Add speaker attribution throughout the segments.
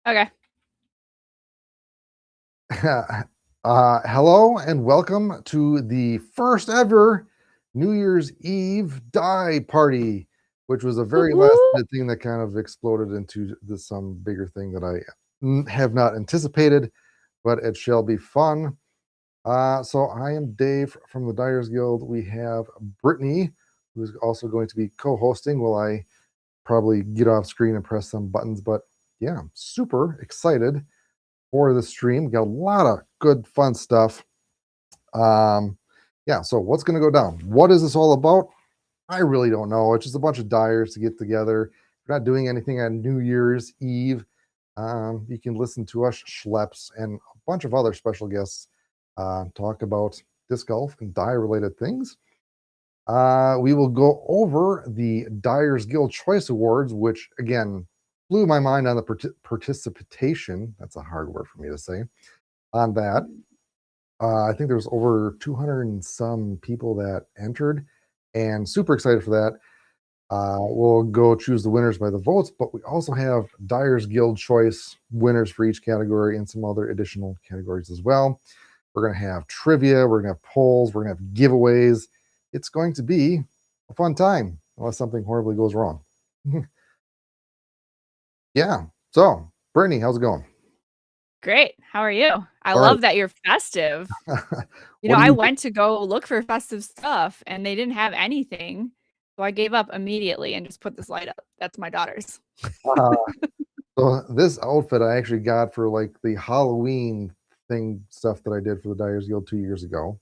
Speaker 1: Okay.
Speaker 2: Hello and welcome to the first ever New Year's Eve dye party, which was a very last
Speaker 1: Woo-hoo.
Speaker 2: minute thing that kind of exploded into some bigger thing that I have not anticipated, but it shall be fun. So I am Dave from the Dyers Guild. We have Brittany, who's also going to be co-hosting while I probably get off screen and press some buttons. But yeah, I'm super excited for the stream. Got a lot of good, fun stuff. Yeah, so what's going to go down? What is this all about? I really don't know. It's just a bunch of dyers to get together. We're not doing anything on New Year's Eve. You can listen to us schleps and a bunch of other special guests talk about disc golf and dye related things. We will go over the Dyers Guild Choice Awards, which again blew my mind on the participation. That's a hard word for me to say on that. I think there was over 200 and some people that entered, and super excited for that. We'll go choose the winners by the votes, but we also have Dyers Guild Choice winners for each category and some other additional categories as well. We're going to have trivia, we're going to have polls, we're going to have giveaways. It's going to be a fun time, unless something horribly goes wrong. Yeah. So, Brittany, how's it going?
Speaker 1: Great. How are you? I
Speaker 2: All right.
Speaker 1: love that you're festive.
Speaker 2: What do
Speaker 1: I
Speaker 2: you do?
Speaker 1: went to go look for festive stuff and they didn't have anything. So I gave up immediately and just put this light up. That's my daughter's.
Speaker 2: Uh, so this outfit I actually got for like the Halloween thing stuff that I did for the Dyers Guild 2 years ago.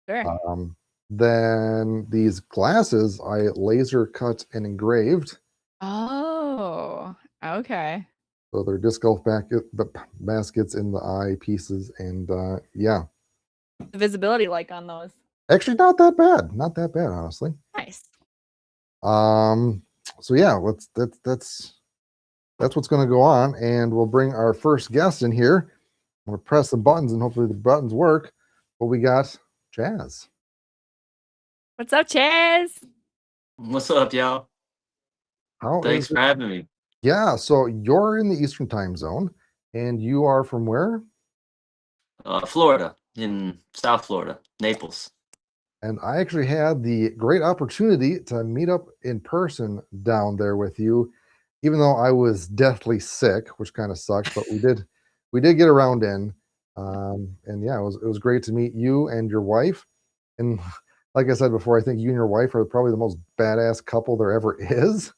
Speaker 1: Sure.
Speaker 2: Um, then these glasses I laser cut and engraved.
Speaker 1: Oh, okay.
Speaker 2: So they're disc golf baskets in the eye pieces, and yeah,
Speaker 1: The visibility like on those.
Speaker 2: actually not that bad, not that bad, honestly.
Speaker 1: Nice.
Speaker 2: Um, so yeah, that's what's going to go on, and we'll bring our first guest in here. I'm going to press the buttons, and hopefully the buttons work. But we got Chaz.
Speaker 1: What's up, Chaz?
Speaker 3: What's up, y'all?
Speaker 2: How
Speaker 3: Thanks
Speaker 2: is it?
Speaker 3: for having me.
Speaker 2: Yeah, so you're in the Eastern time zone, and you are from where?
Speaker 3: Florida, in South Florida, Naples.
Speaker 2: And I actually had the great opportunity to meet up in person down there with you, even though I was deathly sick, which kind of sucks, but we did get around in. And yeah, it was great to meet you and your wife. And like I said before, I think you and your wife are probably the most badass couple there ever is.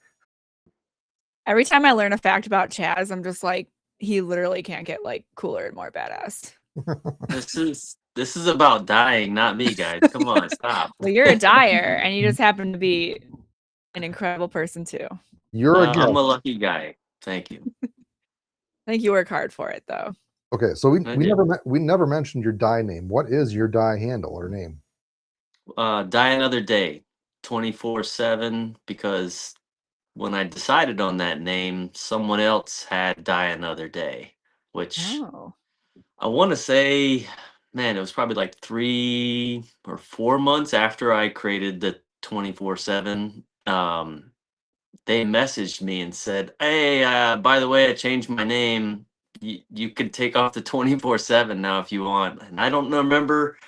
Speaker 1: Every time I learn a fact about Chaz, I'm just like, he literally can't get like cooler and more badass.
Speaker 3: This is about dying, not me, guys. Come on, stop.
Speaker 1: Well, you're a dyer and you just happen to be an incredible person too.
Speaker 2: You're a
Speaker 3: I'm a
Speaker 2: guest.
Speaker 3: lucky guy. Thank you.
Speaker 1: I think you work hard for it though.
Speaker 2: Okay, so
Speaker 3: I
Speaker 2: we
Speaker 3: did.
Speaker 2: never mentioned your die name. What is your die handle or name?
Speaker 3: Die another day, 24/7, because when I decided on that name, someone else had die another day, which
Speaker 1: Oh.
Speaker 3: I want to say, man, it was probably like 3 or 4 months after I created the 24/7. They messaged me and said, "Hey, by the way, I changed my name. You could take off the 24/7 now if you want." And I don't remember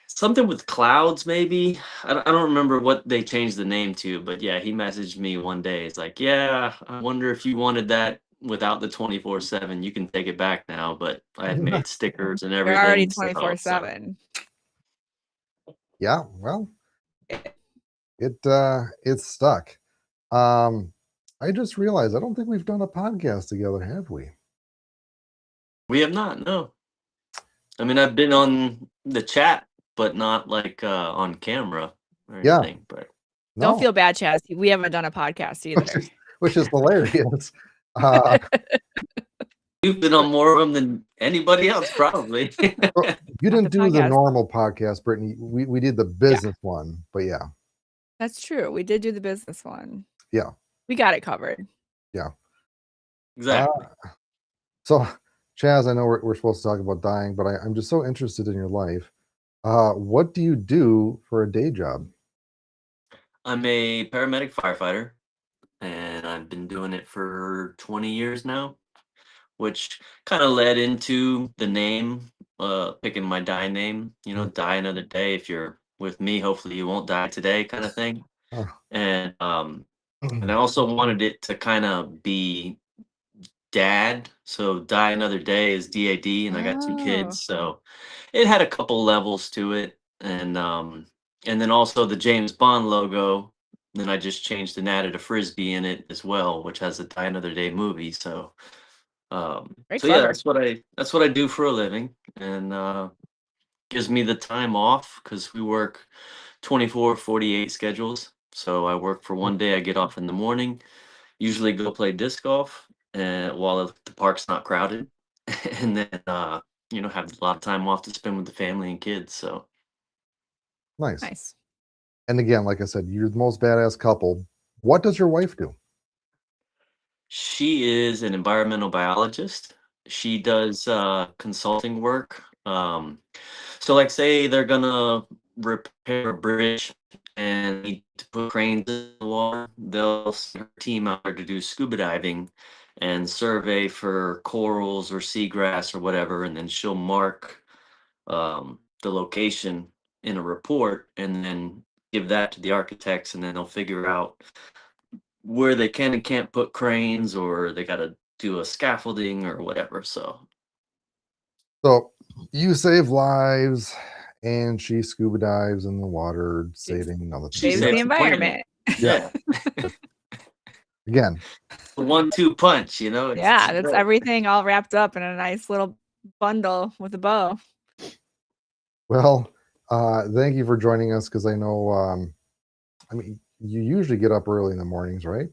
Speaker 3: something with clouds, maybe. I don't remember what they changed the name to, but yeah, he messaged me one day. It's like, "Yeah, I wonder if you wanted that without the 24/7. You can take it back now." But I had made stickers and
Speaker 1: You're already
Speaker 3: everything, so
Speaker 1: 24/7.
Speaker 2: Yeah, well, it's stuck. I just realized I don't think we've done a podcast together, have we?
Speaker 3: we have not. No, I mean I've been on the chat, but not like on camera or
Speaker 2: Yeah,
Speaker 3: anything. But
Speaker 1: Don't
Speaker 2: no,
Speaker 1: feel bad, Chaz. We haven't done a podcast either.
Speaker 2: which is hilarious. Uh,
Speaker 3: you've been on more of them than anybody else, probably.
Speaker 2: so you
Speaker 1: Not
Speaker 2: didn't
Speaker 1: the
Speaker 2: do the
Speaker 1: podcast.
Speaker 2: normal podcast, Brittany. We did the business one, but yeah,
Speaker 1: That's true. We did do the business one.
Speaker 2: yeah,
Speaker 1: We got it covered.
Speaker 2: yeah.
Speaker 3: Exactly.
Speaker 2: So, Chaz, I know we're supposed to talk about dying, but I'm just so interested in your life. What do you do for a day job?
Speaker 3: I'm a paramedic firefighter, and I've been doing it for 20 years now. which kind of led into the name, picking my die name. You know,
Speaker 2: Mm.
Speaker 3: die another day. If you're with me, hopefully you won't die today, kind of thing.
Speaker 2: Oh.
Speaker 3: And I also wanted it to kind of be dad. So die another day is DAD, and I got 2
Speaker 1: Oh,
Speaker 3: kids, so it had a couple levels to it. And then also the James Bond logo. Then I just changed and added a frisbee in it as well, which has a Die Another Day movie.
Speaker 1: very
Speaker 3: So yeah,
Speaker 1: clever.
Speaker 3: that's what I do for a living, and gives me the time off because we work 24/48 schedules. So I work for one day, I get off in the morning, usually go play disc golf while the park's not crowded, and then have a lot of time off to spend with the family and kids. So
Speaker 2: Nice.
Speaker 1: Nice.
Speaker 2: And again, like I said, you're the most badass couple. What does your wife do?
Speaker 3: she is an environmental biologist. She does consulting work. So, like, say they're gonna repair a bridge and need to put cranes in the water, they'll send her team out there to do scuba diving and survey for corals or seagrass or whatever, and then she'll mark the location in a report and then give that to the architects, and then they'll figure out where they can and can't put cranes, or they got to do a scaffolding or whatever. So
Speaker 2: So you save lives, and she scuba dives in the water, saving other
Speaker 3: she
Speaker 2: things.
Speaker 1: Saves the
Speaker 3: saves the planet.
Speaker 1: environment.
Speaker 2: Yeah.
Speaker 3: Yeah,
Speaker 2: Again,
Speaker 3: the 1-2 punch.
Speaker 1: Yeah,
Speaker 3: It's
Speaker 1: that's
Speaker 3: great.
Speaker 1: everything all wrapped up in a nice little bundle with a bow.
Speaker 2: well, thank you for joining us because I know, I mean, you usually get up early in the mornings, right?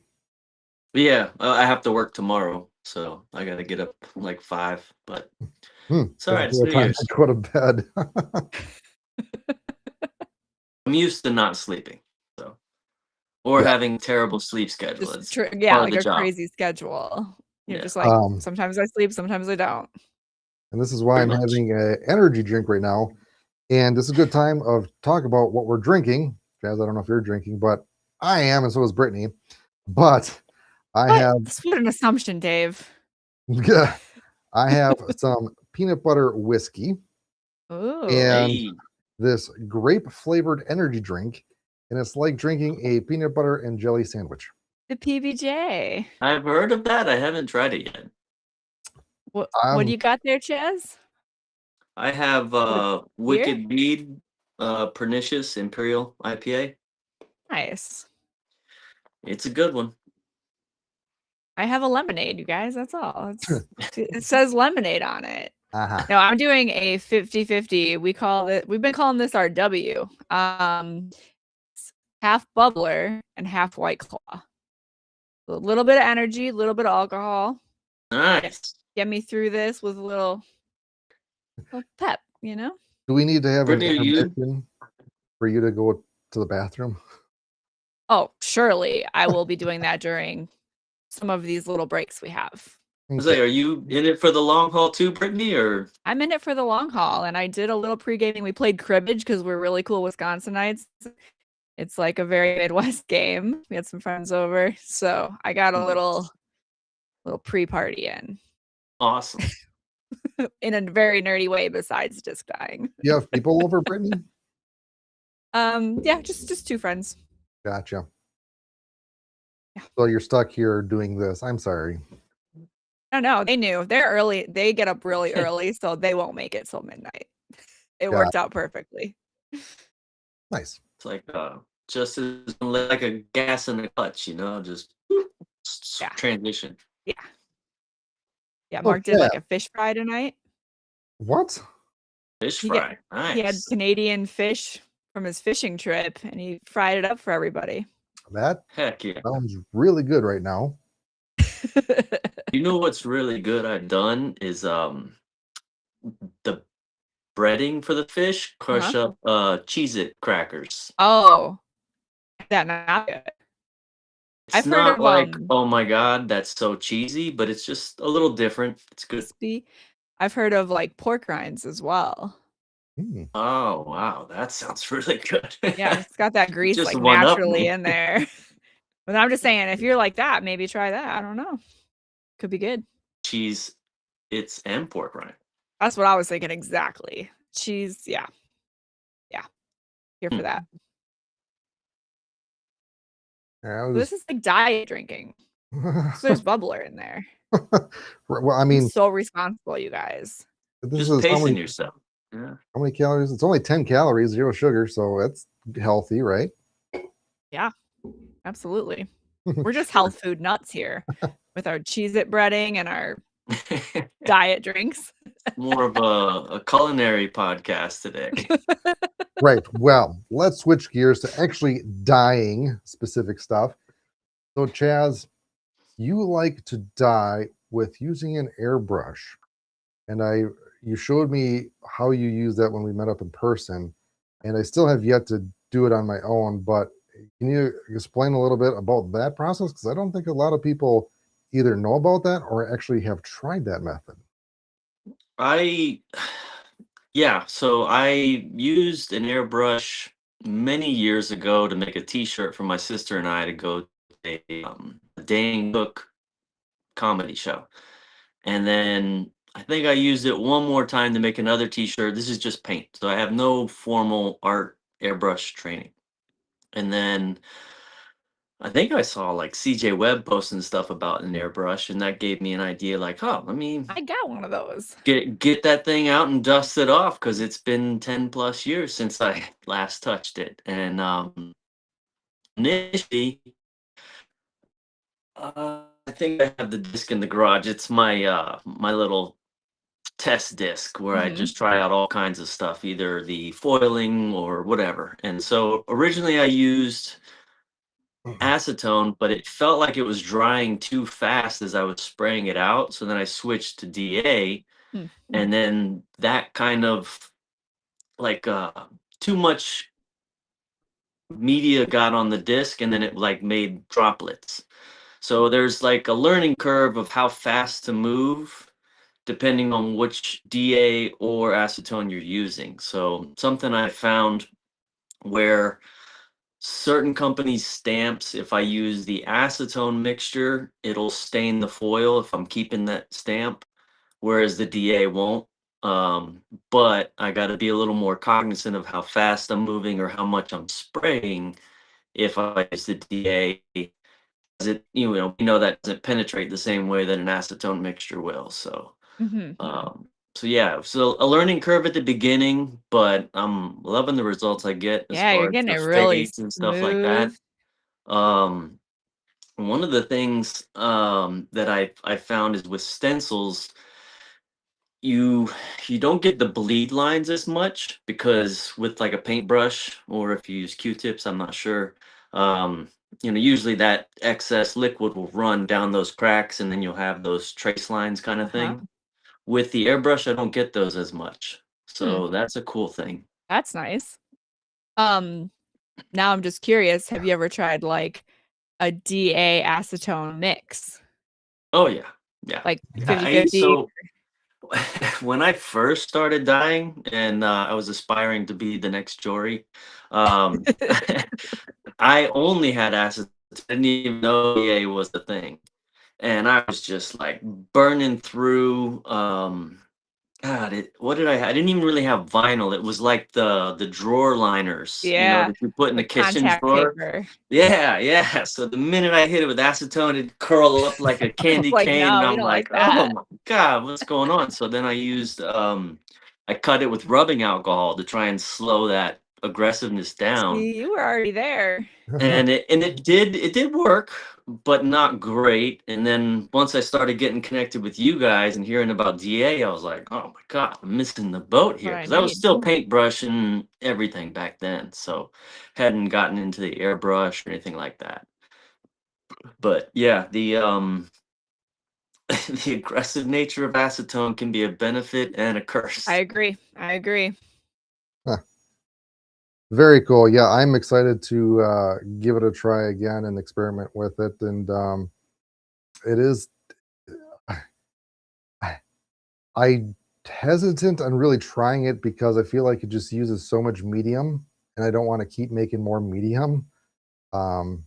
Speaker 3: But yeah, I have to work tomorrow, so I got to get up like 5. But it's all right.
Speaker 2: That's
Speaker 3: It's
Speaker 2: the
Speaker 3: New
Speaker 2: time
Speaker 3: Year's.
Speaker 2: to go to bed.
Speaker 3: I'm used to not sleeping, so or
Speaker 2: Yeah.
Speaker 3: having terrible sleep schedule.
Speaker 1: Just
Speaker 3: It's
Speaker 1: yeah,
Speaker 3: part of
Speaker 1: like
Speaker 3: the
Speaker 1: a
Speaker 3: job.
Speaker 1: crazy schedule. You're
Speaker 3: Yeah,
Speaker 1: just like,
Speaker 2: Um,
Speaker 1: sometimes I sleep, sometimes I don't.
Speaker 2: and this is why
Speaker 3: pretty
Speaker 2: I'm
Speaker 3: much.
Speaker 2: having an energy drink right now. And this is a good time of talk about what we're drinking. Jazz, I don't know if you're drinking, but I am, and so is Brittany. But I
Speaker 1: What?
Speaker 2: have
Speaker 1: What an assumption, Dave.
Speaker 2: I have some peanut butter whiskey
Speaker 1: Ooh,
Speaker 2: and
Speaker 3: Hey,
Speaker 2: this grape flavored energy drink, and it's like drinking a peanut butter and jelly sandwich.
Speaker 1: the PBJ.
Speaker 3: I've heard of that. I haven't tried it yet.
Speaker 1: What do you got there, Chaz?
Speaker 3: I have
Speaker 1: Is it beer?
Speaker 3: Wicked Weed Pernicious Imperial IPA.
Speaker 1: Nice.
Speaker 3: It's a good one.
Speaker 1: I have a lemonade, you guys. That's all. It says lemonade on it.
Speaker 2: Uh-huh.
Speaker 1: No, I'm doing a 50-50. We've been calling this our W. It's half bubbler and half White Claw. A little bit of energy, a little bit of alcohol.
Speaker 3: Nice.
Speaker 1: Get me through this with a little pep,
Speaker 2: Do we need to have an
Speaker 3: Brittany, are you?
Speaker 2: intermission for you to go to the bathroom?
Speaker 1: Oh, surely I will be doing that during some of these little breaks we have.
Speaker 2: Okay.
Speaker 3: Are you in it for the long haul too, Brittany? Or
Speaker 1: I'm in it for the long haul, and I did a little pre-gaming. We played cribbage because we're really cool Wisconsinites. It's like a very Midwest game. We had some friends over, so I got a little pre-party
Speaker 3: awesome.
Speaker 1: in a very nerdy way besides disc dying.
Speaker 2: You have people over, Brittany?
Speaker 1: Yeah, just 2 friends.
Speaker 2: Gotcha.
Speaker 1: Yeah.
Speaker 2: So you're stuck here doing this. I'm sorry.
Speaker 1: No, they knew. They're early. They get up really early, so they won't make it till midnight. It
Speaker 2: Got
Speaker 1: worked out perfectly.
Speaker 2: Nice.
Speaker 3: It's like just as like a gas in a clutch, just
Speaker 1: Yeah.
Speaker 3: transition.
Speaker 1: Yeah, Mark did
Speaker 2: Okay.
Speaker 1: like a fish fry tonight.
Speaker 2: What?
Speaker 3: Fish
Speaker 1: He
Speaker 3: fry.
Speaker 1: He had
Speaker 3: Nice.
Speaker 1: Canadian fish from his fishing trip, and he fried it up for everybody.
Speaker 2: That
Speaker 3: Heck yeah.
Speaker 2: sounds really good right now.
Speaker 3: You know what's really good I've done is the breading for the fish, crush up Cheez-It crackers.
Speaker 1: Oh, that not good.
Speaker 3: It's
Speaker 1: I've heard
Speaker 3: not
Speaker 1: of
Speaker 3: like, oh my God, that's so cheesy, but it's just a little different. It's good.
Speaker 1: crispy. I've heard of like pork rinds as well.
Speaker 2: Mm.
Speaker 3: Oh, wow. That sounds really good.
Speaker 1: Yeah, it's got that grease
Speaker 3: Just
Speaker 1: like
Speaker 3: one up
Speaker 1: naturally
Speaker 3: me.
Speaker 1: in there. But I'm just saying, if you're like that, maybe try that. I don't know. Could be good.
Speaker 3: Cheese it's and pork rind.
Speaker 1: That's what I was thinking exactly. Cheese, yeah. Here for that.
Speaker 2: Yeah,
Speaker 1: This is like diet drinking. So there's bubbler in there.
Speaker 2: well, I
Speaker 1: I'm
Speaker 2: mean,
Speaker 1: so responsible, you guys.
Speaker 2: this
Speaker 3: Just
Speaker 2: is
Speaker 3: pacing yourself. Yeah.
Speaker 2: how many calories? It's only 10 calories, 0 sugar, so that's healthy, right?
Speaker 1: Yeah, absolutely. We're just health food nuts here with our Cheez-It breading and our diet drinks.
Speaker 3: More of a culinary podcast today.
Speaker 2: Right. Well, let's switch gears to actually dyeing specific stuff. So, Chaz, you like to dye with using an airbrush, and you showed me how you use that when we met up in person, and I still have yet to do it on my own. But can you explain a little bit about that process? Because I don't think a lot of people either know about that or actually have tried that method.
Speaker 3: So I used an airbrush many years ago to make a t-shirt for my sister and I to go to a Dane Cook comedy show. And then I think I used it one more time to make another t-shirt. This is just paint. So I have no formal art airbrush training. And then I think I saw like CJ Webb posting stuff about an airbrush, and that gave me an idea like, oh, let me
Speaker 1: I got one of those.
Speaker 3: get that thing out and dust it off because it's been 10 plus years since I last touched it. And initially, I think I have the disc in the garage. It's my little test disc where I just try out all kinds of stuff, either the foiling or whatever. And so originally I used acetone, but it felt like it was drying too fast as I was spraying it out. So then I switched to DA, and then that kind of like too much media got on the disc, and then it like made droplets. So there's like a learning curve of how fast to move depending on which DA or acetone you're using. So something I found where certain companies' stamps, if I use the acetone mixture, it'll stain the foil if I'm keeping that stamp, whereas the DA won't. But I got to be a little more cognizant of how fast I'm moving or how much I'm spraying if I use the DA. We know that doesn't penetrate the same way that an acetone mixture will. So so a learning curve at the beginning, but I'm loving the results I get as
Speaker 1: Yeah, you're
Speaker 3: far as
Speaker 1: getting
Speaker 3: the
Speaker 1: it really
Speaker 3: fades and stuff like that.
Speaker 1: smooth.
Speaker 3: One of the things that I found is with stencils, you you don't get the bleed lines as much because with like a paintbrush or if you use Q-tips, I'm not sure. Um, usually that excess liquid will run down those cracks and then you'll have those trace lines kind of
Speaker 1: Uh-huh.
Speaker 3: thing. With the airbrush, I don't get those as much.
Speaker 1: Hmm.
Speaker 3: So that's a cool thing.
Speaker 1: That's nice. Now I'm just curious, have you ever tried like a DA acetone mix?
Speaker 3: Oh yeah. Yeah.
Speaker 1: Like
Speaker 3: Yeah.
Speaker 1: 50-50?
Speaker 3: When I first started dying and I was aspiring to be the next Jory, um, I only had acid. I didn't even know EA was the thing. And I was just like burning through God, what did I I didn't even really have vinyl. It was like the drawer liners,
Speaker 1: Yeah,
Speaker 3: that you put in the
Speaker 1: like
Speaker 3: kitchen
Speaker 1: contact
Speaker 3: drawer.
Speaker 1: paper.
Speaker 3: Yeah, yeah. So the minute I hit it with acetone, it'd curl up like a candy
Speaker 1: Like,
Speaker 3: cane, and
Speaker 1: no, we
Speaker 3: I'm
Speaker 1: don't
Speaker 3: like,
Speaker 1: like
Speaker 3: oh
Speaker 1: that.
Speaker 3: my God, what's going on? So then I cut it with rubbing alcohol to try and slow that aggressiveness down.
Speaker 1: See, you were already there.
Speaker 3: And it did work, but not great. And then once I started getting connected with you guys and hearing about DA, I was like, oh my God, I'm missing the boat
Speaker 1: That's what
Speaker 3: here
Speaker 1: I
Speaker 3: because I was
Speaker 1: need.
Speaker 3: still paintbrush and everything back then. So hadn't gotten into the airbrush or anything like that. But yeah, the the aggressive nature of acetone can be a benefit and a
Speaker 1: I
Speaker 3: curse.
Speaker 1: agree. I agree.
Speaker 2: Very cool. Yeah, I'm excited to give it a try again and experiment with it. And it is, I hesitant on really trying it because I feel like it just uses so much medium, and I don't want to keep making more medium.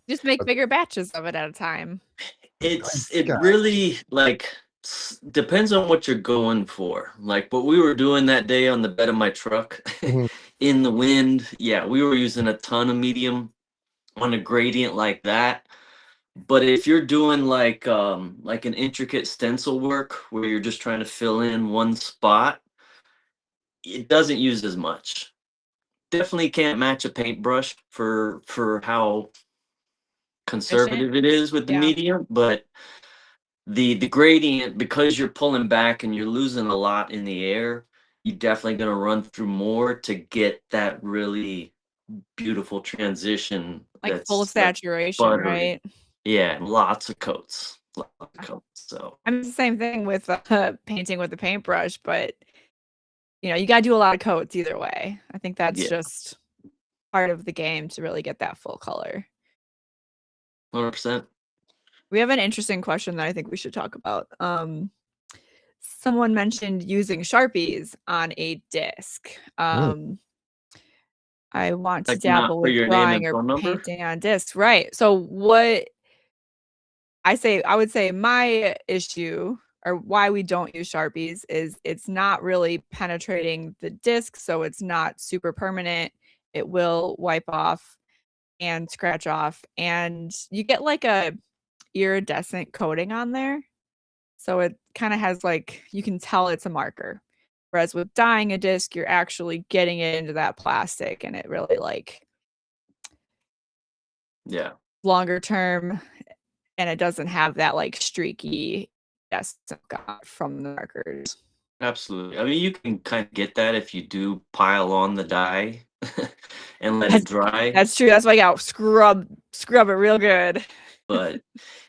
Speaker 1: Just make
Speaker 2: But
Speaker 1: bigger batches of it at a time.
Speaker 3: It
Speaker 2: God,
Speaker 3: really like Depends on what you're going for. Like what we were doing that day on the bed of my truck
Speaker 2: Mhm.
Speaker 3: in the wind. Yeah, we were using a ton of medium on a gradient like that. But if you're doing like an intricate stencil work where you're just trying to fill in one spot, it doesn't use as much. Definitely can't match a paintbrush for how
Speaker 1: Efficient.
Speaker 3: conservative it is with the
Speaker 1: Yeah.
Speaker 3: medium, but the gradient, because you're pulling back and you're losing a lot in the air, you're definitely going to run through more to get that really beautiful transition
Speaker 1: Like full
Speaker 3: that's
Speaker 1: saturation,
Speaker 3: buttery.
Speaker 1: right?
Speaker 3: Yeah, and lots of coats. Lots of coats. So
Speaker 1: I mean, it's the same thing with painting with a paintbrush, but you got to do a lot of coats either way. I think that's
Speaker 3: yeah,
Speaker 1: just part of the game to really get that full color.
Speaker 3: 100%.
Speaker 1: We have an interesting question that I think we should talk about. Someone mentioned using Sharpies on a disc.
Speaker 2: Mm.
Speaker 1: I want to
Speaker 3: Like not
Speaker 1: dabble
Speaker 3: for
Speaker 1: with
Speaker 3: your name
Speaker 1: drawing
Speaker 3: and
Speaker 1: or
Speaker 3: phone number.
Speaker 1: painting on discs. Right. So what I would say my issue or why we don't use Sharpies is it's not really penetrating the disc, so it's not super permanent. It will wipe off and scratch off, and you get like a iridescent coating on there. So it kind of has like you can tell it's a marker. Whereas with dyeing a disc, you're actually getting it into that plastic and it really like
Speaker 3: Yeah,
Speaker 1: longer term and it doesn't have that like streaky got from the markers.
Speaker 3: absolutely. I mean, you can kind of get that if you do pile on the dye and let it
Speaker 1: That's
Speaker 3: dry.
Speaker 1: that's true. That's why I got scrub it real good.
Speaker 3: But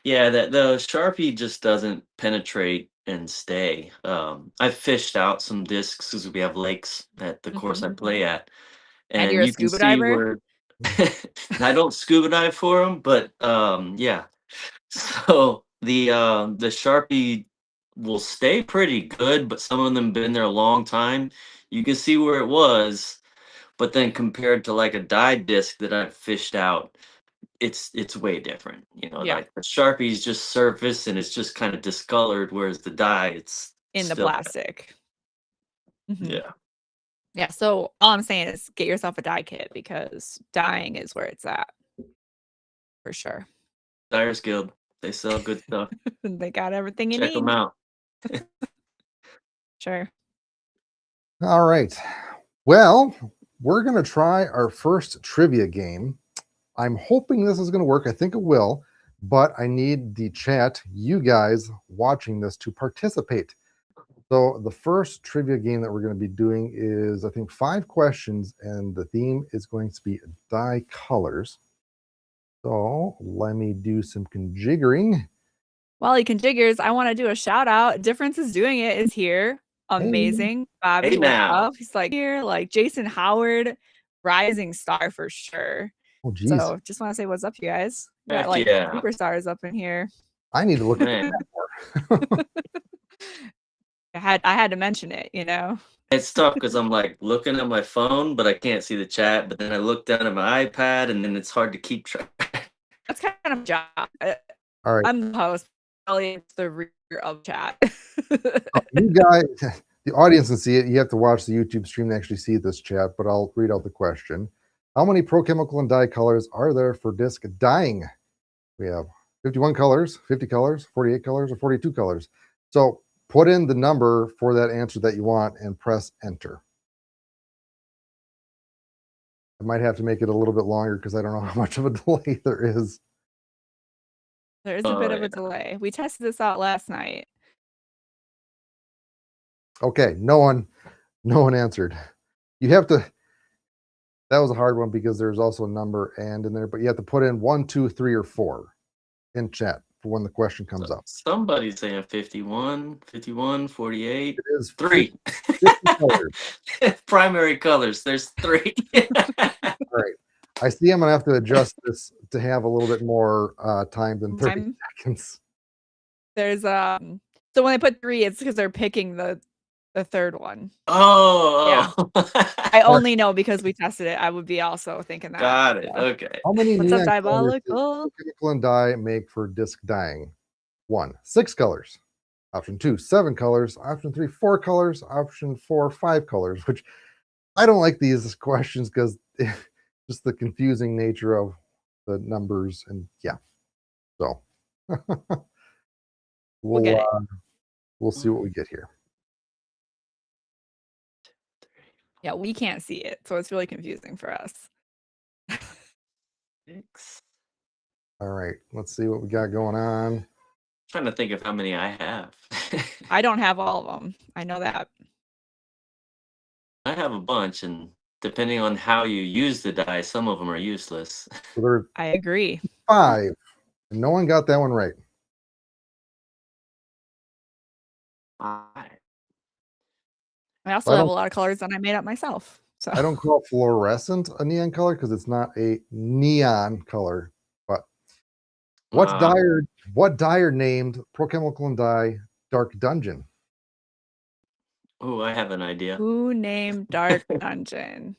Speaker 3: yeah, that the Sharpie just doesn't penetrate and stay. I've fished out some discs because we have lakes at the course I
Speaker 1: Mhm.
Speaker 3: play at,
Speaker 1: And
Speaker 3: and
Speaker 1: you're a
Speaker 3: you can
Speaker 1: scuba
Speaker 3: see
Speaker 1: diver?
Speaker 3: where I don't scuba dive for them, but yeah. So the Sharpie will stay pretty good, but some of them been there a long time. You can see where it was, but then compared to like a dyed disc that I've fished out, it's way different.
Speaker 1: Yeah,
Speaker 3: Like the Sharpie's just surface and it's just kind of discolored, whereas the dye, it's
Speaker 1: in the
Speaker 3: still
Speaker 1: plastic. Mhm.
Speaker 3: yeah.
Speaker 1: Yeah, so all I'm saying is get yourself a dye kit because dyeing is where it's at for sure.
Speaker 3: Dyers Guild, they sell good stuff.
Speaker 1: They got everything you
Speaker 3: Check them
Speaker 1: need.
Speaker 3: out.
Speaker 1: Sure.
Speaker 2: All right. Well, we're going to try our first trivia game. I'm hoping this is going to work. I think it will, but I need the chat, you guys watching this, to participate. So the first trivia game that we're going to be doing is, I think, 5 questions, and the theme is going to be dye colors. So let me do some conjiggering.
Speaker 1: While he conjigures, I want to do a shout out. Difference is doing it is here.
Speaker 2: Hey,
Speaker 1: Amazing.
Speaker 3: Hey
Speaker 1: Bobby, what's
Speaker 3: now.
Speaker 1: up? He's like here, like Jason Howard, rising star for sure.
Speaker 2: oh geez,
Speaker 1: So just want to say what's up, you guys. We got
Speaker 3: Heck
Speaker 1: like
Speaker 3: yeah.
Speaker 1: superstars up in here.
Speaker 2: I need to look at
Speaker 3: Man.
Speaker 2: that more.
Speaker 1: I had to mention it.
Speaker 3: It's tough because I'm like looking at my phone, but I can't see the chat. But then I look down at my iPad, and then it's hard to keep track.
Speaker 1: That's kind of a job.
Speaker 2: All right,
Speaker 1: I'm the host. Probably it's the rear of chat.
Speaker 2: you guys, the audience can see it. You have to watch the YouTube stream to actually see this chat, but I'll read out the question. How many prochemical and dye colors are there for disc dyeing? We have 51 colors, 50 colors, 48 colors, or 42 colors. So put in the number for that answer that you want and press enter. I might have to make it a little bit longer because I don't know how much of a delay there is.
Speaker 1: There is a bit of
Speaker 3: Yeah.
Speaker 1: a delay. We tested this out last night.
Speaker 2: Okay, no one answered. You have to, that was a hard one because there's also a number and in there, but you have to put in 1, 2, 3, or 4 in chat for when the question comes up.
Speaker 3: Somebody's saying 51, 51, 48.
Speaker 2: It is
Speaker 3: 3.
Speaker 2: 50 colors.
Speaker 3: Primary colors. There's 3.
Speaker 2: All right. I see I'm gonna have to adjust this to have a little bit more time than 30 seconds.
Speaker 1: There's so when they put 3, it's because they're picking the third one.
Speaker 3: Oh,
Speaker 1: I only know because we tested it. I would be also thinking that.
Speaker 3: Got it.
Speaker 1: So.
Speaker 3: Okay.
Speaker 2: How many
Speaker 1: What's up,
Speaker 2: neon colors does
Speaker 1: Diabolical?
Speaker 2: chemical and dye make for disc dyeing? 1. 6 colors. Option 2, 7 colors. Option 3, 4 colors. Option 4, 5 colors, which I don't like these questions because just the confusing nature of the numbers. And yeah, so
Speaker 1: We'll get it.
Speaker 2: we'll see what we get here.
Speaker 1: Yeah, we can't see it, so it's really confusing for us.
Speaker 3: 6.
Speaker 2: All right, let's see what we got going on.
Speaker 3: Trying to think of how many I have.
Speaker 1: I don't have all of them. I know that.
Speaker 3: I have a bunch, and depending on how you use the die, some of them are useless.
Speaker 2: So there are
Speaker 1: I agree.
Speaker 2: 5, and no one got that one right.
Speaker 3: 5.
Speaker 1: I also have a lot of colors that I made up myself. So
Speaker 2: I don't call fluorescent a neon color because it's not a neon color. But what Dyer named Prochemical dye Dark Dungeon?
Speaker 3: Oh, I have an idea.
Speaker 1: Who named Dark Dungeon?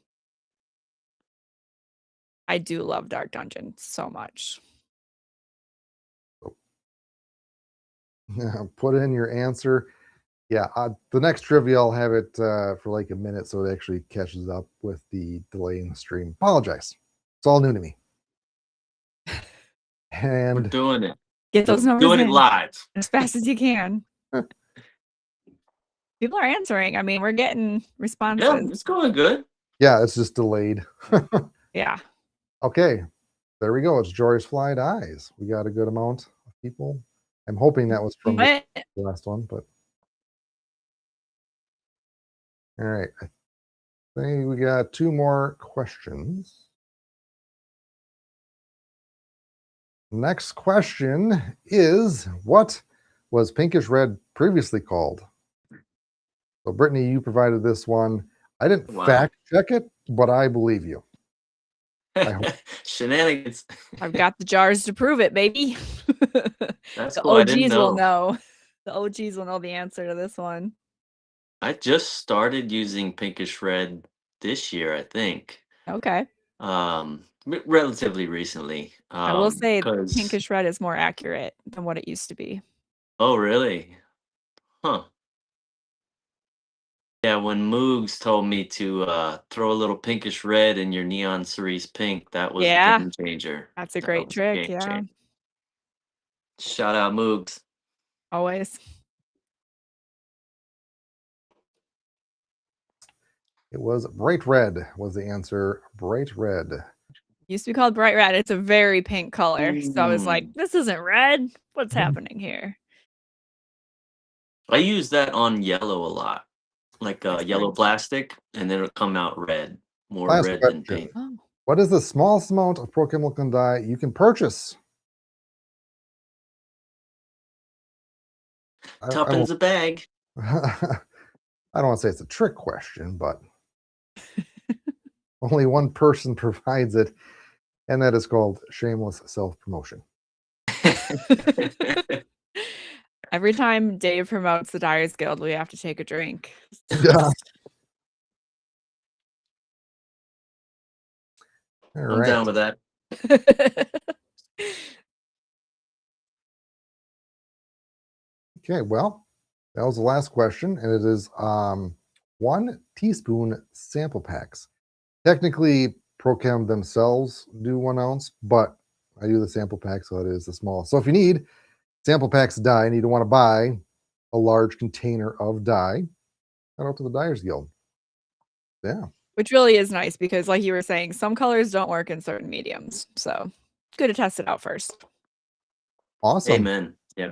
Speaker 1: I do love Dark Dungeon so much.
Speaker 2: Put in your answer. Yeah, the next trivia, I'll have it for like a minute so it actually catches up with the delay in the stream. Apologize. It's all new to me.
Speaker 3: We're
Speaker 2: And
Speaker 3: doing it.
Speaker 1: Get those numbers
Speaker 3: Doing
Speaker 1: in
Speaker 3: it live.
Speaker 1: as fast as you can. People are answering. I mean, we're getting responses.
Speaker 3: Yeah, it's going good.
Speaker 2: yeah, it's just delayed.
Speaker 1: Yeah.
Speaker 2: Okay, there we go. It's Jory's Flight Eyes. We got a good amount of people. I'm hoping that was from the
Speaker 1: What?
Speaker 2: last one, but all right. I think we got 2 more questions. Next question is, what was pinkish red previously called? So Brittany, you provided this one. I didn't
Speaker 3: Wow.
Speaker 2: fact check it, but I believe you.
Speaker 3: Shenanigans.
Speaker 1: I've got the jars to prove it, baby.
Speaker 3: That's
Speaker 1: The
Speaker 3: cool. I didn't
Speaker 1: OGs will
Speaker 3: know.
Speaker 1: know. The OGs will know the answer to this one.
Speaker 3: I just started using pinkish red this year, I think.
Speaker 1: Okay.
Speaker 3: Relatively recently.
Speaker 1: I will say
Speaker 3: 'cause-
Speaker 1: pinkish red is more accurate than what it used to be.
Speaker 3: Oh, really? Huh. Yeah, when Moogs told me to throw a little pinkish red in your neon cerise pink, that was
Speaker 1: Yeah.
Speaker 3: a game changer.
Speaker 1: That's a
Speaker 3: That
Speaker 1: great
Speaker 3: was
Speaker 1: trick.
Speaker 3: game
Speaker 1: Yeah.
Speaker 3: changer. Shout out Moogs.
Speaker 1: Always.
Speaker 2: It was bright red was the answer. Bright red.
Speaker 1: Used to be called bright red. It's a very pink color. So I was like,
Speaker 3: Mm.
Speaker 1: this isn't red. What's happening here?
Speaker 3: I use that on yellow a lot, like
Speaker 1: That's
Speaker 3: yellow
Speaker 1: great.
Speaker 3: plastic, and then it'll come out red, more
Speaker 2: Last
Speaker 3: red than
Speaker 2: question.
Speaker 3: pink.
Speaker 1: Oh.
Speaker 2: What is the smallest amount of prochemical dye you can purchase?
Speaker 3: Tuppence a bag.
Speaker 2: I don't want to say it's a trick question, but only one person provides it, and that is called shameless self-promotion.
Speaker 1: Every time Dave promotes the Dyers Guild, we have to take a drink.
Speaker 2: Yeah. All
Speaker 3: I'm
Speaker 2: right.
Speaker 3: down with that.
Speaker 2: Okay, well, that was the last question, and it is 1 teaspoon sample packs. Technically, Prochem themselves do 1 ounce, but I do the sample pack, so it is the small. So if you need sample packs of dye and you don't want to buy a large container of dye, head out to the Dyers Guild. Yeah.
Speaker 1: Which really is nice because, like you were saying, some colors don't work in certain mediums. So good to test it out first.
Speaker 2: Awesome.
Speaker 3: Amen. Yeah.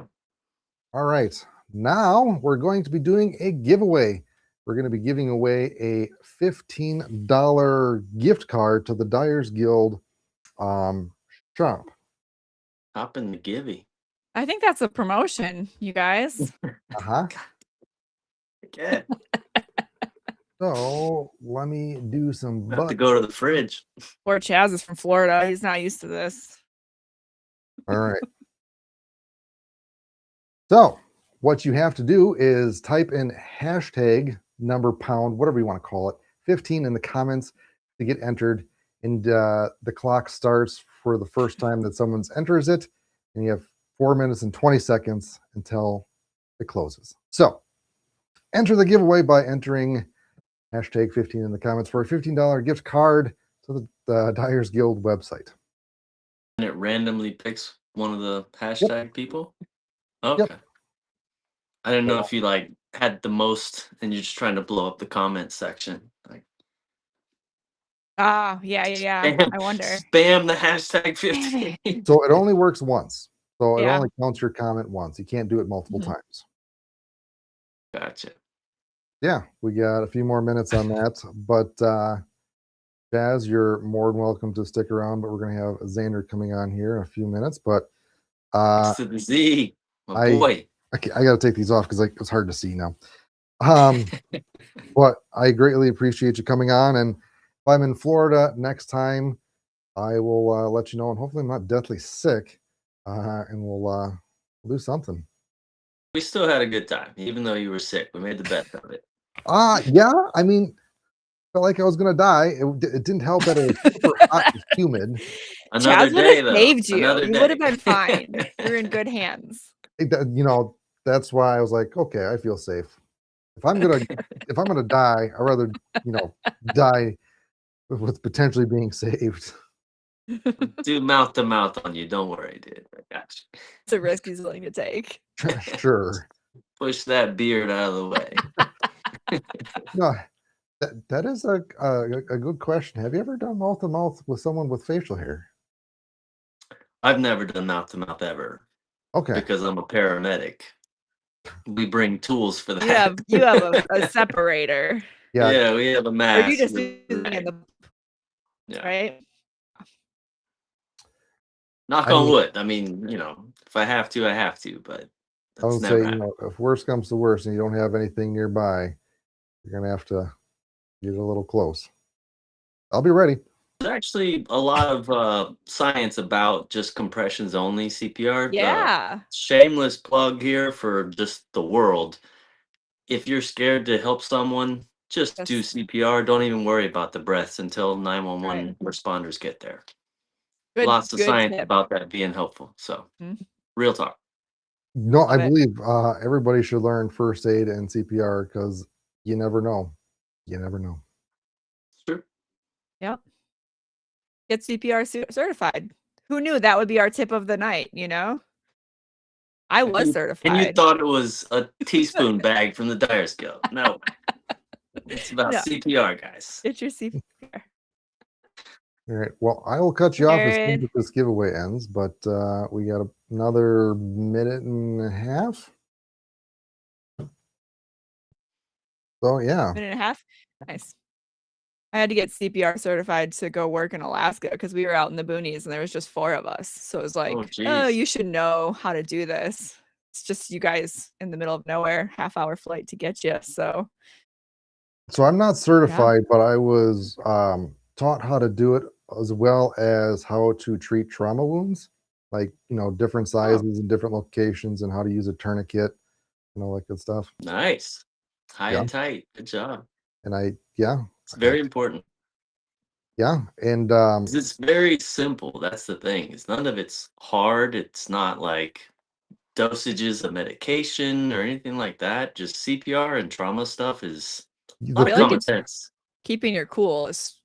Speaker 2: All right. Now we're going to be doing a giveaway. We're going to be giving away a $15 gift card to the Dyers Guild shop.
Speaker 3: Hop in the givey.
Speaker 1: I think that's a promotion, you guys.
Speaker 2: Uh-huh.
Speaker 3: Okay.
Speaker 2: So let me do some
Speaker 3: Have to go to the fridge.
Speaker 1: Poor Chaz is from Florida. He's not used to this.
Speaker 2: All right. So what you have to do is type in hashtag #, whatever you want to call it, 15 in the comments to get entered. And the clock starts for the first time that someone enters it. And you have 4 minutes and 20 seconds until it closes. So enter the giveaway by entering hashtag 15 in the comments for a $15 gift card to the Dyers Guild website.
Speaker 3: And it randomly picks one of the hashtag people? Okay.
Speaker 2: Yep.
Speaker 3: I didn't know if you like had the most and you're just trying to blow up the comment section. Like
Speaker 1: Yeah.
Speaker 3: spam,
Speaker 1: I wonder.
Speaker 3: spam the hashtag
Speaker 1: Damn
Speaker 3: 15.
Speaker 2: So it only works once. So it
Speaker 1: Yeah.
Speaker 2: only counts your comment once. You can't do it multiple times.
Speaker 3: Gotcha.
Speaker 2: Yeah, we got a few more minutes on that. But Jazz, you're more than welcome to stick around, but we're going to have Xander coming on here in a few minutes. But
Speaker 3: Thanks to the Z, my boy.
Speaker 2: I got to take these off because it's hard to see now. But I greatly appreciate you coming on. And if I'm in Florida next time, I will let you know. And hopefully I'm not deathly sick. And we'll do something.
Speaker 3: We still had a good time, even though you were sick. We made the best of it.
Speaker 2: Yeah. I mean, felt like I was gonna die. It didn't help that it was super hot and humid.
Speaker 3: Another
Speaker 1: Chaz would
Speaker 3: day,
Speaker 1: have
Speaker 3: though.
Speaker 1: saved you.
Speaker 3: Another
Speaker 1: You
Speaker 3: day.
Speaker 1: would have been fine. You're in good hands.
Speaker 2: That's why I was like, okay, I feel safe. If I'm gonna die, I'd rather die with potentially being saved.
Speaker 3: Do mouth to mouth on you. Don't worry, dude. I got you.
Speaker 1: It's a risk he's willing to take.
Speaker 2: Sure.
Speaker 3: Push that beard out of the way.
Speaker 2: No, that is a good question. Have you ever done mouth to mouth with someone with facial hair?
Speaker 3: I've never done mouth to mouth ever.
Speaker 2: Okay.
Speaker 3: Because I'm a paramedic. We bring tools for that.
Speaker 1: You have a separator.
Speaker 3: Yeah, we have a mask.
Speaker 1: Or you just using in the right?
Speaker 3: Knock on wood. I mean, if I have to, I have to, but
Speaker 2: I would say, if worse comes to worse and you don't have anything nearby, you're gonna have to get a little close. I'll be ready.
Speaker 3: There's actually a lot of science about just compressions only CPR.
Speaker 1: Yeah.
Speaker 3: Shameless plug here for just the world. If you're scared to help someone, just do CPR. Don't even worry about the breaths until 911 responders get there. Lots of science about that being helpful. So, real talk.
Speaker 2: No, I believe everybody should learn first aid and CPR because you never know. You never know.
Speaker 3: Sure.
Speaker 1: Yep. Get CPR certified. Who knew that would be our tip of the night, I was certified.
Speaker 3: And you thought it was a teaspoon bag from the Dyers Guild. No. It's about CPR, guys.
Speaker 1: Get your CPR.
Speaker 2: All right. Well, I will cut you off as soon as this giveaway ends, but we got another minute and a half. So, yeah.
Speaker 1: Minute and a half? Nice. I had to get CPR certified to go work in Alaska because we were out in the boonies and there was just 4 of us. So it was like, oh, you should know how to do this. It's just you guys in the middle of nowhere, half-hour flight to get you. So
Speaker 2: I'm not certified, but I was taught how to do it as well as how to treat trauma wounds, like, different sizes and different locations and how to use a tourniquet, that good stuff.
Speaker 3: Nice. High and tight. Good job.
Speaker 2: And
Speaker 3: it's very important.
Speaker 2: Yeah. And
Speaker 3: it's very simple. That's the thing. None of it's hard. It's not like dosages of medication or anything like that. Just CPR and trauma stuff is common sense.
Speaker 1: Keeping your cool is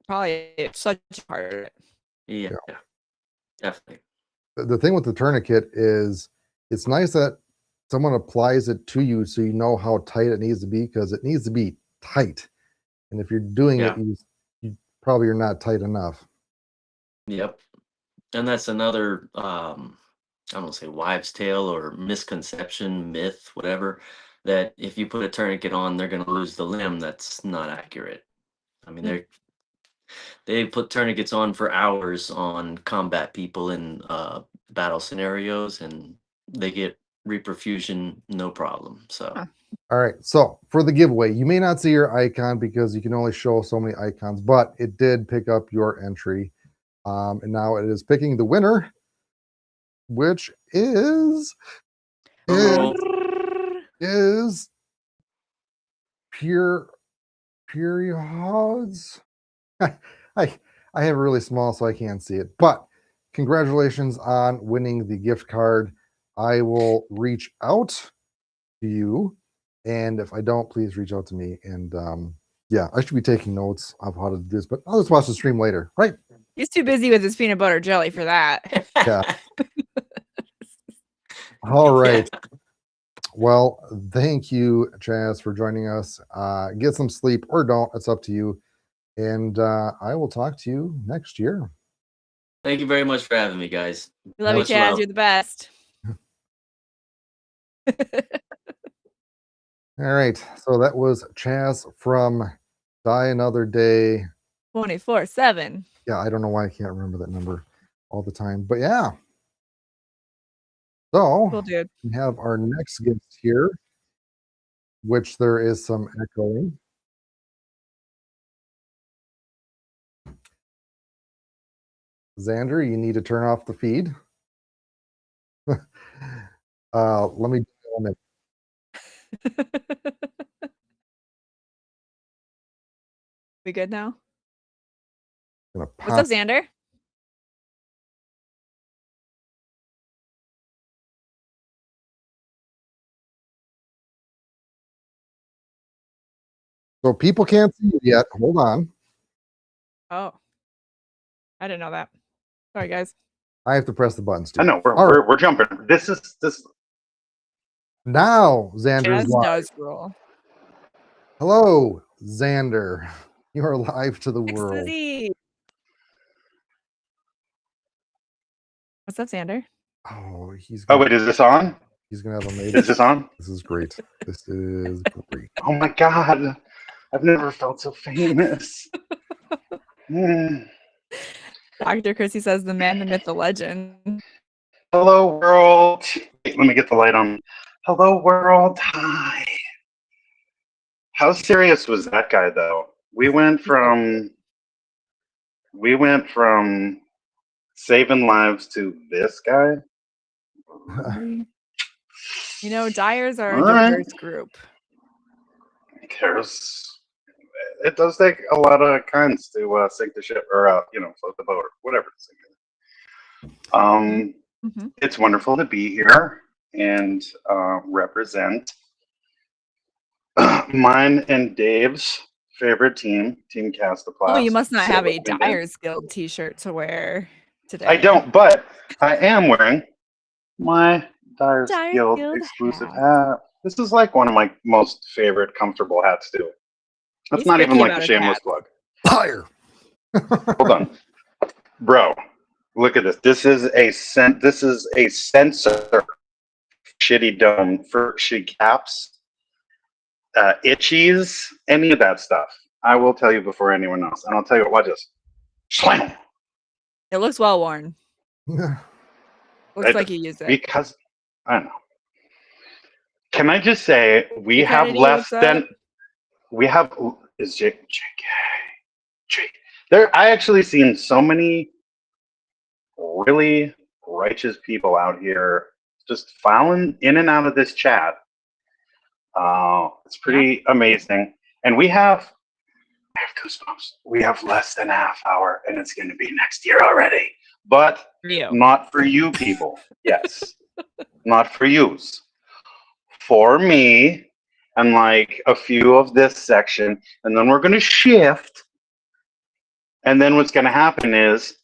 Speaker 1: probably such a part of it.
Speaker 3: Yeah, definitely.
Speaker 2: The thing with the tourniquet is it's nice that someone applies it to you so you know how tight it needs to be, because it needs to be tight. And if you're doing it, you probably are not tight enough.
Speaker 3: Yep. And that's another, I don't want to say wives' tale or misconception, myth, whatever, that if you put a tourniquet on, they're going to lose the limb. That's not accurate. I mean, they put tourniquets on for hours on combat people in battle scenarios, and they get reperfusion, no problem. So,
Speaker 2: all right. So for the giveaway, you may not see your icon because you can only show so many icons, but it did pick up your entry. And now it is picking the winner, which is pure odds. I have really small, so I can't see it. But congratulations on winning the gift card. I will reach out to you. And if I don't, please reach out to me. And yeah, I should be taking notes of how to do this, but I'll just watch the stream later, right?
Speaker 1: He's too busy with his peanut butter jelly for that.
Speaker 2: Yeah. All right. Well, thank you, Chaz, for joining us. Get some sleep or don't. It's up to you. And I will talk to you next year.
Speaker 3: Thank you very much for having me, guys.
Speaker 1: We love you,
Speaker 3: Much
Speaker 1: Chaz.
Speaker 3: love.
Speaker 1: You're the best.
Speaker 2: All right. So that was Chaz from Die Another Day.
Speaker 1: 24/7.
Speaker 2: Yeah, I don't know why I can't remember that number all the time. But yeah. So
Speaker 1: Cool, dude.
Speaker 2: we have our next guest here, which there is some echoing. Xander, you need to turn off the feed. Let me
Speaker 1: We good now?
Speaker 2: gonna
Speaker 1: What's up,
Speaker 2: pop.
Speaker 1: Xander?
Speaker 2: So people can't see you yet. Hold on.
Speaker 1: Oh, I didn't know that. Sorry, guys.
Speaker 2: I have to press the buttons too.
Speaker 4: I know
Speaker 2: All right.
Speaker 4: we're jumping. This
Speaker 2: Now Xander's
Speaker 1: Chaz
Speaker 2: live.
Speaker 1: does roll.
Speaker 2: Hello, Xander. You are live to the world.
Speaker 1: Ecstasy. What's up, Xander?
Speaker 2: Oh, he's
Speaker 4: Oh
Speaker 2: gonna,
Speaker 4: wait, is this on?
Speaker 2: he's gonna have a mate.
Speaker 4: Is this on?
Speaker 2: This is great. This is great.
Speaker 4: Oh my god. I've never felt so famous.
Speaker 1: Dr. Chrissy says the man, the myth, the legend.
Speaker 4: Hello world. Wait, let me get the light on. Hello world. Hi. How serious was that guy though? We went from saving lives to this guy.
Speaker 1: You know, Dyers are a
Speaker 4: All right.
Speaker 1: diverse group.
Speaker 4: It does take a lot of kinds to sink the ship or float the boat or whatever.
Speaker 1: Mm-hmm.
Speaker 4: It's wonderful to be here and represent mine and Dave's favorite team, Team Castaplast.
Speaker 1: Oh, you must not have a
Speaker 4: So,
Speaker 1: Dyers Guild t-shirt to wear today.
Speaker 4: I don't, but I am wearing my Dyers Guild exclusive hat. This is like one of my most favorite comfortable hats too. That's
Speaker 1: He's
Speaker 4: not even
Speaker 1: picky
Speaker 4: like
Speaker 1: about
Speaker 4: the
Speaker 1: his
Speaker 4: shameless
Speaker 1: hats.
Speaker 4: plug.
Speaker 2: Fire.
Speaker 4: Hold on, bro. Look at this. This is a sensor. Shitty dome for shitty caps, itchies, any of that stuff. I will tell you before anyone else, and I'll tell you what. Watch this. Slam.
Speaker 1: It looks well worn. Looks
Speaker 4: It-
Speaker 1: like you used it.
Speaker 4: Because I don't know. Can I just say we
Speaker 1: Hey,
Speaker 4: have
Speaker 1: Kennedy,
Speaker 4: less
Speaker 1: what's
Speaker 4: than
Speaker 1: up?
Speaker 4: we have is JK. There, I actually seen so many really righteous people out here just filing in and out of this chat. It's pretty amazing, and I have goosebumps. We have less than a half hour, and it's going to be next year already. But
Speaker 1: For you.
Speaker 4: not for you people. Yes, not for yous. For me, and like a few of this section, and then we're going to shift. And then what's going to happen is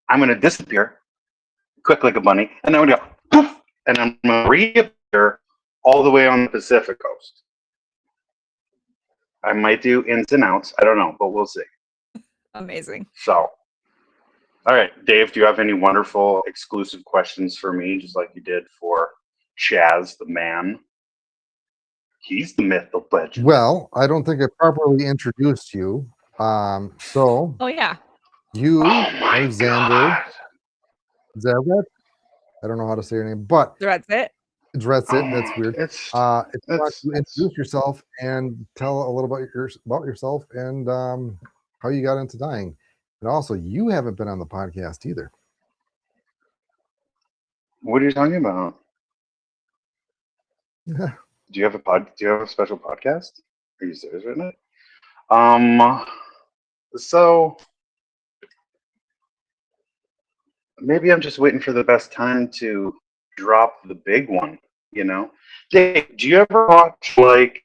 Speaker 4: I'm going to disappear quick like a bunny, and then I'm going to go poof, and I'm going to reappear all the way on the Pacific coast. I might do ins and outs. I don't know, but we'll see.
Speaker 1: Amazing.
Speaker 4: So, all right, Dave, do you have any wonderful exclusive questions for me, just like you did for Chaz, the man? He's the myth, the legend.
Speaker 2: Well, I don't think I properly introduced you. So
Speaker 1: Oh yeah.
Speaker 2: you
Speaker 4: Oh
Speaker 2: are
Speaker 4: my
Speaker 2: Xander.
Speaker 4: god.
Speaker 2: Zeret? I don't know how to say your name, but
Speaker 1: That's it.
Speaker 2: that's it. That's weird.
Speaker 4: It's
Speaker 2: If you want to introduce yourself and tell a little about yourself and how you got into dying. And also, you haven't been on the podcast either.
Speaker 4: what are you talking about?
Speaker 2: Yeah.
Speaker 4: Do you have a special podcast? Are you serious right now? So maybe I'm just waiting for the best time to drop the big one. you know. Dave, do you ever watch like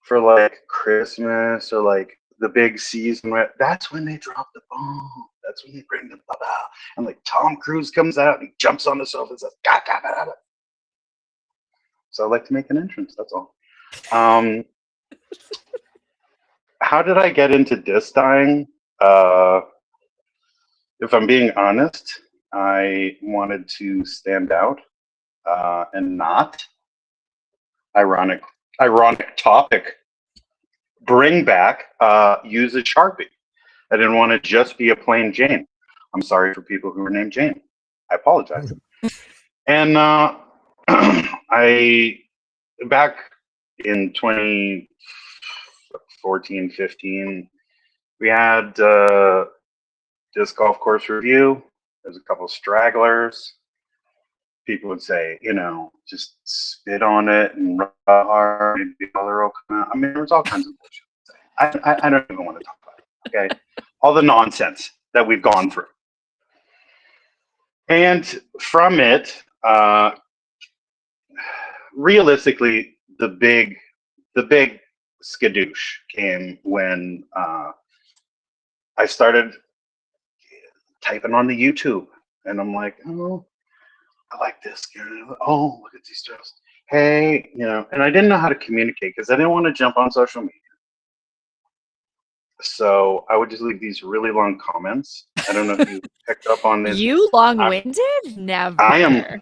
Speaker 4: for like Christmas or like the big season? That's when they drop the bomb. That's when they bring the baba, and like Tom Cruise comes out and he jumps on the sofa and says, "God, God, God, God." So I like to make an entrance. That's all. How did I get into disc dying? If I'm being honest, I wanted to stand out and not. Ironic topic. Bring back use a Sharpie. I didn't want to just be a plain Jane. I'm sorry for people who were named Jane. I apologize. And I back in 2014, 15, we had disc golf course review. There's a couple stragglers. People would say, just spit on it and rub hard, and the color will come out. I mean, there was all kinds of bullshit. I don't even want to talk about it. Okay, all the nonsense that we've gone through, and from it, realistically, the big skadoosh came when I started typing on the YouTube, and I'm like, oh, I like this. Oh, look at these shows. Hey, and I didn't know how to communicate because I didn't want to jump on social media. So I would just leave these really long comments. I don't know if you picked up on this.
Speaker 1: You long-winded? Never.
Speaker 4: I am.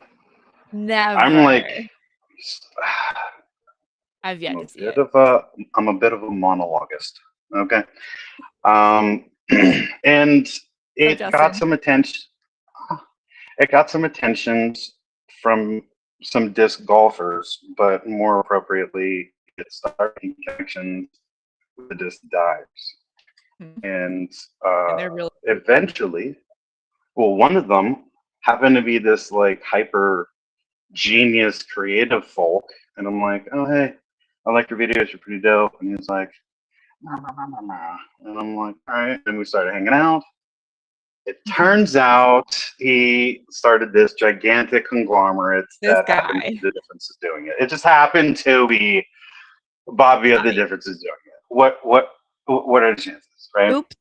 Speaker 1: Never.
Speaker 4: I'm like.
Speaker 1: I've yet to see it.
Speaker 4: I'm a bit of a monologuist. Okay. And it got some attention. It got some attention from some disc golfers, but more appropriately, it started connections with the disc Dyers. And eventually, one of them happened to be this like hyper genius creative folk, and I'm like, oh hey, I like your videos, you're pretty dope. And he's like, nah, nah, nah, nah, nah. And I'm like, all right. And we started hanging out. It turns out he started this gigantic conglomerate that happened to be the differences doing it. It just happened to be Bobby of the differences doing it. What are the chances, right?
Speaker 1: Oops.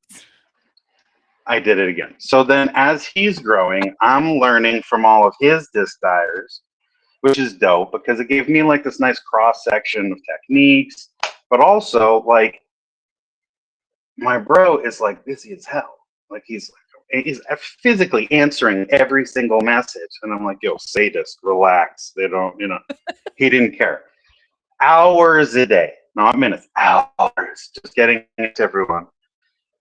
Speaker 4: I did it again. So then as he's growing, I'm learning from all of his disc dyers, which is dope because it gave me like this nice cross section of techniques, but also like my bro is like busy as hell. Like he's physically answering every single message. And I'm like, yo, sadist, relax. They don't, he didn't care. Hours a day, not minutes, hours, just getting it to everyone.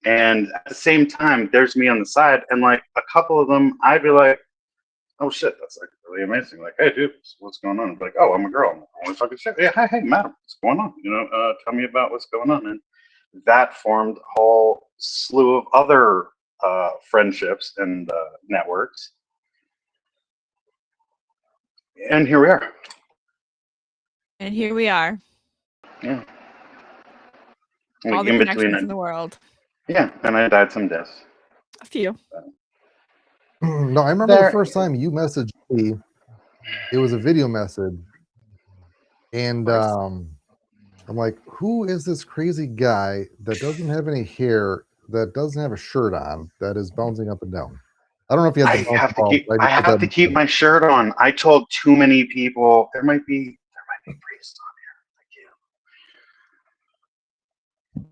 Speaker 4: And at the same time, there's me on the side, and like a couple of them, I'd be like, oh shit, that's like really amazing. Like, hey dude, what's going on? I'd be like, oh, I'm a girl. I'm only fucking shit. Yeah, hey, madam, what's going on? Tell me about what's going on. And that formed a whole slew of other friendships and networks. And here we are. Yeah.
Speaker 1: All the connections in the world.
Speaker 4: Yeah, and I died some deaths.
Speaker 1: A few.
Speaker 2: No, I remember the first time you messaged me. It was a video message. And I'm like, who is this crazy guy that doesn't have any hair, that doesn't have a shirt on, that is bouncing up and down? I don't know if you have
Speaker 4: I have to keep my shirt on. I told too many people there might be priests on here.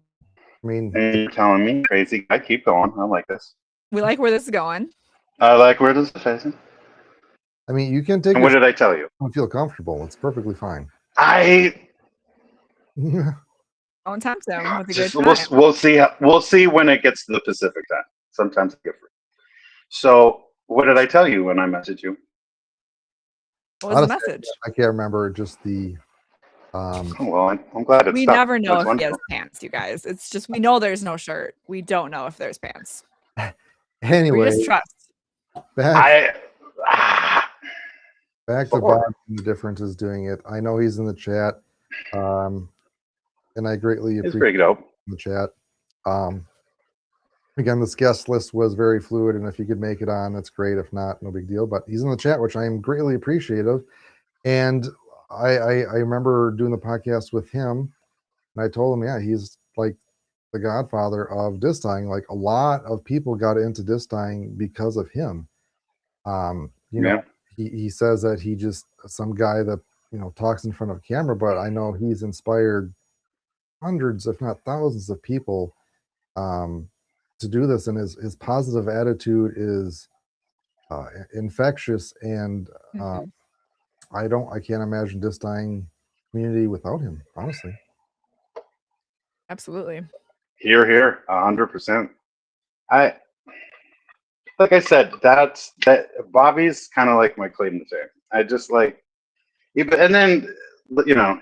Speaker 2: I mean,
Speaker 4: and you're telling me, crazy guy, keep going. I like this.
Speaker 1: We like where this is going.
Speaker 4: I like where this is facing.
Speaker 2: I mean, you can take.
Speaker 4: And what did I tell you?
Speaker 2: Don't feel comfortable. It's perfectly fine.
Speaker 1: Own time zone.
Speaker 4: We'll see. We'll see when it gets to the Pacific time. Sometimes I get free. So, what did I tell you when I messaged you?
Speaker 1: What was the message?
Speaker 2: I can't remember. Just the.
Speaker 4: Well, I'm glad it's.
Speaker 1: We never know if he has pants, you guys. It's just we know there's no shirt. We don't know if there's pants.
Speaker 2: Anyway,
Speaker 1: we just trust.
Speaker 2: Back to Bob and the differences doing it. I know he's in the chat, and I greatly appreciate the chat. Again, this guest list was very fluid, and if you could make it on, that's great. If not, no big deal. But he's in the chat, which I am greatly appreciative. And I remember doing the podcast with him, and I told him, yeah, he's like the godfather of disc tying. Like a lot of people got into disc tying because of him. You know,
Speaker 4: Yeah.
Speaker 2: he says that he just some guy that talks in front of camera, but I know he's inspired hundreds, if not thousands, of people to do this, and his positive attitude is infectious, and
Speaker 1: Mhm.
Speaker 2: I can't imagine disc tying community without him, honestly.
Speaker 1: Absolutely.
Speaker 4: Here, 100%. I like I said, that Bobby's kind of like my claim to fame. I just like, and then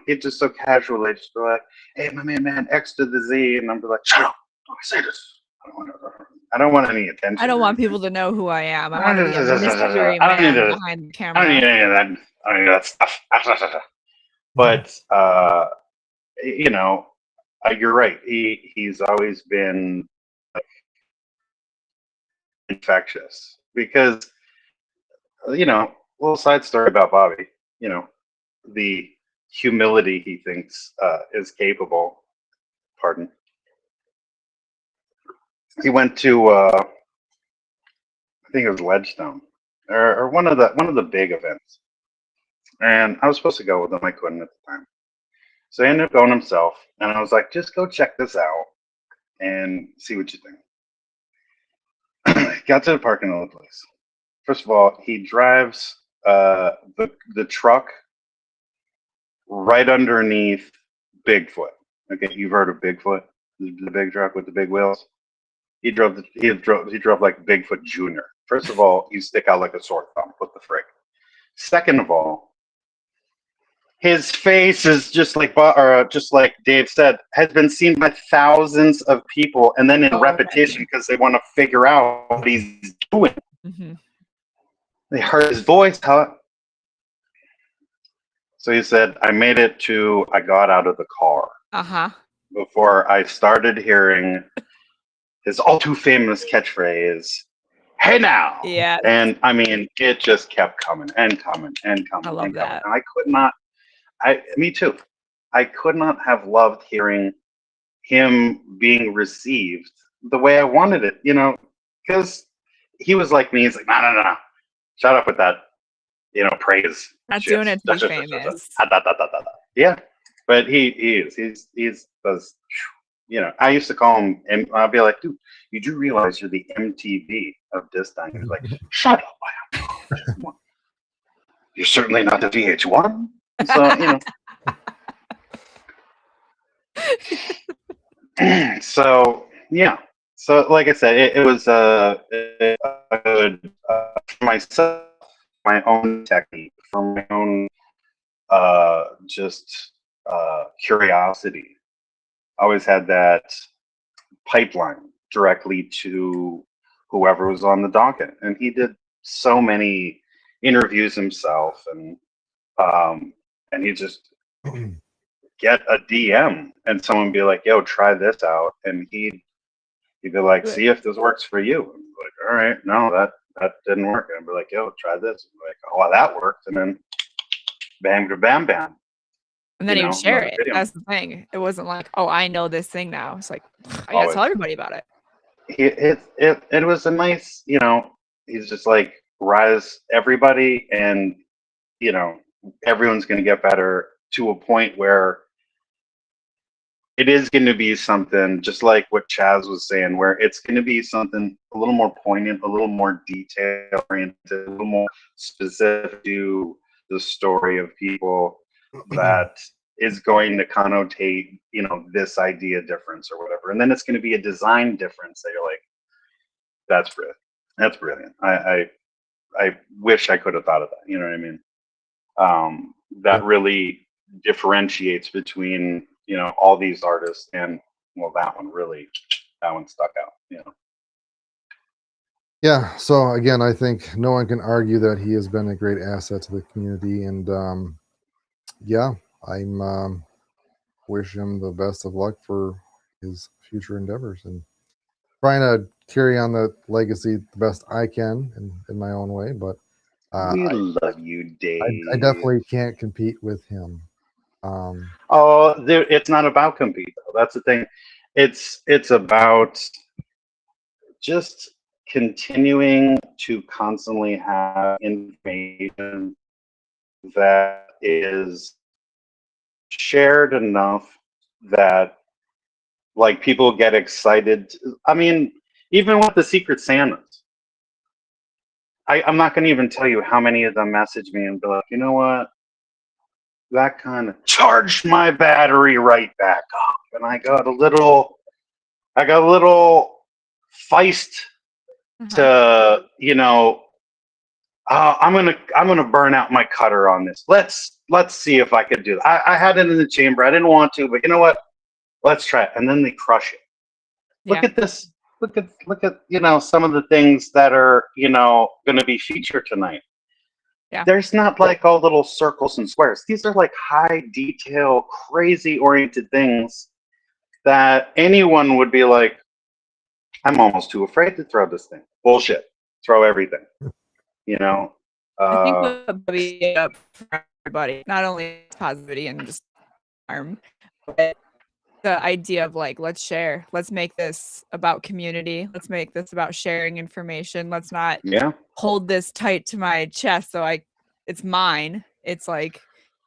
Speaker 4: he'd just so casually just be like, "Hey, my man, X to the Z," and I'm be like, "Shut up! Don't say this. I don't want any attention.
Speaker 1: I don't
Speaker 4: or
Speaker 1: want
Speaker 4: anything.
Speaker 1: people to know who I am. I want to be a mystery
Speaker 4: I don't need
Speaker 1: man
Speaker 4: to.
Speaker 1: behind the
Speaker 4: I don't need
Speaker 1: camera.
Speaker 4: any of that. I don't need that stuff." But you're right. He's always been infectious because little side story about Bobby. The humility he thinks is capable. Pardon. He went to I think it was Ledgestone or one of the big events, and I was supposed to go with him. I couldn't at the time, so he ended up going himself. And I was like, just go check this out and see what you think. Got to the parking lot of the place. First of all, he drives the truck right underneath Bigfoot. Okay, you've heard of Bigfoot, the big truck with the big wheels. He drove like Bigfoot Junior. First of all, you stick out like a sore thumb. What the frick? Second of all, his face is just like Dave said, has been seen by thousands of people, and then in repetition because they want to figure out what he's doing.
Speaker 1: Mm-hmm.
Speaker 4: They heard his voice, So he said, I got out of the car.
Speaker 1: Uh-huh.
Speaker 4: Before I started hearing his all too famous catchphrase, "Hey now!"
Speaker 1: Yeah.
Speaker 4: And I mean, it just kept coming and coming and coming.
Speaker 1: I love that.
Speaker 4: And I could not, me too. I could not have loved hearing him being received the way I wanted it, because he was like me. He's like, no. Shut up with that, praise.
Speaker 1: Not
Speaker 4: shit.
Speaker 1: doing it to be famous.
Speaker 4: Yeah, but he's does. I used to call him, and I'll be like, dude, you do realize you're the MTV of disc tying? He's like, shut up. You're certainly not the VH1. So, so yeah. So like I said, it was a good for myself, my own technique, for my own just curiosity. I always had that pipeline directly to whoever was on the docket, and he did so many interviews himself, and he just get a DM and someone be like, "Yo, try this out," and he'd be like, "See if this works for you." And I'm like, all right, no, that didn't work. And I'd be like, "Yo, try this." And like, oh, that worked, and then bam, bam, bam.
Speaker 1: And then he would share it. That's the thing. It wasn't like, oh, I know this thing now. It's like, I gotta tell everybody about it.
Speaker 4: It was a nice, he's just like, rise everybody, and everyone's going to get better to a point where it is going to be something just like what Chaz was saying, where it's going to be something a little more poignant, a little more detail oriented, a little more specific to the story of people that is going to connotate, this idea difference or whatever. And then it's going to be a design difference that you're like, that's brilliant. That's brilliant. I wish I could have thought of that. You know what I mean? That really differentiates between, all these artists, and that one stuck out.
Speaker 2: Yeah. So again, I think no one can argue that he has been a great asset to the community, and I'm wish him the best of luck for his future endeavors, and trying to carry on the legacy the best I can in my own way. But
Speaker 4: We love you, Dave.
Speaker 2: I definitely can't compete with him.
Speaker 4: It's not about compete though. That's the thing. It's about just continuing to constantly have information that is shared enough that like people get excited. I mean, even with the Secret Santas, I'm not going to even tell you how many of them message me and be like, you know what? That kind of charged my battery right back up, and I got a little feist to, I'm gonna burn out my cutter on this. Let's see if I could do that. I had it in the chamber. I didn't want to, but you know what? Let's try it. And then they crush it. Look at this. Look at some of the things that are going to be featured tonight.
Speaker 1: Yeah.
Speaker 4: There's not like all little circles and squares. These are like high detail, crazy oriented things that anyone would be like, I'm almost too afraid to throw this thing. Bullshit. Throw everything.
Speaker 1: I think what Bobby up for everybody, not only positivity and just harm, but the idea of like, let's share, let's make this about community, let's make this about sharing information. Let's not hold this tight to my chest so it's mine. It's like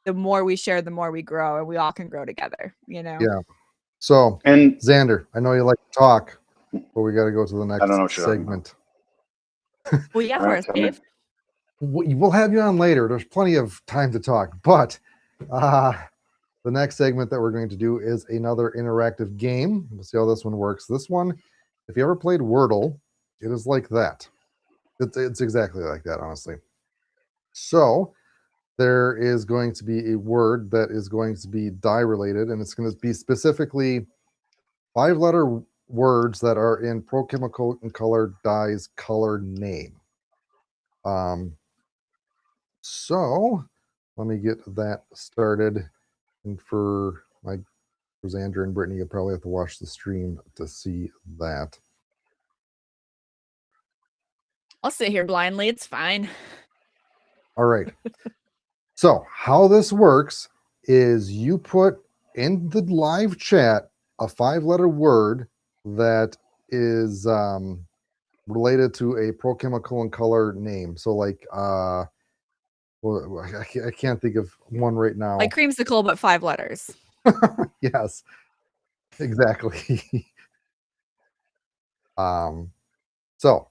Speaker 1: the more we share, the more we grow, and we all can grow together,
Speaker 2: Yeah. So,
Speaker 4: and
Speaker 2: Xander, I know you like to talk, but we got to go to the next segment.
Speaker 1: Well, yeah, for us, Dave.
Speaker 2: We'll have you on later. There's plenty of time to talk, but the next segment that we're going to do is another interactive game. We'll see how this one works. This one, if you ever played Wordle, it is like that. It's exactly like that, honestly. So there is going to be a word that is going to be die related, and it's going to be specifically 5-letter words that are in Prochemical and Color Die's color name. So let me get that started. And for Xander and Brittany, you probably have to watch the stream to see that.
Speaker 1: I'll sit here blindly. It's fine.
Speaker 2: All right. So how this works is you put in the live chat a 5-letter word that is related to a Prochemical and Color name. So like, well, I can't think of one right now.
Speaker 1: Like creamsicle, but 5 letters.
Speaker 2: Yes, exactly. So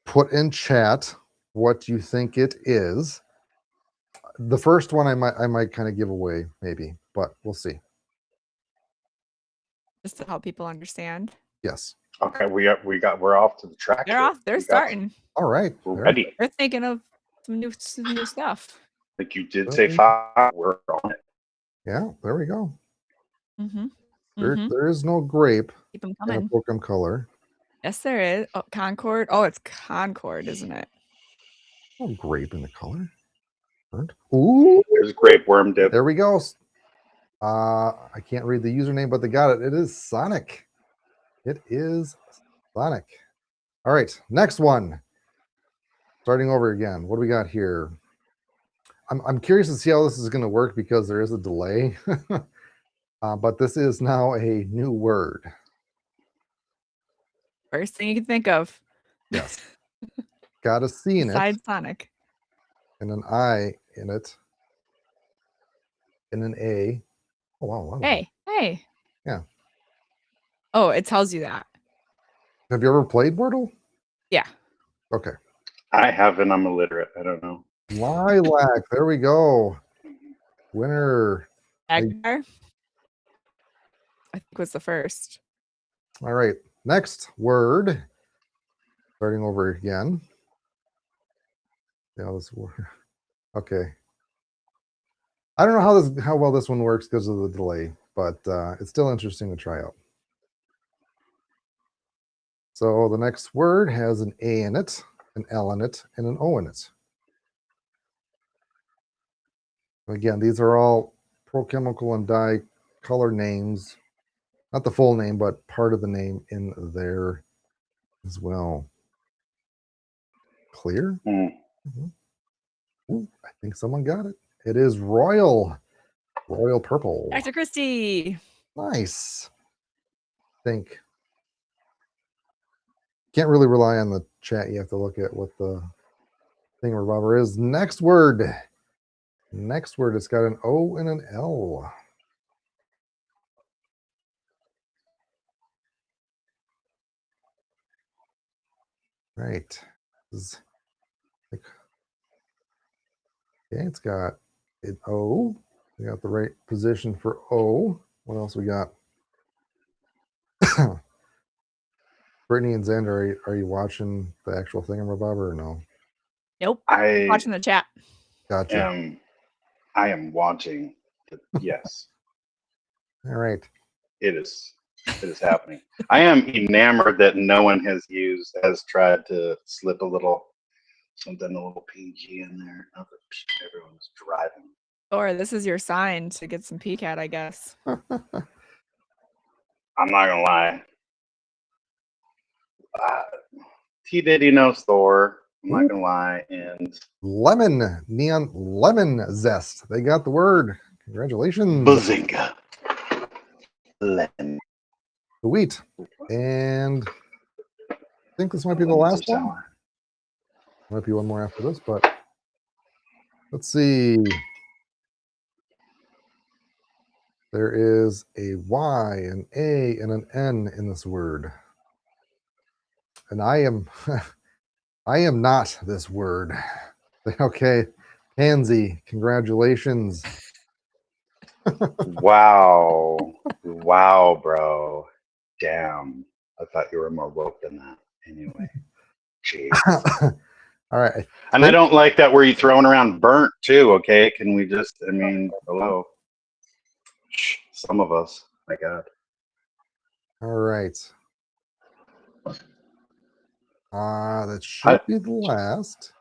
Speaker 2: put in chat what you think it is. The first one I might kind of give away, maybe, but we'll see.
Speaker 1: Just to help people understand.
Speaker 2: Yes.
Speaker 4: Okay, we're off to the track.
Speaker 1: They're off. They're starting.
Speaker 2: All right.
Speaker 4: We're ready.
Speaker 1: They're thinking of some new stuff.
Speaker 4: Like you did say 5, we're on it.
Speaker 2: Yeah, there we go.
Speaker 1: Mm-hmm.
Speaker 2: There is no grape
Speaker 1: Keep them
Speaker 2: in
Speaker 1: coming.
Speaker 2: a Prochemical color.
Speaker 1: Yes, there is. Oh, Concord. Oh, it's Concord, isn't it?
Speaker 2: No grape in the color. Ooh,
Speaker 4: there's grape worm dip.
Speaker 2: There we go. I can't read the username, but they got it. It is Sonic. It is Sonic. All right, next one. Starting over again. What do we got here? I'm curious to see how this is going to work because there is a delay. But this is now a new word.
Speaker 1: First thing you can think of.
Speaker 2: Yes. Got a C in
Speaker 1: Besides
Speaker 2: it.
Speaker 1: Sonic.
Speaker 2: And an I in it. And an A. Oh, wow.
Speaker 1: Hey.
Speaker 2: Yeah.
Speaker 1: Oh, it tells you that.
Speaker 2: Have you ever played Wordle?
Speaker 1: Yeah.
Speaker 2: Okay.
Speaker 4: I haven't. I'm illiterate. I don't know.
Speaker 2: Lilac. There we go. Winner.
Speaker 1: Agnar, I think was the first.
Speaker 2: All right. Next word. Starting over again. Yeah, this word. Okay. I don't know how well this one works because of the delay, but it's still interesting to try out. So the next word has an A in it, an L in it, and an O in it. Again, these are all Prochemical and Dye color names. Not the full name, but part of the name in there as well. Clear.
Speaker 4: Mm.
Speaker 2: Ooh, I think someone got it. It is royal purple.
Speaker 1: Dr. Christie.
Speaker 2: Nice. Think. Can't really rely on the chat. You have to look at what the thing rubber is. Next word. It's got an O and an L. Right. Okay, it's got an O. We got the right position for O. What else we got? Brittany and Xander, are you watching the actual thingamabobber or no?
Speaker 1: Nope.
Speaker 4: I
Speaker 1: Watching the chat.
Speaker 2: Gotcha.
Speaker 4: I am watching. Yes,
Speaker 2: All right.
Speaker 4: it is happening. I am enamored that no one has tried to slip a little something a little PG in there. Not that everyone's driving.
Speaker 1: Or this is your sign to get some PCAT, I guess.
Speaker 4: I'm not gonna lie. T Diddy knows Thor. I'm not gonna lie, and
Speaker 2: Neon lemon zest. They got the word. Congratulations.
Speaker 4: Bazinga. Lemon.
Speaker 2: Sweet. And I think this might be the last one. Might be one more after this, but let's see. There is a Y, an A, and an N in this word. And I am not this word. Okay. Pansy, congratulations.
Speaker 4: Wow. Wow, bro. Damn. I thought you were more woke than that. Anyway. Jeez.
Speaker 2: All right.
Speaker 4: And I don't like that where you throwing around burnt too, okay? Can we just, hello. Some of us. My God.
Speaker 2: All right. That should be the last.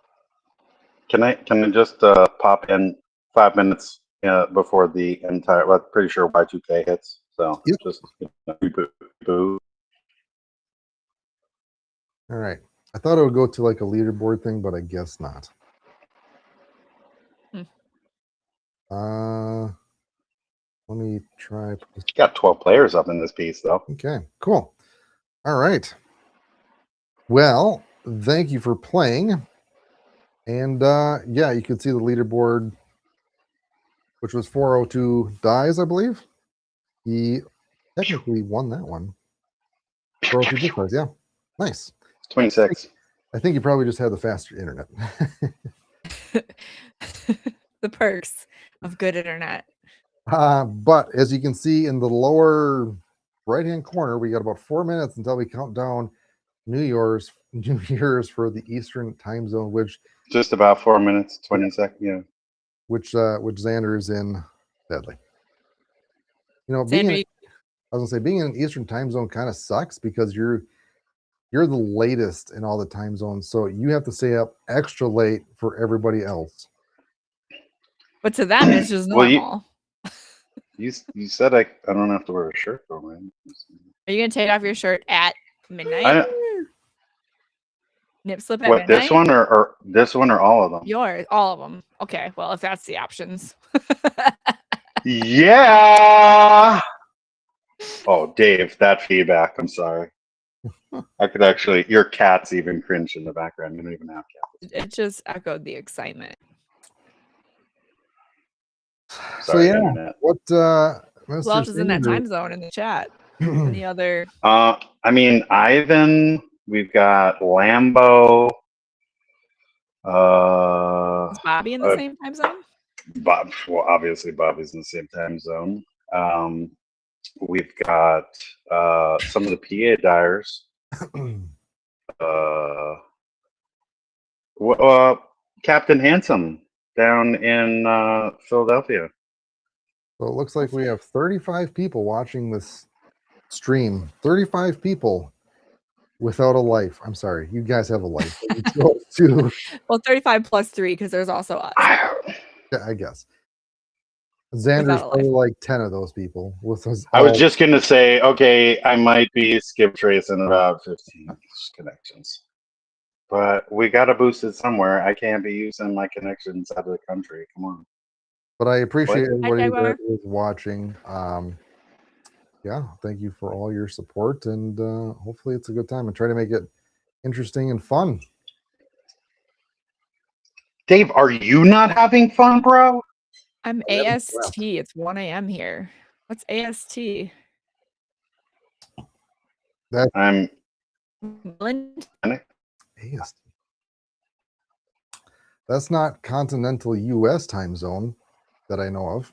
Speaker 4: Can I just pop in 5 minutes before the entire? Well, I'm pretty sure Y2K hits. So
Speaker 2: Yep.
Speaker 4: just boo.
Speaker 2: All right. I thought it would go to like a leaderboard thing, but I guess not. Let me try.
Speaker 4: Got 12 players up in this piece, though.
Speaker 2: Okay, cool. All right. Well, thank you for playing. And yeah, you can see the leaderboard, which was 402 Dyers, I believe. He technically won that one. 402 Dyers, yeah. Nice.
Speaker 4: 26.
Speaker 2: I think you probably just had the faster internet.
Speaker 1: The perks of good internet.
Speaker 2: But as you can see in the lower right-hand corner, we got about 4 minutes until we count down New Year's for the Eastern time zone, which
Speaker 4: Just about 4 minutes, 20 seconds. Yeah.
Speaker 2: which Xander is in deadly. You know,
Speaker 1: Xander,
Speaker 2: I was gonna say being in an Eastern time zone kind of sucks because you're the latest in all the time zones, so you have to stay up extra late for everybody else.
Speaker 1: but to them it's just normal.
Speaker 4: You said I don't have to wear a shirt though, man.
Speaker 1: Are you gonna take off your shirt at midnight? Nip slip at
Speaker 4: What,
Speaker 1: midnight?
Speaker 4: this one or this one or all of them?
Speaker 1: Yours, all of them. Okay, well, if that's the options.
Speaker 4: Yeah. Oh, Dave, that feedback. I'm sorry. I could actually. Your cat's even cringe in the background. You don't even have cats.
Speaker 1: It just echoed the excitement.
Speaker 4: Sorry,
Speaker 2: So yeah,
Speaker 4: internet.
Speaker 2: what
Speaker 1: Who else is in that time zone in the chat? Any other?
Speaker 4: I mean, Ivan. We've got Lambo.
Speaker 1: Is Bobby in the same time zone?
Speaker 4: Bob. Well, obviously, Bobby's in the same time zone. We've got some of the PA Dyers. Captain Handsome down in Philadelphia.
Speaker 2: So it looks like we have 35 people watching this stream. 35 people without a life. I'm sorry, you guys have a life.
Speaker 1: Well, 35 plus 3 because there's also us.
Speaker 2: Yeah, I guess. Xander's probably like 10 of those people.
Speaker 4: I was just going to say, okay, I might be skip tracing about 15 connections. But we got to boost it somewhere. I can't be using my connections out of the country. Come on.
Speaker 2: But I appreciate everybody
Speaker 1: Jaguar.
Speaker 2: that is watching. Yeah, thank you for all your support, and hopefully it's a good time and try to make it interesting and fun.
Speaker 4: Dave, are you not having fun, bro?
Speaker 1: I'm
Speaker 2: I haven't
Speaker 1: AST.
Speaker 2: slept.
Speaker 1: It's 1 a.m. here. What's AST?
Speaker 4: I'm
Speaker 1: England?
Speaker 2: AST. That's not continental U.S. time zone that I know of.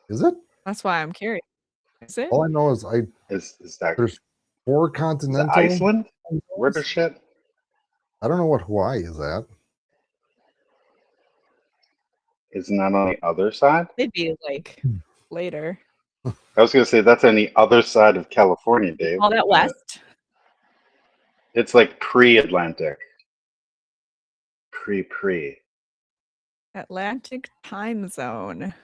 Speaker 2: Is it?
Speaker 1: That's why I'm curious. Is it?
Speaker 2: All I know is
Speaker 4: is that
Speaker 2: there's 4
Speaker 4: is it
Speaker 2: continental.
Speaker 4: Iceland?
Speaker 2: time
Speaker 4: Where the
Speaker 2: zones.
Speaker 4: shit?
Speaker 2: I don't know what Hawaii is at.
Speaker 4: Isn't that on the other side?
Speaker 1: They'd be like later.
Speaker 4: I was gonna say that's on the other side of California, Dave.
Speaker 1: All that west?
Speaker 4: It's like pre-Atlantic. Pre.
Speaker 1: Atlantic time zone.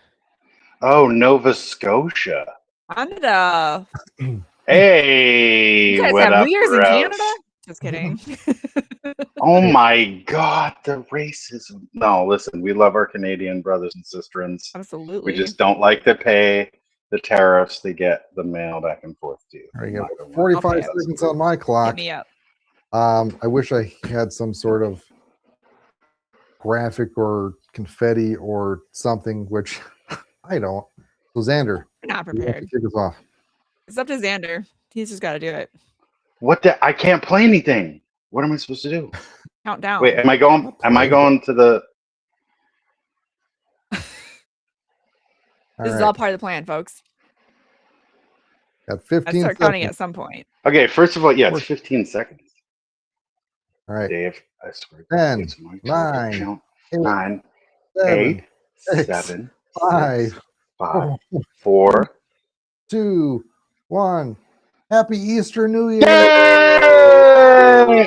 Speaker 4: Oh, Nova Scotia.
Speaker 1: Canada.
Speaker 4: Hey,
Speaker 1: You guys
Speaker 4: what
Speaker 1: have
Speaker 4: up,
Speaker 1: New Year's in
Speaker 4: bros?
Speaker 1: Canada? Just kidding.
Speaker 4: Oh my God, the racism. No, listen, we love our Canadian brothers and sisters.
Speaker 1: Absolutely.
Speaker 4: We just don't like to pay the tariffs to get the mail back and forth to you.
Speaker 2: All right, you
Speaker 4: Not
Speaker 2: got
Speaker 4: gonna work.
Speaker 2: 45
Speaker 1: Okay.
Speaker 2: seconds on my
Speaker 1: Hit
Speaker 2: clock.
Speaker 1: me up.
Speaker 2: I wish I had some sort of graphic or confetti or something, which I don't. So Xander,
Speaker 1: We're not
Speaker 2: you have to
Speaker 1: prepared.
Speaker 2: kick us off.
Speaker 1: It's up to Xander. He's just got to do it.
Speaker 4: What the? I can't play anything. What am I supposed to do?
Speaker 1: Count down.
Speaker 4: Wait, am I going? Am I
Speaker 2: Play.
Speaker 4: going to the?
Speaker 2: All
Speaker 1: This is
Speaker 2: right.
Speaker 1: all part of the plan, folks.
Speaker 2: Got
Speaker 1: I
Speaker 2: 15
Speaker 1: start counting
Speaker 2: seconds.
Speaker 1: at some point.
Speaker 4: Okay, first of all, yeah,
Speaker 2: We're-
Speaker 4: it's 15 seconds.
Speaker 2: All right.
Speaker 4: Dave, I swear.
Speaker 2: 10,
Speaker 4: it's my
Speaker 2: 9,
Speaker 4: count.
Speaker 2: 8,
Speaker 4: 9,
Speaker 2: 7,
Speaker 4: 8,
Speaker 2: 6,
Speaker 4: 7,
Speaker 2: 5,
Speaker 4: 6, 5,
Speaker 2: 4,
Speaker 4: 4.
Speaker 2: 2, 1. Happy Easter New Year!
Speaker 4: Yay!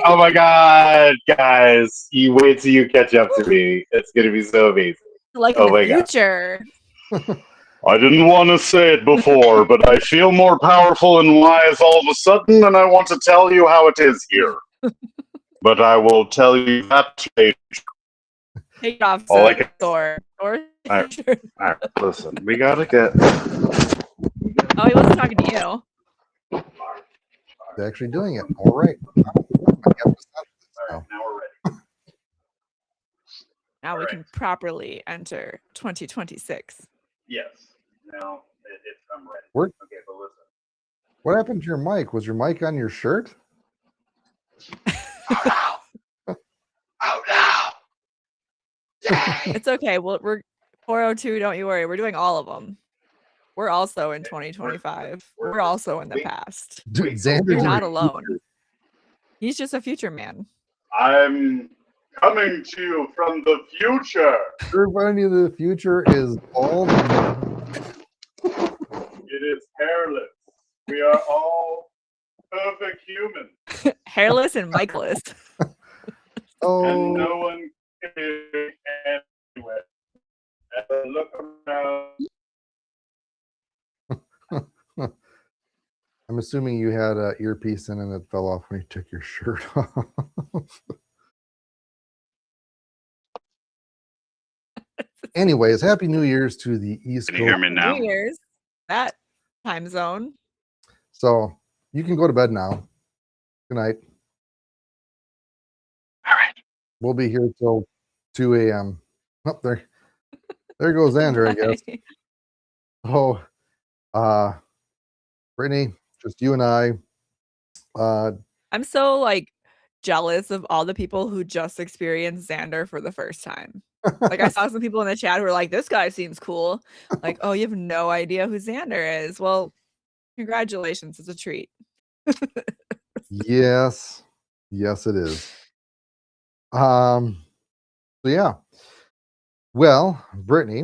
Speaker 4: Oh my God, guys! You wait till you catch up to me. It's gonna be so amazing.
Speaker 1: Like
Speaker 4: Oh
Speaker 1: in
Speaker 4: my
Speaker 1: the
Speaker 4: God.
Speaker 1: future.
Speaker 4: I didn't want to say it before, but I feel more powerful and wise all of a sudden, and I want to tell you how it is here. But I will tell you that later.
Speaker 1: Take it off,
Speaker 4: All I
Speaker 1: son.
Speaker 4: can-
Speaker 1: Or
Speaker 4: All right, listen, we gotta get.
Speaker 1: Oh, he wasn't talking to you.
Speaker 2: They're actually doing it. All right.
Speaker 4: Now we're ready.
Speaker 1: Now we
Speaker 4: Alright.
Speaker 1: can properly enter 2026.
Speaker 4: Yes. Now I'm ready.
Speaker 2: Where-
Speaker 4: Okay, but listen.
Speaker 2: What happened to your mic? Was your mic on your shirt?
Speaker 4: Oh no! Oh no! Yay!
Speaker 1: It's okay. We're 402. Don't you worry. We're doing all of them. We're also in 2025. We're also in the past.
Speaker 2: Dude,
Speaker 4: Wait,
Speaker 2: Xander's
Speaker 1: You're
Speaker 2: in
Speaker 1: not
Speaker 2: the
Speaker 1: alone.
Speaker 2: future.
Speaker 1: He's just a future man.
Speaker 4: I'm coming to you from the future.
Speaker 2: Everybody in the future is bald.
Speaker 4: It is hairless. We are all perfect humans,
Speaker 1: Hairless and Michaelist.
Speaker 4: and
Speaker 2: Oh,
Speaker 4: no one can do anywhere. As I look around,
Speaker 2: I'm assuming you had an earpiece in and it fell off when you took your shirt off. Anyways, Happy New Year's to the East
Speaker 4: can you hear
Speaker 2: Coast.
Speaker 4: me now?
Speaker 1: New Year's. That time zone.
Speaker 2: So you can go to bed now. Good night.
Speaker 4: All right.
Speaker 2: We'll be here till 2 a.m. Up there. There goes Xander, I guess. Oh, Brittany, just you and I.
Speaker 1: I'm so like jealous of all the people who just experienced Xander for the first time. Like I saw some people in the chat who were like, "This guy seems cool." Like, oh, you have no idea who Xander is. Well, congratulations, it's a treat.
Speaker 2: Yes, yes, it is. So yeah. Well, Brittany,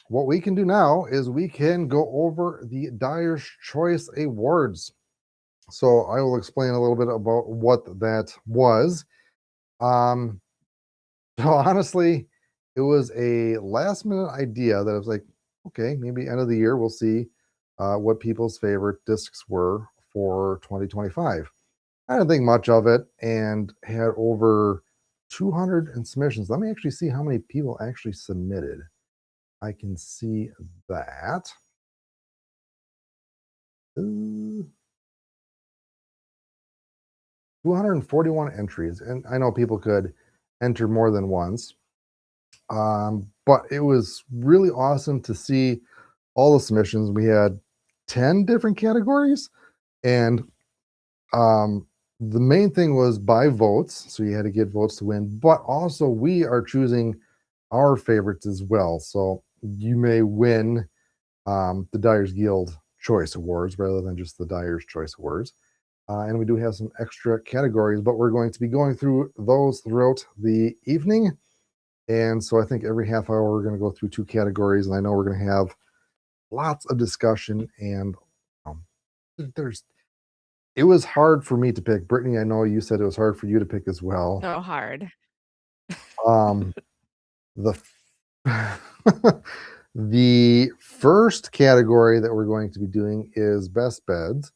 Speaker 2: what we can do now is we can go over the Dyers Choice Awards. So I will explain a little bit about what that was. So honestly, it was a last minute idea that I was like, okay, maybe end of the year we'll see what people's favorite discs were for 2025. I didn't think much of it and had over 200 in submissions. Let me actually see how many people actually submitted. I can see that. 241 entries, and I know people could enter more than once, but it was really awesome to see all the submissions. We had 10 different categories, and the main thing was by votes, so you had to get votes to win, but also we are choosing our favorites as well. So you may win the Dyers Guild Choice Awards rather than just the Dyers Choice Awards. And we do have some extra categories, but we're going to be going through those throughout the evening. And so I think every half hour we're going to go through 2 categories, and I know we're going to have lots of discussion. And it was hard for me to pick. Brittany, I know you said it was hard for you to pick as well.
Speaker 1: So hard.
Speaker 2: The the first category that we're going to be doing is best beds.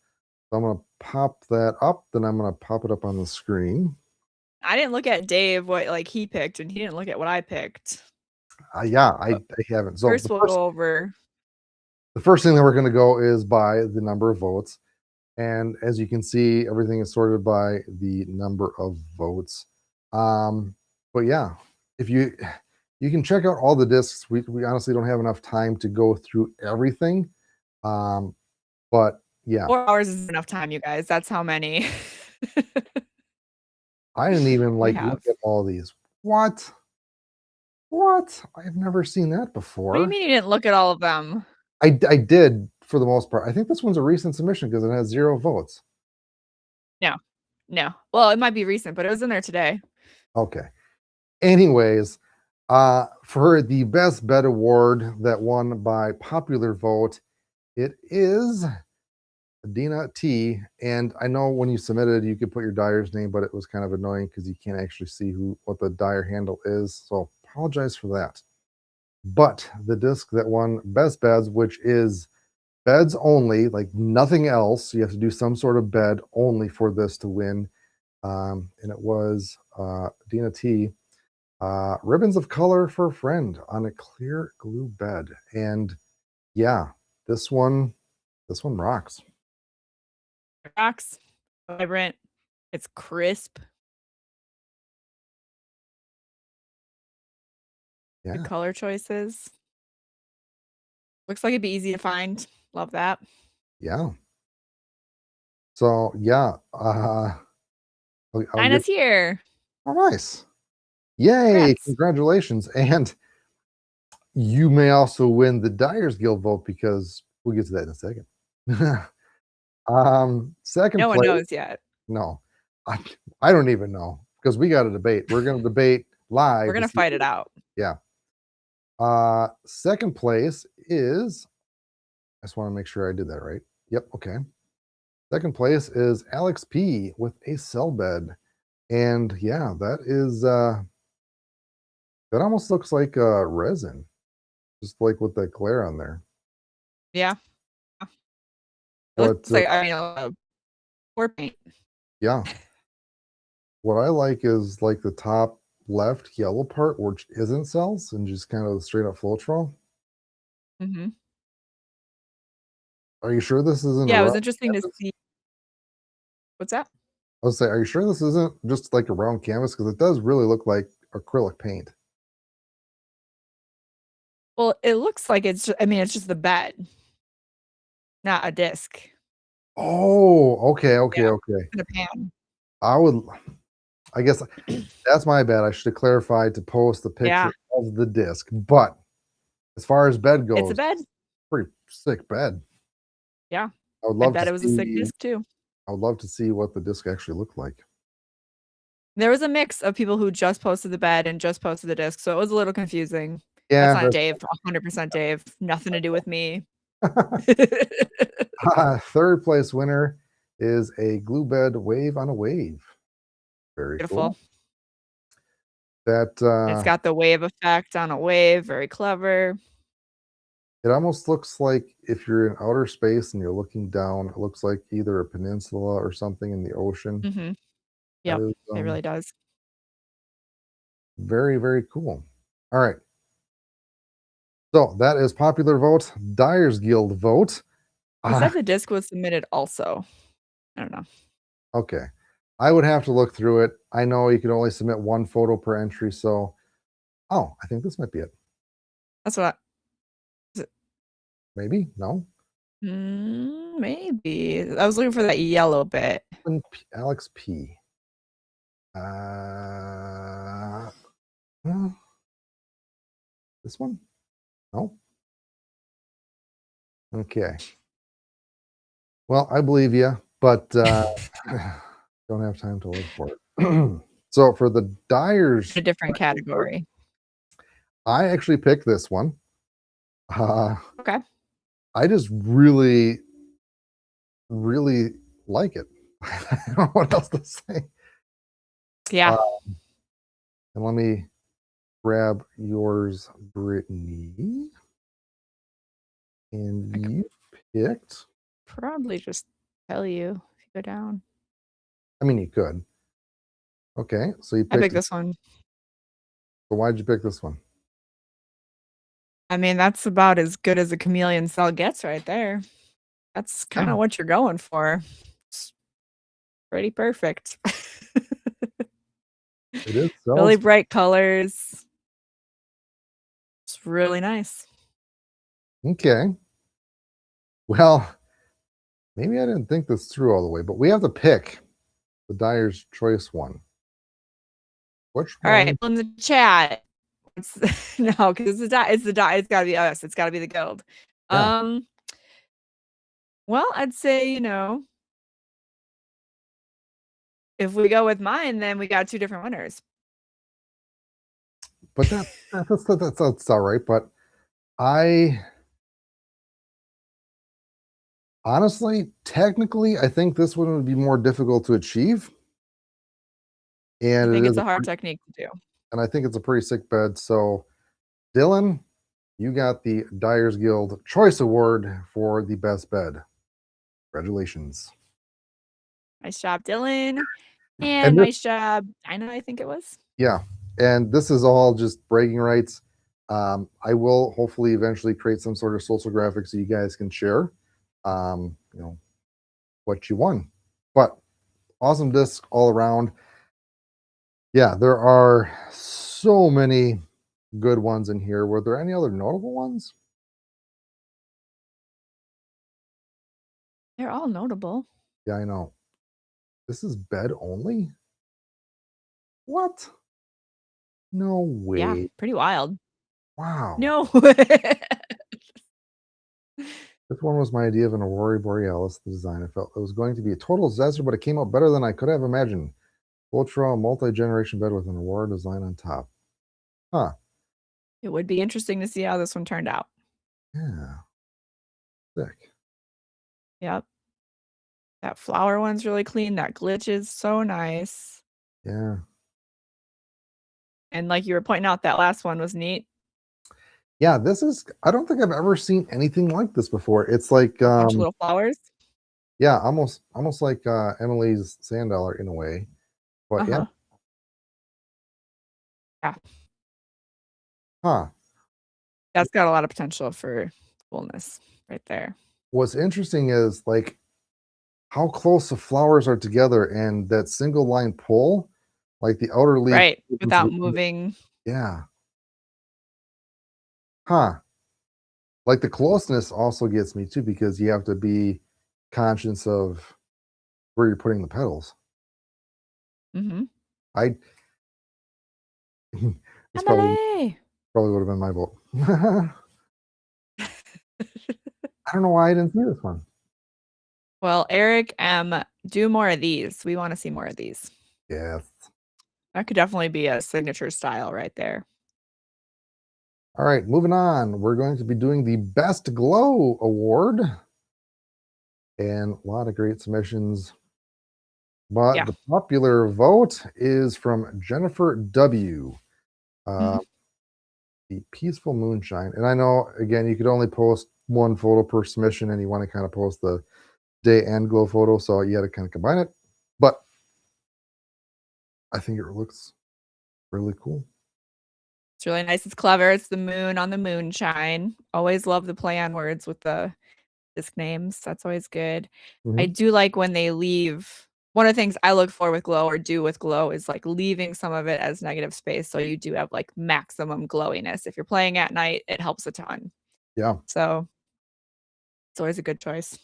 Speaker 2: So I'm going to pop that up, then I'm going to pop it up on the screen.
Speaker 1: I didn't look at Dave what he picked, and he didn't look at what I picked.
Speaker 2: Yeah, I haven't. So
Speaker 1: First, we'll go over.
Speaker 2: The first thing that we're going to go is by the number of votes. And as you can see, everything is sorted by the number of votes. But yeah, if you can check out all the discs. We honestly don't have enough time to go through everything. But yeah.
Speaker 1: 4 hours is enough time, you guys. That's how many.
Speaker 2: I didn't even
Speaker 1: We
Speaker 2: look
Speaker 1: have.
Speaker 2: at all these. What? I've never seen that before.
Speaker 1: What do you mean you didn't look at all of them?
Speaker 2: I did for the most part. I think this one's a recent submission because it has 0 votes.
Speaker 1: No. Well, it might be recent, but it was in there today.
Speaker 2: Okay. Anyways, for the best bed award that won by popular vote, it is Dina T. And I know when you submitted, you could put your Dyer's name, but it was kind of annoying because you can't actually see what the Dyer handle is. So apologize for that. But the disc that won best beds, which is beds only, like nothing else. You have to do some sort of bed only for this to win. And it was Dina T. Ribbons of Color for a Friend on a clear glue bed. And yeah, this one rocks.
Speaker 1: It rocks. Vibrant. It's crisp.
Speaker 2: Yeah.
Speaker 1: Good color choices. Looks like it'd be easy to find. Love that.
Speaker 2: Yeah. So yeah,
Speaker 1: Dinah's here.
Speaker 2: Oh, nice. Yay,
Speaker 1: Congrats.
Speaker 2: congratulations. And you may also win the Dyers Guild vote because we'll get to that in a second. Second
Speaker 1: No one
Speaker 2: place.
Speaker 1: knows yet.
Speaker 2: No, I don't even know because we got a debate. We're going to debate live.
Speaker 1: We're going to fight it out.
Speaker 2: Yeah. Second place is, I just want to make sure I did that right. Yep. Okay. Second place is Alex P with a cell bed. And yeah, that is, that almost looks like resin, just like with that glare on there.
Speaker 1: Yeah. It
Speaker 2: But
Speaker 1: looks like, pour paint.
Speaker 2: yeah. What I like is like the top left yellow part, which isn't cells and just kind of straight up Floetrol.
Speaker 1: Mm-hmm.
Speaker 2: Are you sure this isn't?
Speaker 1: Yeah, it was interesting to see. What's that?
Speaker 2: I was say, are you sure this isn't just like a round canvas? Because it does really look like acrylic paint.
Speaker 1: Well, it looks like it's just, it's just the bed, not a disc.
Speaker 2: Oh, okay.
Speaker 1: In a pan.
Speaker 2: I guess that's my bad. I should have clarified to post the picture of the disc. But as far as bed goes,
Speaker 1: it's a bed.
Speaker 2: Pretty sick bed.
Speaker 1: Yeah.
Speaker 2: I would love
Speaker 1: bet it was a sick disc too.
Speaker 2: I would love to see what the disc actually looked like.
Speaker 1: There was a mix of people who just posted the bed and just posted the disc, so it was a little confusing.
Speaker 2: Yeah,
Speaker 1: that's not Dave. 100% Dave. Nothing to do with me.
Speaker 2: Third place winner is a glue bed wave on a wave. Very
Speaker 1: beautiful.
Speaker 2: Cool. That
Speaker 1: it's got the wave effect on a wave. Very clever.
Speaker 2: It almost looks like if you're in outer space and you're looking down, it looks like either a peninsula or something in the ocean.
Speaker 1: Mm-hmm. Yeah, it really does.
Speaker 2: Very, very cool. All right. So that is popular vote, Dyers Guild vote.
Speaker 1: He said the disc was submitted also. I don't know.
Speaker 2: Okay. I would have to look through it. I know you can only submit one photo per entry, so I think this might be it.
Speaker 1: That's what
Speaker 2: Maybe? No?
Speaker 1: maybe. I was looking for that yellow bit.
Speaker 2: Alex P. Uh, this one? No? Okay. Well, I believe you, but don't have time to look for it. So for the Dyers,
Speaker 1: A different category.
Speaker 2: I actually picked this one.
Speaker 1: Okay.
Speaker 2: I just really, really like it. I don't know what else to say.
Speaker 1: Yeah.
Speaker 2: And let me grab yours, Brittany. And you picked.
Speaker 1: Probably just tell you if you go down.
Speaker 2: I mean, you could. Okay, so you
Speaker 1: I
Speaker 2: picked
Speaker 1: picked this one.
Speaker 2: So why'd you pick this one?
Speaker 1: I mean, that's about as good as a chameleon cell gets right there. That's kind of what you're going for. It's pretty perfect.
Speaker 2: It is
Speaker 1: Really
Speaker 2: so.
Speaker 1: bright colors. It's really nice.
Speaker 2: Okay. Well, maybe I didn't think this through all the way, but we have to pick the Dyer's Choice one. Which
Speaker 1: All
Speaker 2: one?
Speaker 1: right, in the chat. No, because it's it's gotta be us. It's gotta be the guild.
Speaker 2: Yeah.
Speaker 1: Well, I'd say, if we go with mine, then we got two different winners.
Speaker 2: But that's all right. But I honestly, technically, I think this one would be more difficult to achieve.
Speaker 1: I
Speaker 2: And
Speaker 1: think
Speaker 2: it
Speaker 1: it's
Speaker 2: is
Speaker 1: a hard technique to do.
Speaker 2: and I think it's a pretty sick bed. So, Dylan, you got the Dyers Guild Choice Award for the best bed. Congratulations.
Speaker 1: Nice job, Dylan.
Speaker 2: And
Speaker 1: And
Speaker 2: this-
Speaker 1: nice job, Dinah, I think it was.
Speaker 2: Yeah, and this is all just bragging rights. I will hopefully eventually create some sort of social graphic so you guys can share, what you won. But awesome disc all around. Yeah, there are so many good ones in here. Were there any other notable ones?
Speaker 1: They're all notable.
Speaker 2: Yeah, I know. This is bed only? What? No way.
Speaker 1: Yeah, pretty wild.
Speaker 2: Wow.
Speaker 1: No.
Speaker 2: This one was my idea of an Aurora Borealis design. I felt it was going to be a total disaster, but it came out better than I could have imagined. Ultra multi-generation bed with an Aurora design on top. Huh.
Speaker 1: It would be interesting to see how this one turned out.
Speaker 2: Yeah. Sick.
Speaker 1: Yep. That flower one's really clean. That glitch is so nice.
Speaker 2: Yeah.
Speaker 1: And like you were pointing out, that last one was neat.
Speaker 2: Yeah, this is, I don't think I've ever seen anything like this before. It's like
Speaker 1: Bunch of little flowers.
Speaker 2: yeah, almost like Emily's sand dollar in a way. But yeah.
Speaker 1: Yeah.
Speaker 2: Huh.
Speaker 1: That's got a lot of potential for coolness right there.
Speaker 2: What's interesting is like how close the flowers are together and that single line pull, like the outer leaf.
Speaker 1: Right. Without moving.
Speaker 2: Yeah. Huh. Like the closeness also gets me too, because you have to be conscious of where you're putting the petals.
Speaker 1: Mm-hmm.
Speaker 2: This probably would have been my vote. I don't know why I didn't see this one.
Speaker 1: Well, Eric M, do more of these. We want to see more of these.
Speaker 2: Yes.
Speaker 1: That could definitely be a signature style right there.
Speaker 2: All right, moving on. We're going to be doing the Best Glow Award. And a lot of great submissions. But the popular vote is from Jennifer W. The Peaceful Moonshine. And I know, again, you could only post one photo per submission, and you want to kind of post the day and glow photo, so you had to kind of combine it. But I think it looks really cool.
Speaker 1: It's really nice. It's clever. It's the moon on the moonshine. Always love the play on words with the disc names. That's always good. I
Speaker 2: Mhm.
Speaker 1: do like when they leave. One of the things I look for with glow or do with glow is like leaving some of it as negative space. So you do have like maximum glowiness. If you're playing at night, it helps a ton.
Speaker 2: Yeah.
Speaker 1: So it's always a good choice.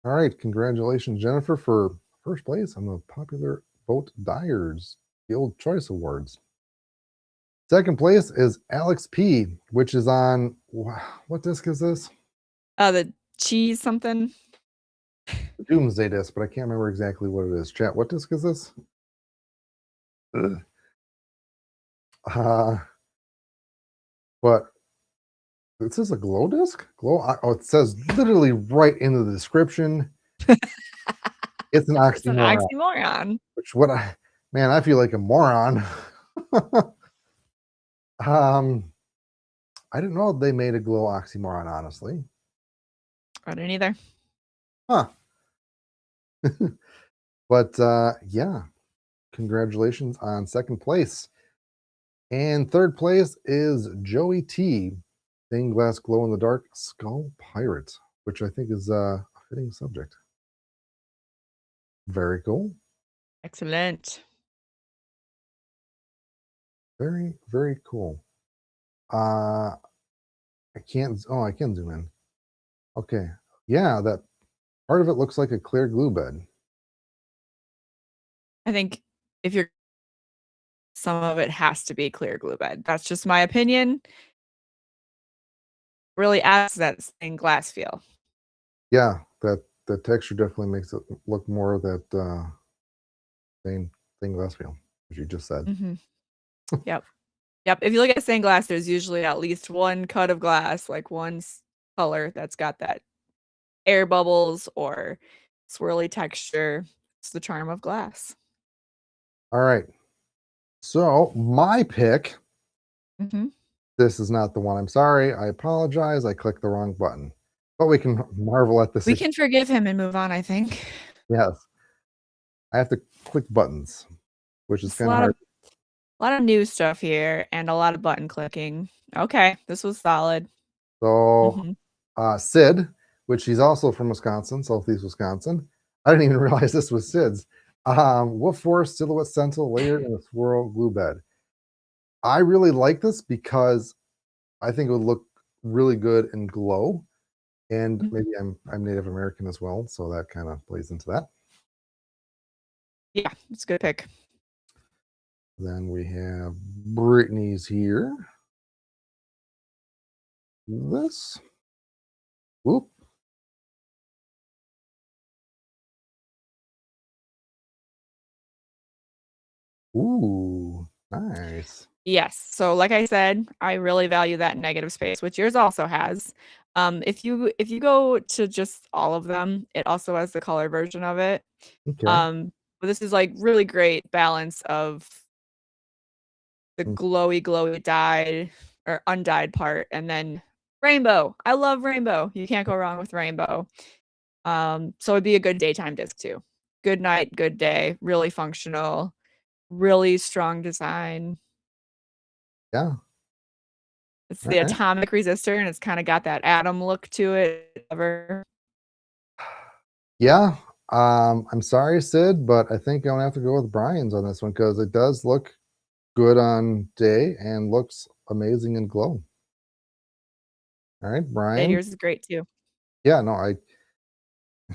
Speaker 2: All right. Congratulations, Jennifer, for first place on the popular vote Dyers Guild Choice Awards. Second place is Alex P, which is on what disc is this?
Speaker 1: The cheese something.
Speaker 2: Doomsday disc, but I can't remember exactly what it is. Chat, what disc is this? Ugh. But this is a glow disc? Glow? Oh, it says literally right in the description. It's an
Speaker 1: It's an
Speaker 2: oxymoron.
Speaker 1: oxymoron.
Speaker 2: Which man, I feel like a moron. I didn't know they made a glow oxymoron, honestly.
Speaker 1: I didn't either.
Speaker 2: Huh. But yeah, congratulations on second place. And third place is Joey T, stained glass glow in the dark skull pirate, which I think is a fitting subject. Very cool.
Speaker 1: Excellent.
Speaker 2: Very, very cool. I can zoom in. Okay. Yeah, that part of it looks like a clear glue bed.
Speaker 1: I think if you're some of it has to be clear glue bed. That's just my opinion. Really adds that stained glass feel.
Speaker 2: Yeah, that the texture definitely makes it look more of that stained glass feel, as you just said.
Speaker 1: Mm-hmm. Yep. Yep. If you look at stained glass, there's usually at least one cut of glass, like one color that's got that air bubbles or swirly texture. It's the charm of glass.
Speaker 2: All right. So my pick.
Speaker 1: Mm-hmm.
Speaker 2: This is not the one. I'm sorry. I apologize. I clicked the wrong button. But we can marvel at this.
Speaker 1: We can forgive him and move on, I think.
Speaker 2: Yes. I have to click buttons, which is
Speaker 1: It's
Speaker 2: kind of hard.
Speaker 1: a lot of new stuff here and a lot of button clicking. Okay, this was solid.
Speaker 2: So
Speaker 1: Mhm.
Speaker 2: Sid, which he's also from Wisconsin, Southeast Wisconsin. I didn't even realize this was Sid's. Wolf Forest Silhouette Sentinel layered in a swirl glue bed. I really like this because I think it would look really good in glow. And
Speaker 1: Mhm.
Speaker 2: maybe I'm Native American as well, so that kind of plays into that.
Speaker 1: Yeah, it's a good pick.
Speaker 2: Then we have Brittany's here. This. Whoop. Ooh, nice.
Speaker 1: Yes. So like I said, I really value that negative space, which yours also has. If you go to just all of them, it also has the color version of it.
Speaker 2: Okay.
Speaker 1: But this is like really great balance of the glowy dyed or undyed part and then rainbow. I love rainbow. You can't go wrong with rainbow. So it'd be a good daytime disc too. Good night, good day, really functional, really strong design.
Speaker 2: Yeah.
Speaker 1: It's
Speaker 2: All
Speaker 1: the
Speaker 2: right.
Speaker 1: atomic resistor and it's kind of got that atom look to it.
Speaker 2: Yeah. I'm sorry, Sid, but I think I'm gonna have to go with Brian's on this one because it does look good on day and looks amazing in glow. All right,
Speaker 1: And
Speaker 2: Brian.
Speaker 1: yours is great too.
Speaker 2: Yeah, no,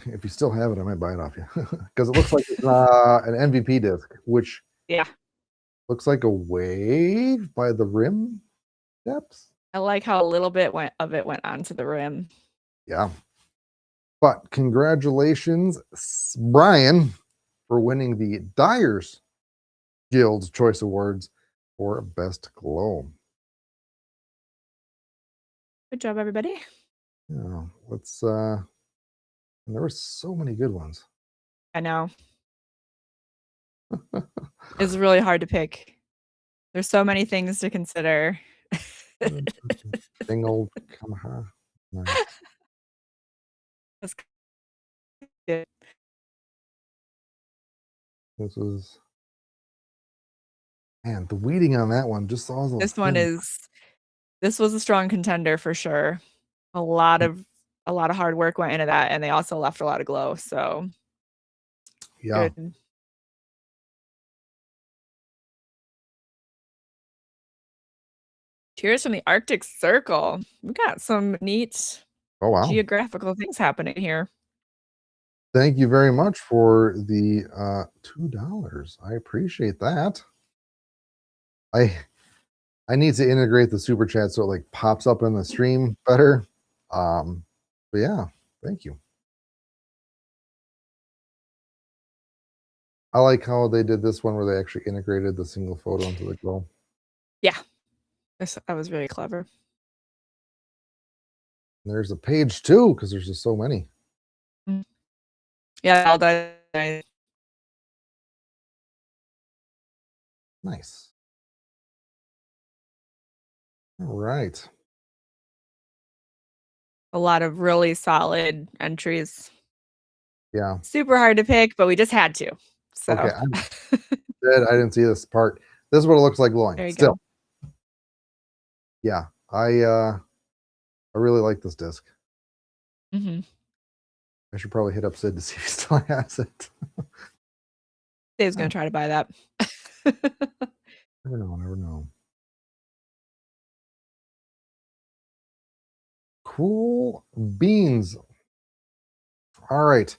Speaker 2: if you still have it, I might buy it off you because it looks like an MVP disc, which
Speaker 1: Yeah.
Speaker 2: looks like a wave by the rim depths.
Speaker 1: I like how a little bit of it went onto the rim.
Speaker 2: Yeah. But congratulations, Brian, for winning the Dyers Guild Choice Awards for Best Glow.
Speaker 1: Good job, everybody.
Speaker 2: Yeah, let's and there were so many good ones.
Speaker 1: I know. It's really hard to pick. There's so many things to consider.
Speaker 2: Ding old Kamaha. Nice.
Speaker 1: That's good.
Speaker 2: This was Man, the weeding on that one just all those.
Speaker 1: This was a strong contender for sure. A lot of hard work went into that, and they also left a lot of glow. So
Speaker 2: Yeah.
Speaker 1: good. Cheers from the Arctic Circle. We got some neat
Speaker 2: Oh wow.
Speaker 1: geographical things happening here.
Speaker 2: Thank you very much for the $2. I appreciate that. I need to integrate the super chat so it like pops up in the stream better. But yeah, thank you. I like how they did this one where they actually integrated the single photo into the glow.
Speaker 1: Yeah, that was really clever.
Speaker 2: And there's a page 2 because there's just so many.
Speaker 1: Yeah, all that.
Speaker 2: Nice. All right.
Speaker 1: A lot of really solid entries.
Speaker 2: Yeah.
Speaker 1: Super hard to pick, but we just had to. So
Speaker 2: Okay. I didn't see this part. This is what it looks like glowing.
Speaker 1: there you
Speaker 2: Still.
Speaker 1: go.
Speaker 2: Yeah. I really like this disc.
Speaker 1: Mm-hmm.
Speaker 2: I should probably hit up Sid to see if he still has it.
Speaker 1: Dave's gonna try to buy that.
Speaker 2: Never know, never know. Cool beans. All right.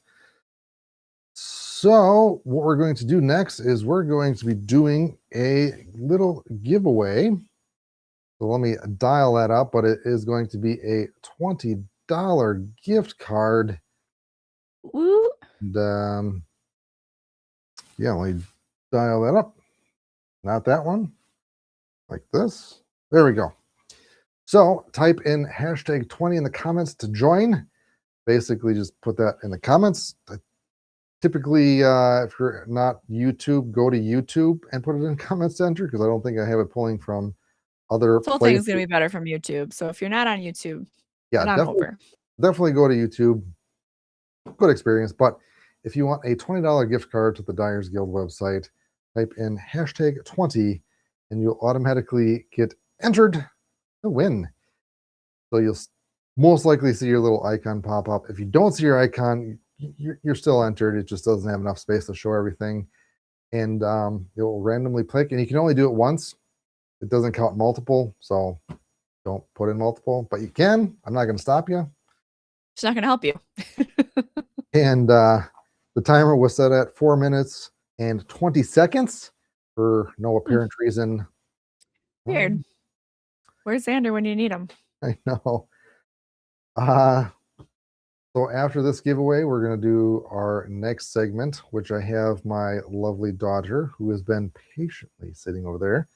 Speaker 2: So what we're going to do next is we're going to be doing a little giveaway. So let me dial that up, but it is going to be a $20 gift card.
Speaker 1: Woo.
Speaker 2: And yeah, let me dial that up. Not that one. Like this. There we go. So type in hashtag 20 in the comments to join. Basically, just put that in the comments. Typically, if you're not YouTube, go to YouTube and put it in comments center because I don't think I have it pulling from other
Speaker 1: This whole thing
Speaker 2: places.
Speaker 1: is gonna be better from YouTube. So if you're not on YouTube,
Speaker 2: Yeah,
Speaker 1: head on over.
Speaker 2: definitely go to YouTube. Good experience. But if you want a $20 gift card to the Dyers Guild website, type in hashtag 20 and you'll automatically get entered to win. So you'll most likely see your little icon pop up. If you don't see your icon, you're still entered. It just doesn't have enough space to show everything. And it will randomly pick, and you can only do it once. It doesn't count multiple, so don't put in multiple, but you can. I'm not going to stop you.
Speaker 1: It's not gonna help you.
Speaker 2: And the timer was set at 4 minutes and 20 seconds for no apparent reason.
Speaker 1: Weird. Where's Xander when you need him?
Speaker 2: I know. So after this giveaway, we're going to do our next segment, which I have my lovely daughter who has been patiently sitting over there.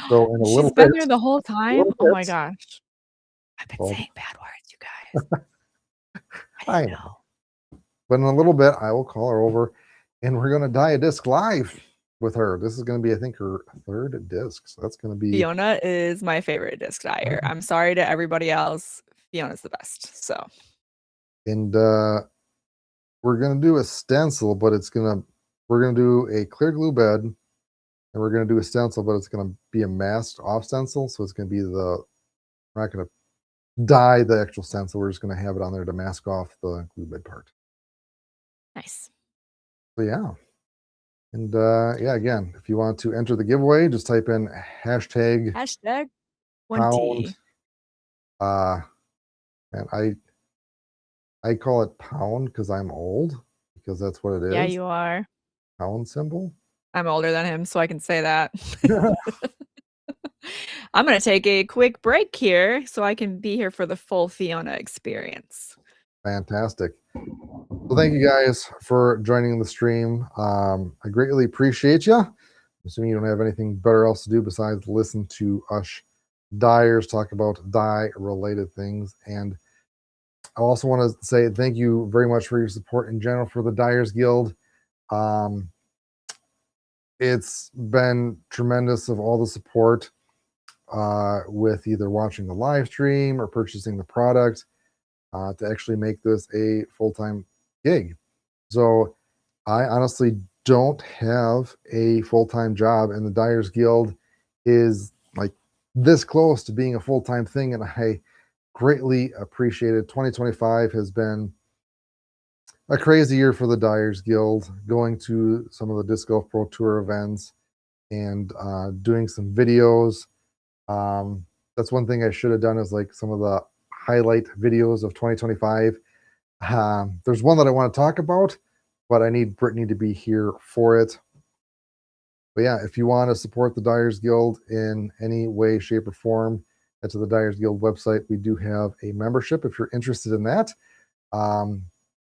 Speaker 2: So in a little
Speaker 1: She's been
Speaker 2: bit,
Speaker 1: there the whole time. Oh my gosh. I've been
Speaker 2: Well,
Speaker 1: saying bad words, you guys.
Speaker 2: I know. But in a little bit, I will call her over and we're going to dye a disc live with her. This is going to be, I think, her 3rd disc. So that's going to be.
Speaker 1: Fiona is my favorite disc dyer. I'm sorry to everybody else. Fiona's the best. So.
Speaker 2: And we're going to do a stencil, but we're going to do a clear glue bed and we're going to do a stencil, but it's going to be a masked off stencil. So it's going to be we're not going to dye the actual stencil. We're just going to have it on there to mask off the glue bed part.
Speaker 1: Nice.
Speaker 2: So yeah. And yeah, again, if you want to enter the giveaway, just type in hashtag
Speaker 1: 20.
Speaker 2: And I call it pound because I'm old, because that's what it is.
Speaker 1: Yeah, you are.
Speaker 2: Pound symbol.
Speaker 1: I'm older than him, so I can say that. I'm going to take a quick break here so I can be here for the full Fiona experience.
Speaker 2: Fantastic. Well, thank you guys for joining the stream. I greatly appreciate you. I'm assuming you don't have anything better else to do besides listen to us dyers talk about dye-related things. And I also want to say thank you very much for your support in general for the Dyers Guild. It's been tremendous of all the support with either watching the live stream or purchasing the product to actually make this a full-time gig. So I honestly don't have a full-time job, and the Dyers Guild is like this close to being a full-time thing, and I greatly appreciate it. 2025 has been a crazy year for the Dyers Guild, going to some of the Disc Golf Pro Tour events and doing some videos. That's one thing I should have done, is like some of the highlight videos of 2025. There's one that I want to talk about, but I need Brittany to be here for it. But yeah, if you want to support the Dyers Guild in any way, shape, or form, head to the Dyers Guild website. We do have a membership if you're interested in that.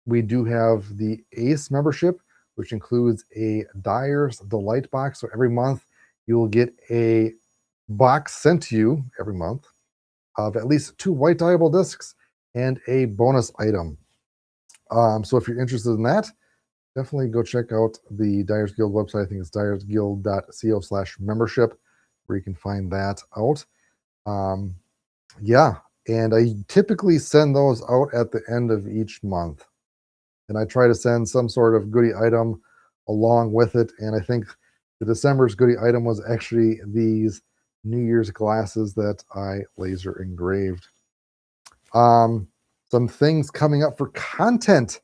Speaker 2: We do have the ACE membership, which includes a Dyers Delight box. So every month you will get a box sent to you every month of at least 2 white dyeable discs and a bonus item. So if you're interested in that, definitely go check out the Dyers Guild website. I think it's dyersguild.co/membership, where you can find that out. Yeah, and I typically send those out at the end of each month. And I try to send some sort of goodie item along with it. And I think the December's goodie item was actually these New Year's glasses that I laser engraved. Some things coming up for content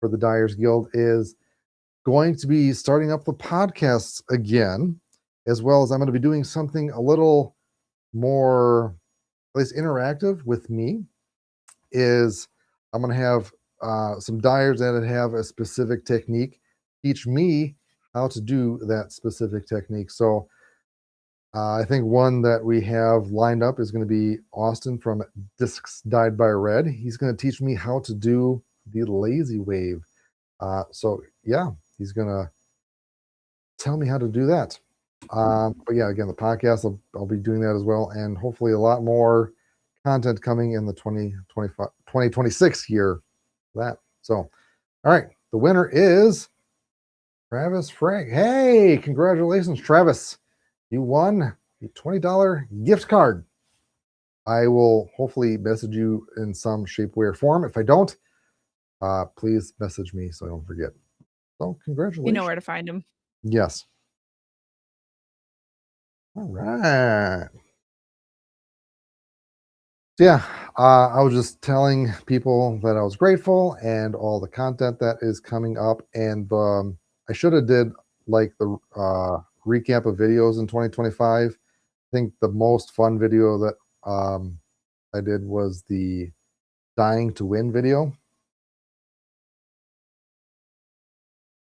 Speaker 2: for the Dyers Guild is going to be starting up the podcasts again, as well as I'm going to be doing something a little more, at least interactive with me. Is I'm going to have some dyers that have a specific technique teach me how to do that specific technique. So I think one that we have lined up is going to be Austin from Discs Dyed by Red. He's going to teach me how to do the lazy wave. So yeah, he's going to tell me how to do that. But yeah, again, the podcast, I'll be doing that as well. And hopefully a lot more content coming in the 2026 year for that. So, all right, the winner is Travis Frank. Hey, congratulations, Travis. You won a $20 gift card. I will hopefully message you in some shape, way, or form. If I don't, please message me so I don't forget. So congratulations.
Speaker 1: You know where to find him.
Speaker 2: Yes. All right. Yeah, I was just telling people that I was grateful and all the content that is coming up. And I should have did like the recap of videos in 2025. I think the most fun video that I did was the Dying to Win video,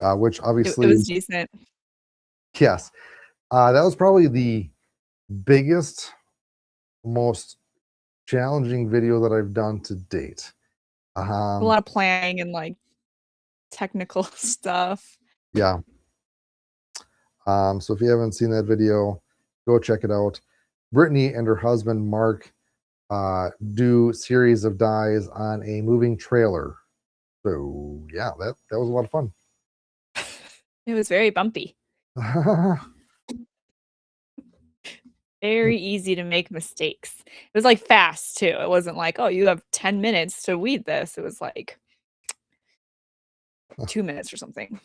Speaker 2: which obviously
Speaker 1: It was decent.
Speaker 2: Yes, that was probably the biggest, most challenging video that I've done to date.
Speaker 1: A lot of planning and like technical stuff.
Speaker 2: Yeah. So if you haven't seen that video, go check it out. Brittany and her husband Mark do series of dyes on a moving trailer. So yeah, that was a lot of fun.
Speaker 1: It was very bumpy. Very easy to make mistakes. It was like fast too. It wasn't like, oh, you have 10 minutes to weed this. It was like 2 minutes or something.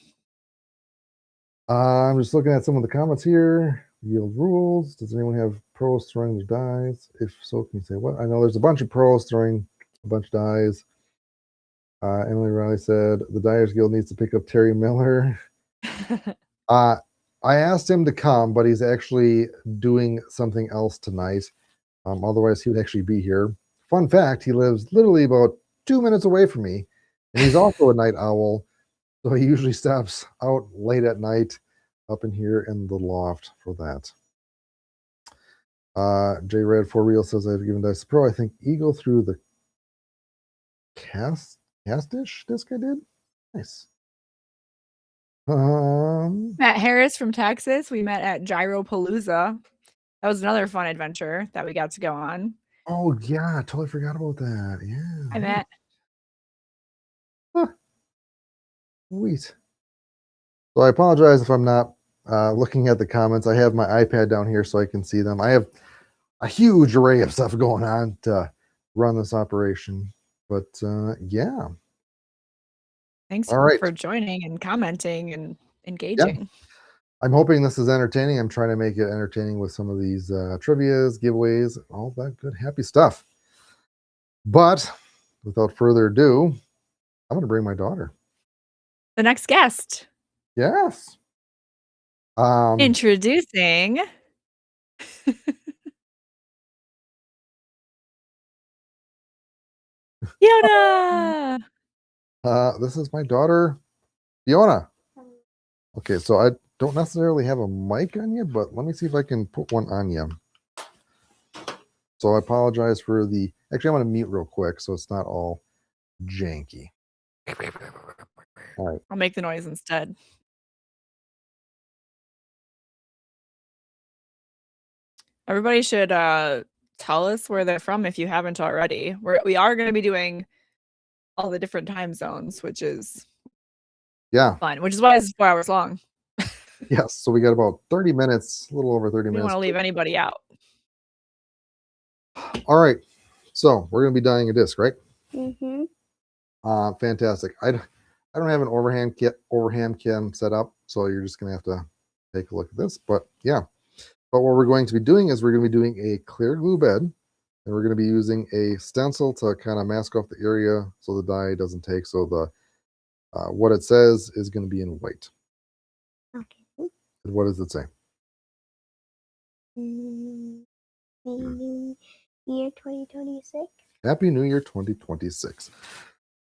Speaker 2: I'm just looking at some of the comments here. Yield rules. Does anyone have pros throwing their dies? If so, can you say what? I know there's a bunch of pros throwing a bunch of dies. Emily Riley said the Dyers Guild needs to pick up Terry Miller. I asked him to come, but he's actually doing something else tonight. Otherwise, he would actually be here. Fun fact, he lives literally about 2 minutes away from me, and he's also a night owl, so he usually stops out late at night up in here in the loft for that. J Red for real says I've given Dice Pro. I think Eagle through the castish disc I did. Nice.
Speaker 1: Matt Harris from Texas. We met at Gyropalooza. That was another fun adventure that we got to go on.
Speaker 2: Oh yeah, I totally forgot about that. Yeah.
Speaker 1: Hi, Matt.
Speaker 2: Sweet. So I apologize if I'm not looking at the comments. I have my iPad down here so I can see them. I have a huge array of stuff going on to run this operation. But yeah.
Speaker 1: Thanks
Speaker 2: All right.
Speaker 1: for joining and commenting and engaging.
Speaker 2: I'm hoping this is entertaining. I'm trying to make it entertaining with some of these trivias, giveaways, all that good, happy stuff. But without further ado, I'm going to bring my daughter.
Speaker 1: The next guest.
Speaker 2: Yes.
Speaker 1: Introducing Fiona.
Speaker 2: This is my daughter, Fiona. Okay, so I don't necessarily have a mic on you, but let me see if I can put one on you. So I apologize for the... Actually, I'm going to mute real quick so it's not all janky. All right.
Speaker 1: I'll make the noise instead. Everybody should tell us where they're from if you haven't already. We are going to be doing all the different time zones, which is fun, which is why it's 4 hours long.
Speaker 2: Yes, so we got about 30 minutes, a little over 30
Speaker 1: We
Speaker 2: minutes.
Speaker 1: don't want to leave anybody out.
Speaker 2: All right, so we're going to be dyeing a disc, right?
Speaker 5: Mm-hmm.
Speaker 2: Fantastic. I don't have an overhand cam set up, so you're just going to have to take a look at this. But yeah, but what we're going to be doing is we're going to be doing a clear glue bed, and we're going to be using a stencil to kind of mask off the area so the dye doesn't take. So the what it says is going to be in white.
Speaker 5: Okay.
Speaker 2: And what does it say?
Speaker 5: Maybe year 2026.
Speaker 2: Happy New Year 2026.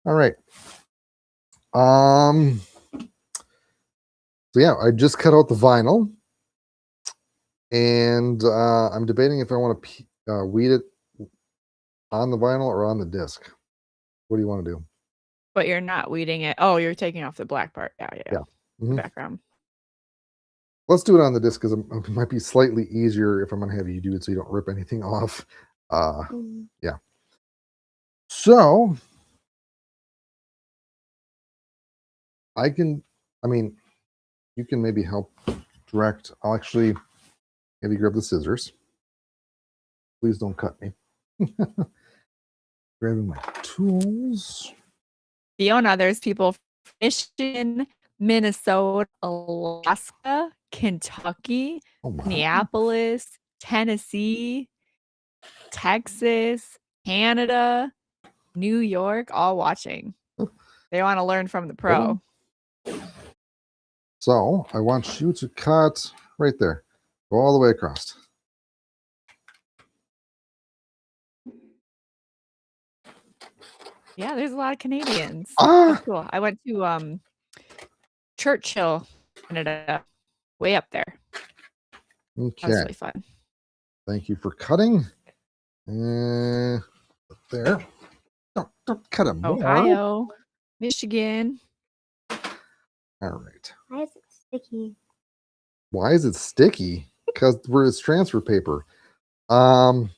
Speaker 2: All right. So yeah, I just cut out the vinyl, and I'm debating if I want to weed it on the vinyl or on the disc. What do you want to do?
Speaker 1: But you're not weeding it. Oh, you're taking off the black part. Yeah.
Speaker 2: Mhm.
Speaker 1: Background.
Speaker 2: Let's do it on the disc because it might be slightly easier if I'm going to have you do it so you don't rip anything off. Yeah. So you can maybe help direct. I'll actually maybe grab the scissors. Please don't cut me. Grabbing my tools.
Speaker 1: Fiona, there's people from Michigan, Minnesota, Alaska, Kentucky,
Speaker 2: Oh, wow.
Speaker 1: Minneapolis, Tennessee, Texas, Canada, New York, all watching. They want to learn from the pro.
Speaker 2: So I want you to cut right there. Go all the way across.
Speaker 1: Yeah, there's a lot of Canadians.
Speaker 2: Ah!
Speaker 1: That's cool. I went to Churchill, Canada, way up there. That was
Speaker 2: Okay.
Speaker 1: really fun.
Speaker 2: Thank you for cutting. There. Don't cut it more.
Speaker 1: Ohio, Michigan.
Speaker 2: All right.
Speaker 5: Why is it sticky?
Speaker 2: Why is it sticky? Because it's transfer paper. I'm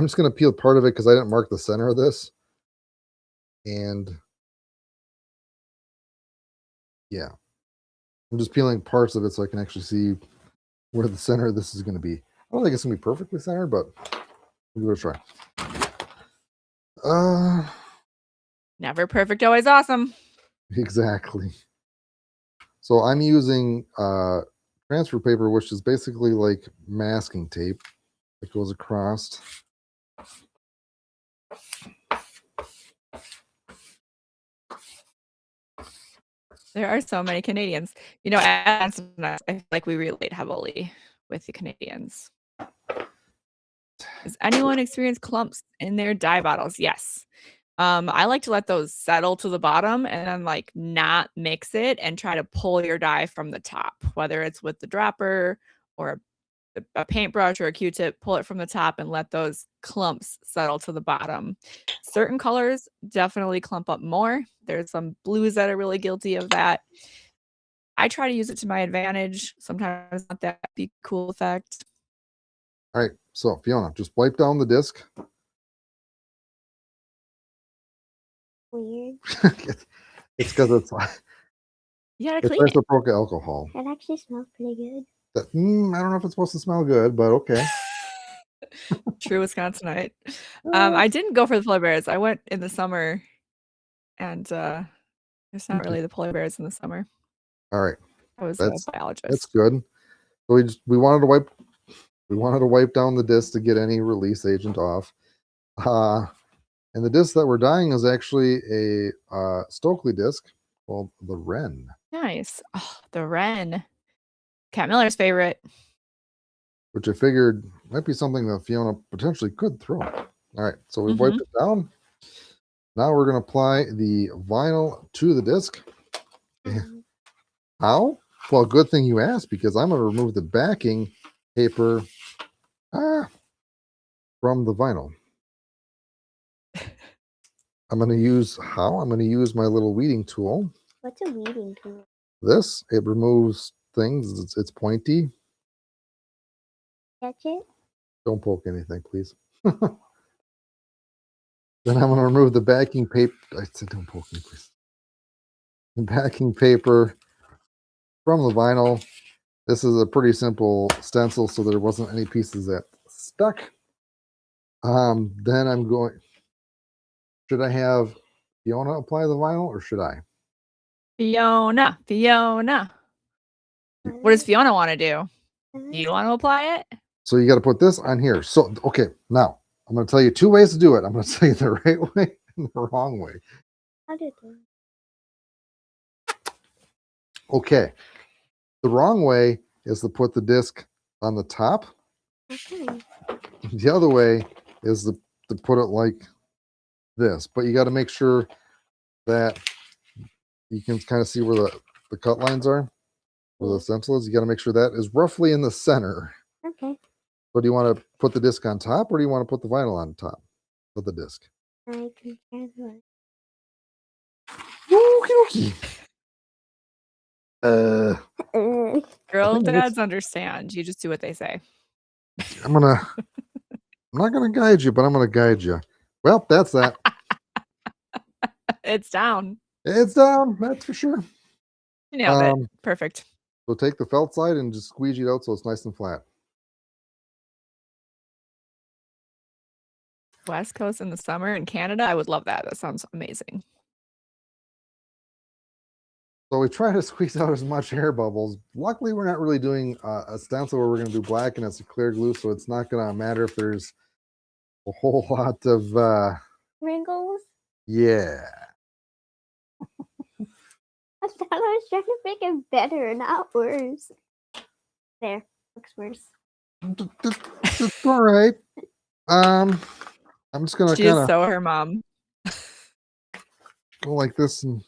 Speaker 2: just going to peel part of it because I didn't mark the center of this. And yeah, I'm just peeling parts of it so I can actually see where the center of this is going to be. I don't think it's going to be perfectly centered, but we'll give it a try.
Speaker 1: Never perfect, always awesome.
Speaker 2: Exactly. So I'm using transfer paper, which is basically like masking tape that goes across.
Speaker 1: There are so many Canadians. You know, I feel like we relate heavily with the Canadians. Does anyone experience clumps in their dye bottles? Yes. I like to let those settle to the bottom and then like not mix it and try to pull your dye from the top, whether it's with the dropper or a paintbrush or a Q-tip, pull it from the top and let those clumps settle to the bottom. Certain colors definitely clump up more. There's some blues that are really guilty of that. I try to use it to my advantage. Sometimes not that be cool effect.
Speaker 2: All right, so Fiona, just wipe down the disc.
Speaker 5: Weird.
Speaker 2: It's because it's
Speaker 1: You gotta
Speaker 2: it's
Speaker 1: clean it.
Speaker 2: isopropyl alcohol.
Speaker 5: It actually smells pretty good.
Speaker 2: I don't know if it's supposed to smell good, but okay.
Speaker 1: True Wisconsinite. I didn't go for the polar bears. I went in the summer, and there's not really the polar bears in the summer.
Speaker 2: All right.
Speaker 1: I was
Speaker 2: That's
Speaker 1: a biologist.
Speaker 2: That's good. So we wanted to wipe down the disc to get any release agent off. And the disc that we're dyeing is actually a Stokely disc called the Wren,
Speaker 1: Nice. Oh, the Wren. Cat Miller's favorite.
Speaker 2: which I figured might be something that Fiona potentially could throw. All right, so we
Speaker 1: Mm-hmm.
Speaker 2: wiped it down. Now we're going to apply the vinyl to the disc. How? Well, good thing you asked, because I'm going to remove the backing paper from the vinyl. I'm going to use my little weeding tool.
Speaker 5: What's a weeding tool?
Speaker 2: This, it removes things. It's pointy.
Speaker 5: Catch it?
Speaker 2: Don't poke anything, please. Then I'm going to remove the backing paper. I said don't poke me, please. The backing paper from the vinyl. This is a pretty simple stencil, so there wasn't any pieces that stuck. Then I'm going. Should I have Fiona apply the vinyl, or should I?
Speaker 1: Fiona. What does Fiona want to do? Do you want to apply it?
Speaker 2: So you got to put this on here. So, okay, now I'm going to tell you 2 ways to do it. I'm going to tell you the right way and the wrong way.
Speaker 5: How do it?
Speaker 2: Okay. The wrong way is to put the disc on the top.
Speaker 5: Okay.
Speaker 2: The other way is to put it like this. But you got to make sure that you can kind of see where the cut lines are, where the stencil is. You got to make sure that is roughly in the center.
Speaker 5: Okay.
Speaker 2: So do you want to put the disc on top, or do you want to put the vinyl on top of the disc?
Speaker 5: I can try that.
Speaker 2: Okie dokie.
Speaker 1: Girl
Speaker 2: think
Speaker 1: dads understand. You just do what they say.
Speaker 2: I'm not gonna guide you, but I'm gonna guide you. Well, that's that.
Speaker 1: It's down.
Speaker 2: It's down, that's for sure.
Speaker 1: You nailed it. Perfect.
Speaker 2: So take the felt side and just squeegee it out so it's nice and flat.
Speaker 1: West Coast in the summer in Canada. I would love that. That sounds amazing.
Speaker 2: So we try to squeeze out as much air bubbles. Luckily, we're not really doing a stencil where we're going to do black and it's a clear glue, so it's not going to matter if there's a whole lot of
Speaker 5: Wrinkles?
Speaker 2: yeah.
Speaker 5: I thought I was trying to make it better, not worse. There. Looks worse.
Speaker 2: It's all right. I'm just gonna
Speaker 1: She is
Speaker 2: kind of
Speaker 1: so her mom.
Speaker 2: go like this, and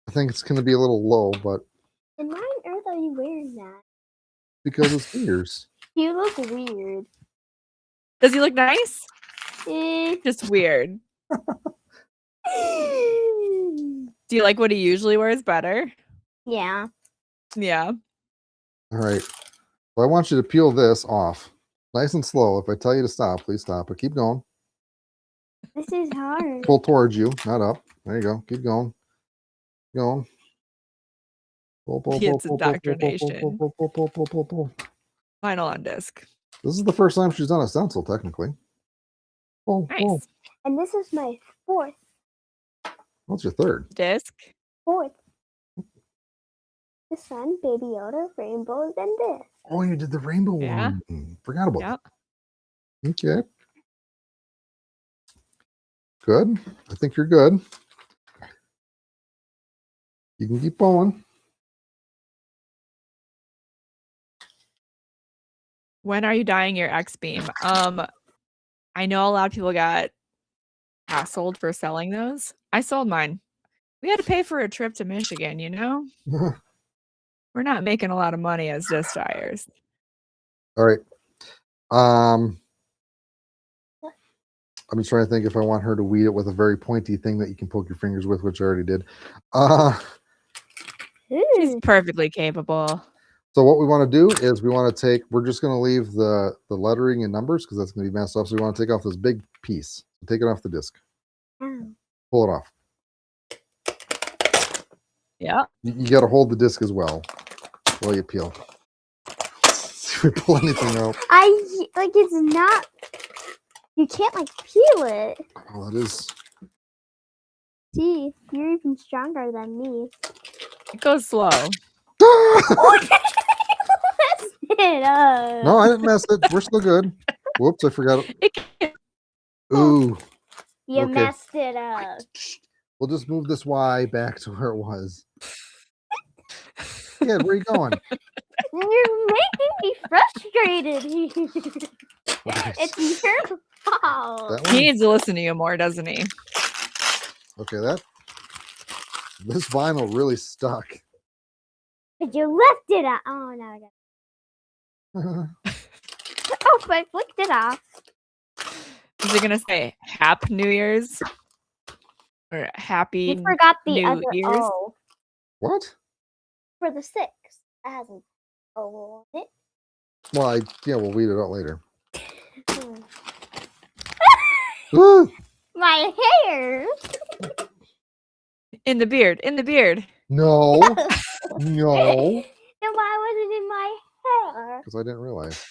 Speaker 2: I think it's gonna be a little low, but
Speaker 5: And why on earth are you wearing that?
Speaker 2: because it's fingers.
Speaker 5: You look weird.
Speaker 1: Does he look nice?
Speaker 5: Eh.
Speaker 1: Just weird. Do you like what he usually wears better?
Speaker 5: Yeah.
Speaker 1: Yeah.
Speaker 2: All right. So I want you to peel this off, nice and slow. If I tell you to stop, please stop. But keep going.
Speaker 5: This is hard.
Speaker 2: Pull towards you, not up. There you go. Keep going. Keep going. Pull, pull, pull,
Speaker 1: It's
Speaker 2: pull, pull, pull, pull,
Speaker 1: indoctrination.
Speaker 2: pull, pull, pull, pull, pull, pull.
Speaker 1: Vinyl on disc.
Speaker 2: This is the first time she's done a stencil, technically. Pull, pull.
Speaker 1: Nice.
Speaker 5: And this is my fourth.
Speaker 2: What's your third?
Speaker 1: Disc.
Speaker 5: Fourth. The sun, Baby Yoda, rainbows, and this.
Speaker 2: Oh, you did the rainbow
Speaker 1: Yeah.
Speaker 2: one. Forgot about
Speaker 1: Yep.
Speaker 2: that. Okay. Good. I think you're good. You can keep going.
Speaker 1: When are you dyeing your X beam? I know a lot of people got hassled for selling those. I sold mine. We had to pay for a trip to Michigan, you know? We're not making a lot of money as disc dyers.
Speaker 2: All right. I'm just trying to think if I want her to weed it with a very pointy thing that you can poke your fingers with, which I already did.
Speaker 1: She's perfectly capable.
Speaker 2: So what we want to do is we're just going to leave the lettering and numbers because that's going to be messed up. So we want to take off this big piece. Take it off the disc.
Speaker 5: Ow.
Speaker 2: Pull it off.
Speaker 1: Yeah.
Speaker 2: You got to hold the disc as well while you peel. See if we pull anything out.
Speaker 5: It's not. You can't peel it.
Speaker 2: Oh, that is.
Speaker 5: See, you're even stronger than me.
Speaker 1: It goes slow.
Speaker 5: it up.
Speaker 2: No, I didn't mess it. We're still good. Whoops, I forgot.
Speaker 1: It can-
Speaker 2: Ooh,
Speaker 5: You
Speaker 2: okay.
Speaker 5: messed it up.
Speaker 2: We'll just move this Y back to where it was. Yeah, where are you going?
Speaker 5: You're making me frustrated.
Speaker 2: Right.
Speaker 5: It's your fault.
Speaker 2: That
Speaker 1: he
Speaker 2: one?
Speaker 1: needs to listen to you more, doesn't he?
Speaker 2: Okay, this vinyl really stuck.
Speaker 5: But you left it out. Oh no. Oh, but I flicked it off.
Speaker 1: Is it gonna say Happy New Year's or Happy
Speaker 5: You forgot the
Speaker 1: New
Speaker 5: other
Speaker 1: Year's?
Speaker 5: O
Speaker 2: What?
Speaker 5: for the 6. It has an O on it.
Speaker 2: Well, we'll weed it out later.
Speaker 5: Hmm.
Speaker 2: Ooh,
Speaker 5: My hair.
Speaker 1: In the beard.
Speaker 2: no, no,
Speaker 5: Then why was it in my hair?
Speaker 2: because I didn't realize.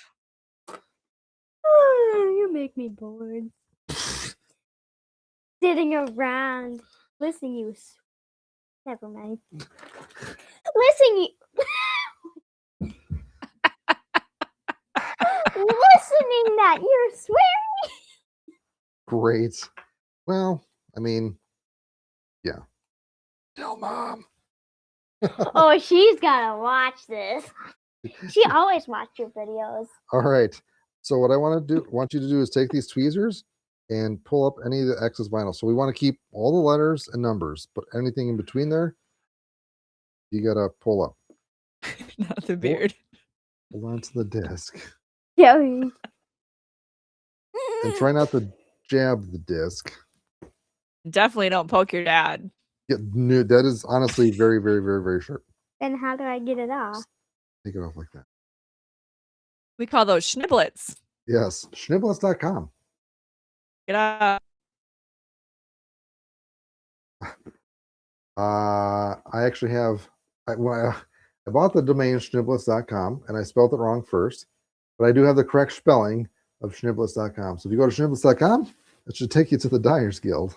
Speaker 5: You make me bored. Sitting around, listening you. Never mind. Listening you. Listening that you're swearing.
Speaker 2: Great. Well, I mean, yeah. Tell mom.
Speaker 5: Oh, she's gotta watch this. She always watch your videos.
Speaker 2: All right. So what I want you to do is take these tweezers and pull up any of the excess vinyl. So we want to keep all the letters and numbers, but anything in between there, you gotta pull up.
Speaker 1: Not the beard.
Speaker 2: Hold on to the disc.
Speaker 5: Yeah.
Speaker 2: And try not to jab the disc.
Speaker 1: Definitely don't poke your dad.
Speaker 2: Yeah, no, that is honestly very, very, very, very sharp.
Speaker 5: And how do I get it off?
Speaker 2: Take it off like that.
Speaker 1: We call those schniblets.
Speaker 2: Yes. Schniblets.com.
Speaker 1: Get up.
Speaker 2: I actually have I bought the domain schniblets.com and I spelled it wrong first, but I do have the correct spelling of schniblets.com. So if you go to schniblets.com, it should take you to the Dyers Guild.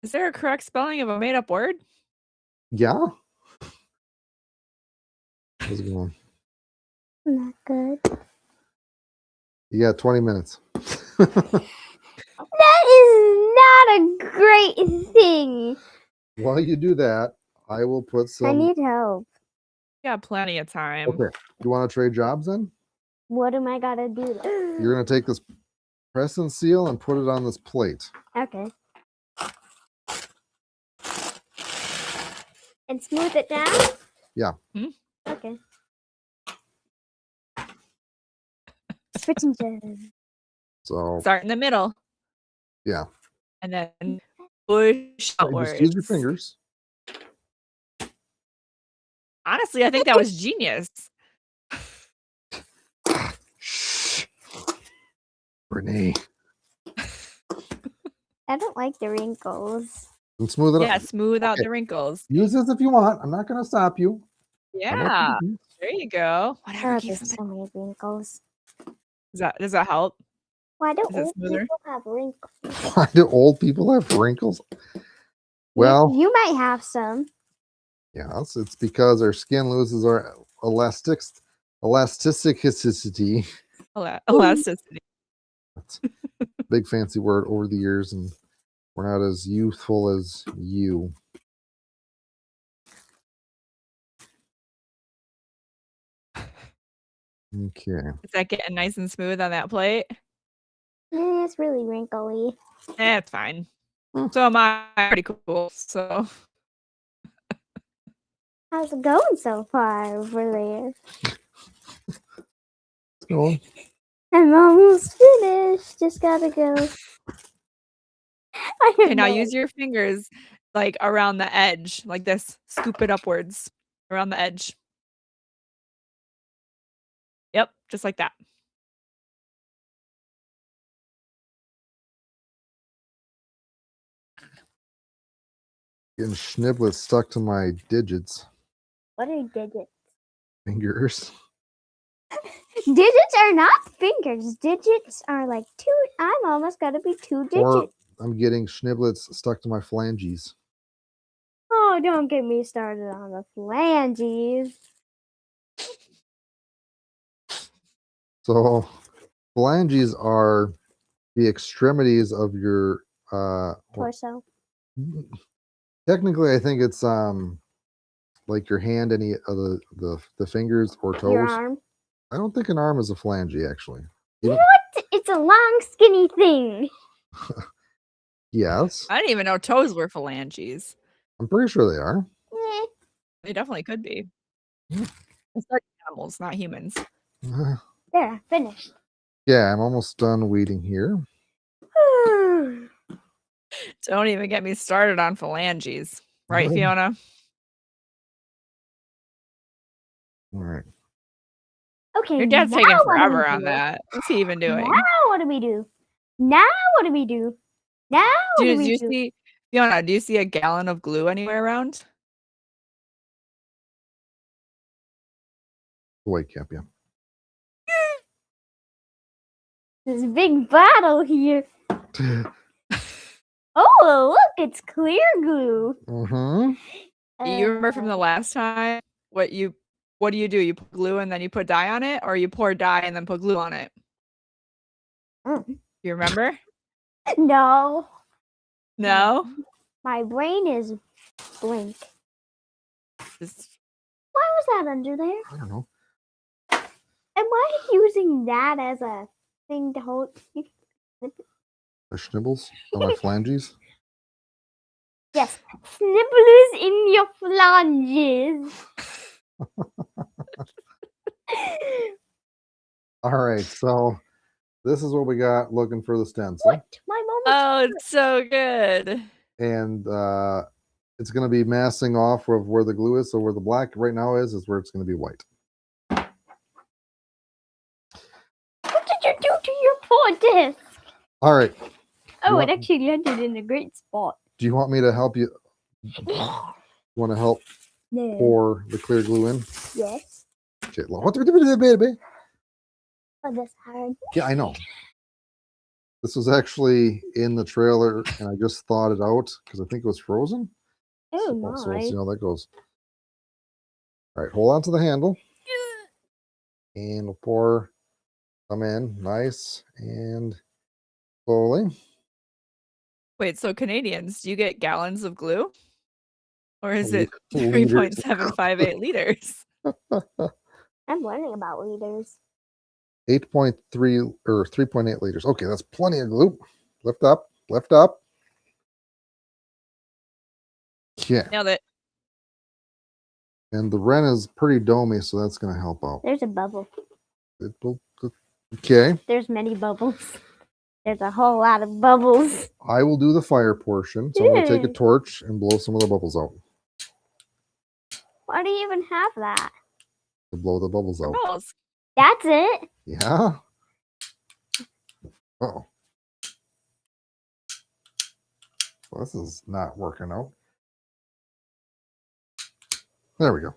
Speaker 1: Is there a correct spelling of a made up word?
Speaker 2: Yeah. How's it going?
Speaker 5: Not good.
Speaker 2: You got 20 minutes.
Speaker 5: That is not a great thing.
Speaker 2: While you do that, I will put some.
Speaker 5: I need help.
Speaker 1: We got plenty of time.
Speaker 2: Okay. You want to trade jobs then?
Speaker 5: What am I gotta do?
Speaker 2: You're going to take this press and seal and put it on this plate.
Speaker 5: Okay. And smooth it down?
Speaker 2: Yeah.
Speaker 5: Okay. Switching to
Speaker 2: So,
Speaker 1: Start in the middle.
Speaker 2: yeah.
Speaker 1: And then push
Speaker 2: Just
Speaker 1: outwards.
Speaker 2: use your fingers.
Speaker 1: Honestly, I think that was genius.
Speaker 2: Shh. Renee.
Speaker 5: I don't like the wrinkles.
Speaker 2: And smooth it
Speaker 1: Yeah,
Speaker 2: up.
Speaker 1: smooth out
Speaker 2: Okay.
Speaker 1: the wrinkles.
Speaker 2: Use this if you want. I'm not going to stop you. I'm not
Speaker 1: Yeah,
Speaker 2: gonna do-
Speaker 1: there you go. Whatever
Speaker 5: Oh,
Speaker 1: keeps
Speaker 5: there's
Speaker 1: them.
Speaker 5: so many wrinkles.
Speaker 1: Does that help?
Speaker 5: Why do
Speaker 1: Is it
Speaker 5: old
Speaker 1: smoother?
Speaker 5: people have wrinkles?
Speaker 2: Why do old people have wrinkles? Well,
Speaker 5: You might have some.
Speaker 2: yeah, it's because our skin loses our elasticity.
Speaker 1: Elasticity.
Speaker 2: That's a big fancy word over the years, and we're not as youthful as you. Okay.
Speaker 1: Is that getting nice and smooth on that plate?
Speaker 5: It's really wrinkly.
Speaker 1: It's fine. So am I. Pretty cool. So
Speaker 5: How's it going so far over there?
Speaker 2: So,
Speaker 5: I'm almost finished. Just gotta go. I
Speaker 1: okay,
Speaker 5: have
Speaker 1: now
Speaker 5: no-
Speaker 1: use your fingers like around the edge, like this. Scoop it upwards around the edge. Yep, just like that.
Speaker 2: getting schniblets stuck to my digits,
Speaker 5: What are digits?
Speaker 2: fingers.
Speaker 5: Digits are not fingers. Digits are like two. I'm almost gotta be 2 digits.
Speaker 2: Or I'm getting schniblets stuck to my phalanges.
Speaker 5: Oh, Oh, don't get me started on the phalanges.
Speaker 2: So phalanges are the extremities of your
Speaker 5: Torso.
Speaker 2: technically I think it's like your hand, any of the fingers or toes.
Speaker 5: Your arm.
Speaker 2: I don't think an arm is a phalange actually. You don't-
Speaker 5: What? It's a long, skinny thing.
Speaker 2: Yes,
Speaker 1: I didn't even know toes were phalanges.
Speaker 2: I'm pretty sure they are.
Speaker 5: Eh.
Speaker 1: They definitely could be. It's like animals, not humans.
Speaker 5: There, finished.
Speaker 2: Yeah, I'm almost done weeding here.
Speaker 1: Don't even get me started on phalanges. Right, Fiona?
Speaker 2: All right.
Speaker 5: Okay.
Speaker 1: Your dad's
Speaker 5: now
Speaker 1: taking
Speaker 5: what do we
Speaker 1: forever on
Speaker 5: do?
Speaker 1: that. What's he even doing?
Speaker 5: Now what do we do? Now what do we do? Now what do
Speaker 1: Do
Speaker 5: we
Speaker 1: you
Speaker 5: do?
Speaker 1: see, Fiona, do you see a gallon of glue anywhere around?
Speaker 2: White cap, yeah.
Speaker 5: This big battle here. Oh, look, it's clear glue.
Speaker 2: Mm-hmm.
Speaker 1: You remember from the last time what do? You put glue and then you put dye on it, or you pour dye and then put glue on it? You remember?
Speaker 5: No,
Speaker 1: No?
Speaker 5: my brain is blank.
Speaker 1: Just-
Speaker 5: Why was that under there?
Speaker 2: I don't know.
Speaker 5: Am I using that as a thing to hold?
Speaker 2: The schnibbles on my phalanges.
Speaker 5: Yes, snibblers in your flanges.
Speaker 2: All right, so this is what we got looking for the stencil.
Speaker 5: What? My moment.
Speaker 1: Oh, it's so good.
Speaker 2: And it's going to be massing off of where the glue is. So where the black right now is where it's going to be white.
Speaker 5: What did you do to your poor disc?
Speaker 2: All right.
Speaker 5: Oh,
Speaker 2: want-
Speaker 5: it actually landed in a great spot.
Speaker 2: Do you want me to help you? Want to help
Speaker 5: No.
Speaker 2: pour the clear glue in?
Speaker 5: Yes.
Speaker 2: Okay, what baby?
Speaker 5: Oh, that's hard.
Speaker 2: Yeah, I know. This was actually in the trailer, and I just thawed it out because I think it was frozen.
Speaker 5: Oh
Speaker 2: So
Speaker 5: my.
Speaker 2: we'll see how that goes. All right, hold on to the handle, and we'll pour some in, nice and slowly.
Speaker 1: Wait, so Canadians, do you get gallons of glue? Or is it
Speaker 2: Liters.
Speaker 1: 3.758 liters?
Speaker 5: I'm learning about leaders.
Speaker 2: 8.3 or 3.8 liters. Okay, that's plenty of glue. Lift up, lift up. Yeah,
Speaker 1: Nailed it.
Speaker 2: and the Ren is pretty domey, so that's going to help out.
Speaker 5: There's a bubble.
Speaker 2: Okay,
Speaker 5: There's many bubbles. There's a whole lot of bubbles.
Speaker 2: I will do the fire portion. So I'm going to take a
Speaker 5: Yay.
Speaker 2: torch and blow some of the bubbles out.
Speaker 5: Why do you even have that?
Speaker 2: To blow the bubbles out.
Speaker 1: Balls.
Speaker 5: That's it.
Speaker 2: Yeah. Uh-oh. Well, this is not working out. There we go.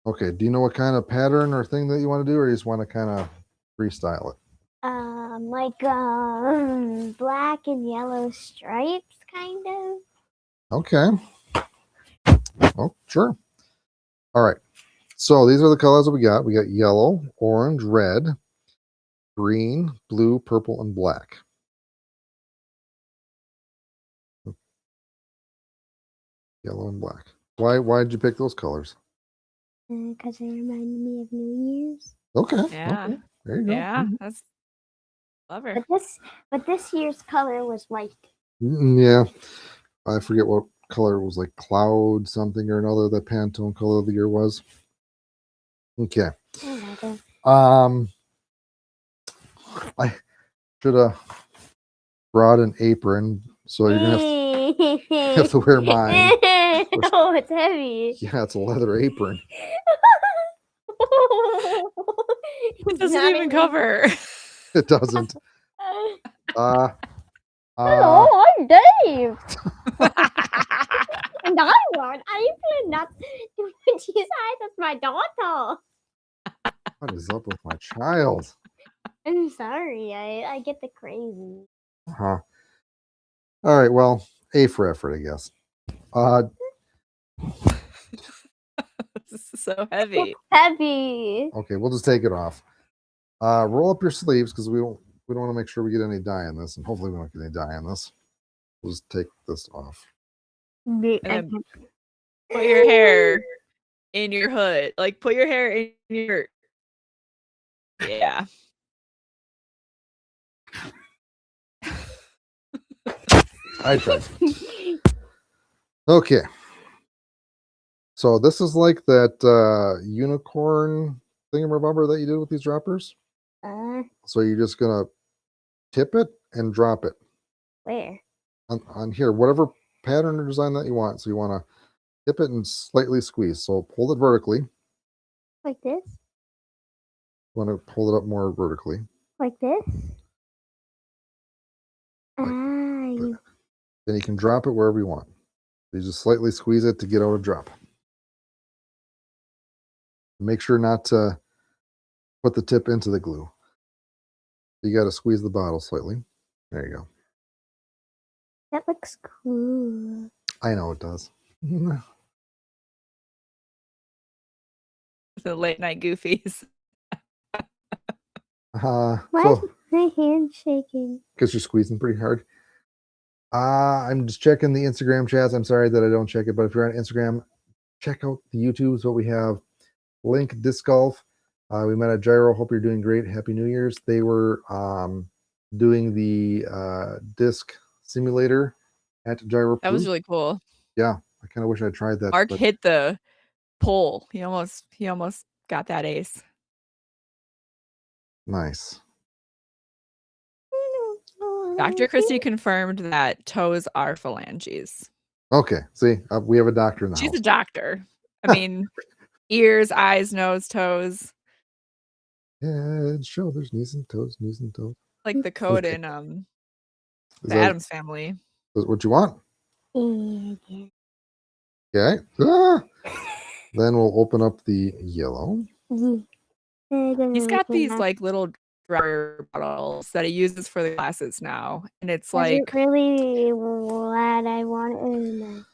Speaker 2: Okay, do you know what kind of pattern or thing that you want to do, or you just want to kind of freestyle it?
Speaker 5: Like black and yellow stripes, kind of.
Speaker 2: Okay. Oh, sure. All right. So these are the colors that we got. We got yellow, orange, red, green, blue, purple, and black. Yellow and black. Why did you pick those colors?
Speaker 5: Because they remind me of New Year's.
Speaker 2: Okay.
Speaker 1: Yeah.
Speaker 2: Okay. There you go.
Speaker 1: Yeah, that's clever.
Speaker 5: But this year's color was white.
Speaker 2: Yeah. I forget what color it was, like cloud something or another that Pantone color of the year was. Okay.
Speaker 5: Whatever.
Speaker 2: I should have brought an apron, so you're gonna have to wear mine.
Speaker 5: Oh, it's heavy.
Speaker 2: Yeah, it's a leather apron.
Speaker 1: It doesn't even cover.
Speaker 2: It doesn't.
Speaker 5: Hello, I'm Dave. And I want April, not to put you eyes as my daughter.
Speaker 2: What is up with my child?
Speaker 5: I'm sorry, I get the crazy.
Speaker 2: Huh. All right, well, A for effort, I guess.
Speaker 1: This is so heavy.
Speaker 5: Heavy.
Speaker 2: Okay, we'll just take it off. Roll up your sleeves because we don't want to make sure we get any dye in this, and hopefully we don't get any dye in this. We'll just take this off.
Speaker 1: And then put your hair in your hood. Like put your hair in your yeah.
Speaker 2: I tried. Okay. So this is like that unicorn thingamabobber that you did with these droppers. So you're just gonna tip it and drop it
Speaker 5: Where?
Speaker 2: on here, whatever pattern or design that you want. So you want to tip it and slightly squeeze. So hold it vertically.
Speaker 5: Like this?
Speaker 2: Want to hold it up more vertically.
Speaker 5: Like this?
Speaker 2: Like
Speaker 5: You
Speaker 2: Then you can drop it wherever you want. You just slightly squeeze it to get out a drop. Make sure not to put the tip into the glue. You got to squeeze the bottle slightly. There you go.
Speaker 5: that looks cool.
Speaker 2: I know it does.
Speaker 1: The late night goofies.
Speaker 5: Why
Speaker 2: So,
Speaker 5: is my hand shaking?
Speaker 2: because you're squeezing pretty hard. I'm just checking the Instagram chats. I'm sorry that I don't check it, but if you're on Instagram, check out the YouTubes. What we have: Link Disc Golf. We met at Gyro. Hope you're doing great. Happy New Year's. They were doing the disc simulator at Gyro.
Speaker 1: That was really cool.
Speaker 2: Yeah, I kind of wish I tried that.
Speaker 1: Mark
Speaker 2: but
Speaker 1: hit the pole. He almost got that ace.
Speaker 2: nice.
Speaker 1: Dr. Christie confirmed that toes are phalanges.
Speaker 2: Okay, see, we have a doctor in the
Speaker 1: She's
Speaker 2: house.
Speaker 1: a doctor. I mean, ears, eyes, nose, toes.
Speaker 2: Head, shoulders, knees and toes, knees and toes.
Speaker 1: Like the code
Speaker 2: Okay.
Speaker 1: in
Speaker 2: Is
Speaker 1: the
Speaker 2: that
Speaker 1: Addams Family.
Speaker 2: what you want?
Speaker 5: Yeah.
Speaker 2: Okay. Then we'll open up the yellow.
Speaker 1: He's got these like little dryer bottles that he uses for the classes now. And it's like
Speaker 5: really what I wanted.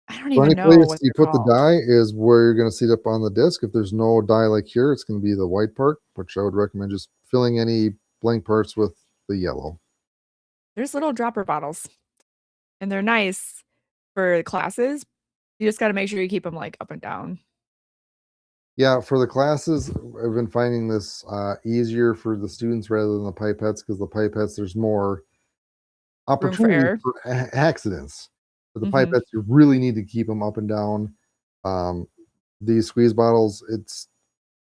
Speaker 1: I don't
Speaker 2: So
Speaker 1: even
Speaker 2: any
Speaker 1: know
Speaker 2: place
Speaker 1: what
Speaker 2: you
Speaker 1: they're
Speaker 2: put the
Speaker 1: called.
Speaker 2: dye is where you're going to see it up on the disc. If there's no dye like here, it's going to be the white part, which I would recommend just filling any blank parts with the yellow.
Speaker 1: There's little dropper bottles. And they're nice for classes. You just got to make sure you keep them like up and down.
Speaker 2: Yeah, for the classes, I've been finding this easier for the students rather than the pipettes because the pipettes, there's more
Speaker 1: Room for
Speaker 2: opportunity
Speaker 1: error.
Speaker 2: for accidents. For the
Speaker 1: Mhm.
Speaker 2: pipettes, you really need to keep them up and down. These squeeze bottles, it's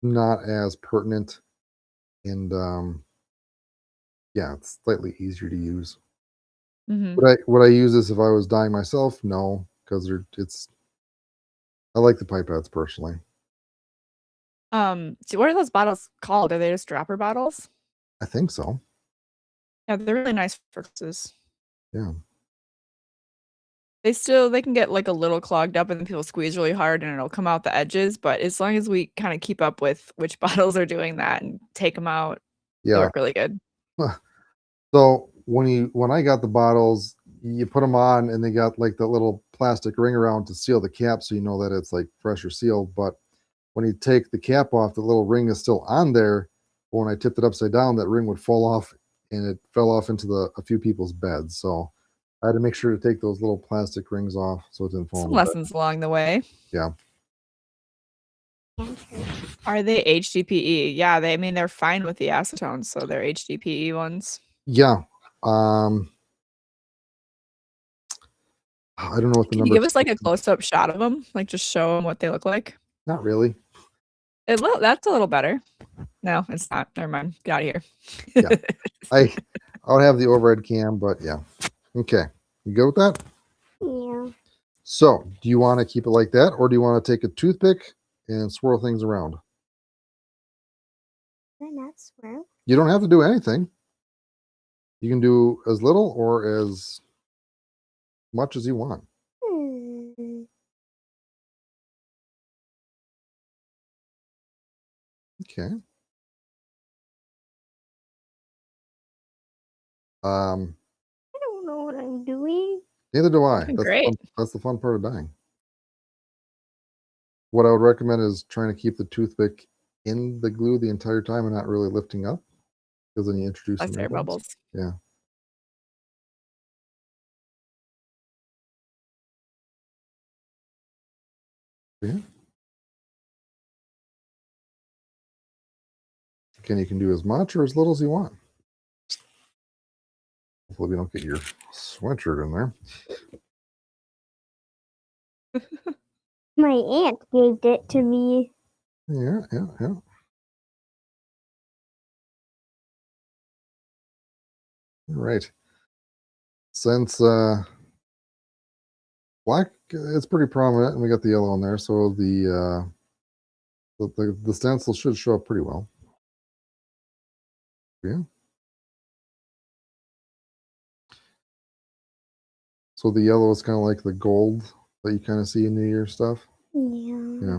Speaker 2: not as pertinent, and yeah, it's slightly easier to use.
Speaker 1: Mhm.
Speaker 2: Would I use this if I was dyeing myself? No, because I like the pipettes personally.
Speaker 1: So what are those bottles called? Are they just dropper bottles?
Speaker 2: I think so.
Speaker 1: Yeah, they're really nice for classes.
Speaker 2: Yeah.
Speaker 1: They can get like a little clogged up and then people squeeze really hard and it'll come out the edges. But as long as we kind of keep up with which bottles are doing that and take them out, they
Speaker 2: Yeah.
Speaker 1: work really good.
Speaker 2: So when I got the bottles, you put them on and they got like the little plastic ring around to seal the cap, so you know that it's like fresh or sealed. But when you take the cap off, the little ring is still on there. But when I tipped it upside down, that ring would fall off, and it fell off into a few people's beds. So I had to make sure to take those little plastic rings off so it didn't fall.
Speaker 1: Some
Speaker 2: in the bed.
Speaker 1: lessons along the way.
Speaker 2: Yeah.
Speaker 1: Are they HDPE? Yeah, they're fine with the acetones, so they're HDPE ones.
Speaker 2: Yeah. I don't know what the
Speaker 1: Can
Speaker 2: number.
Speaker 1: you give us like a close-up shot of them? Like just show them what they look like?
Speaker 2: Not really.
Speaker 1: That's a little better. No, it's not. Never mind. Get out of here.
Speaker 2: Yeah. I'll have the overhead cam, but yeah. Okay. You good with that?
Speaker 5: Yeah.
Speaker 2: So, do you want to keep it like that, or do you want to take a toothpick and swirl things around?
Speaker 5: They're not swirl.
Speaker 2: You don't have to do anything. You can do as little or as much as you want. Okay.
Speaker 5: I don't know what I'm doing.
Speaker 2: Neither do I.
Speaker 1: Fucking
Speaker 2: That's
Speaker 1: great.
Speaker 2: that's the fun part of dyeing. What I would recommend is trying to keep the toothpick in the glue the entire time and not really lifting up, because then you introduce
Speaker 1: Less
Speaker 2: some
Speaker 1: air
Speaker 2: air bubbles.
Speaker 1: bubbles.
Speaker 2: Yeah. Yeah. Again, you can do as much or as little as you want. Hopefully we don't get your sweatshirt in there.
Speaker 5: My aunt gave it to me.
Speaker 2: Yeah. All right. Since black is pretty prominent and we got the yellow in there, so the stencil should show up pretty well. Yeah. So the yellow is kind of like the gold that you kind of see in New Year stuff.
Speaker 5: Yeah.
Speaker 2: Yeah.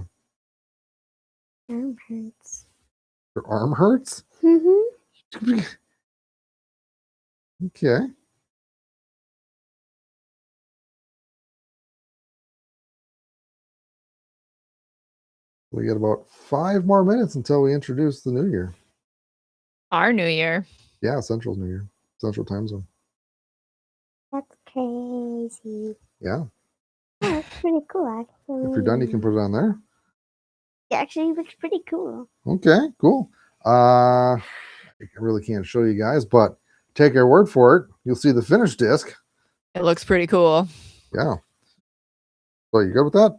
Speaker 5: Arm hurts.
Speaker 2: Your arm hurts?
Speaker 5: Mm-hmm.
Speaker 2: Okay. We got about 5 more minutes until we introduce the New Year.
Speaker 1: Our New Year.
Speaker 2: Yeah, Central's New Year. Central time zone.
Speaker 5: That's crazy.
Speaker 2: Yeah.
Speaker 5: Oh, that's pretty cool, actually.
Speaker 2: If you're done, you can put it on there.
Speaker 5: It actually looks pretty cool.
Speaker 2: Okay, cool. I really can't show you guys, but take our word for it. You'll see the finished disc.
Speaker 1: It looks pretty cool.
Speaker 2: Yeah. So you good with that?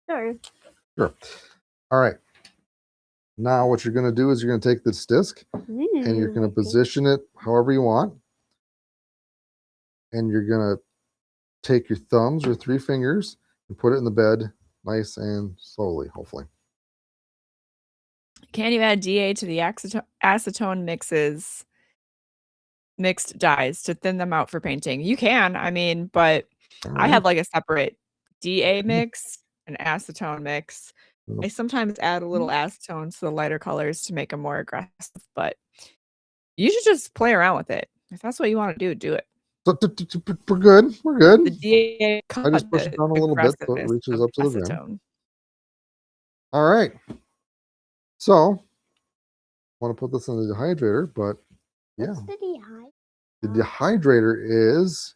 Speaker 5: Sure.
Speaker 2: Sure. All right. Now what you're going to do is you're going to take this disc and you're going to position it however you want. And you're going to take your thumbs or 3 fingers and put it in the bed nice and slowly, hopefully.
Speaker 1: Can you add DA to the acetone mixed dyes to thin them out for painting? You can, I mean, but I have like a separate DA mix and acetone mix. I sometimes add a little acetone to the lighter colors to make them more aggressive, but you should just play around with it. If that's what you want to do, do it.
Speaker 2: So we're good. We're good.
Speaker 1: The DA
Speaker 2: I just push it down a little bit so it reaches up to the rim.
Speaker 1: acetone.
Speaker 2: All right. So I want to put this in the dehydrator, but yeah.
Speaker 5: What's the dehydrator?
Speaker 2: The dehydrator is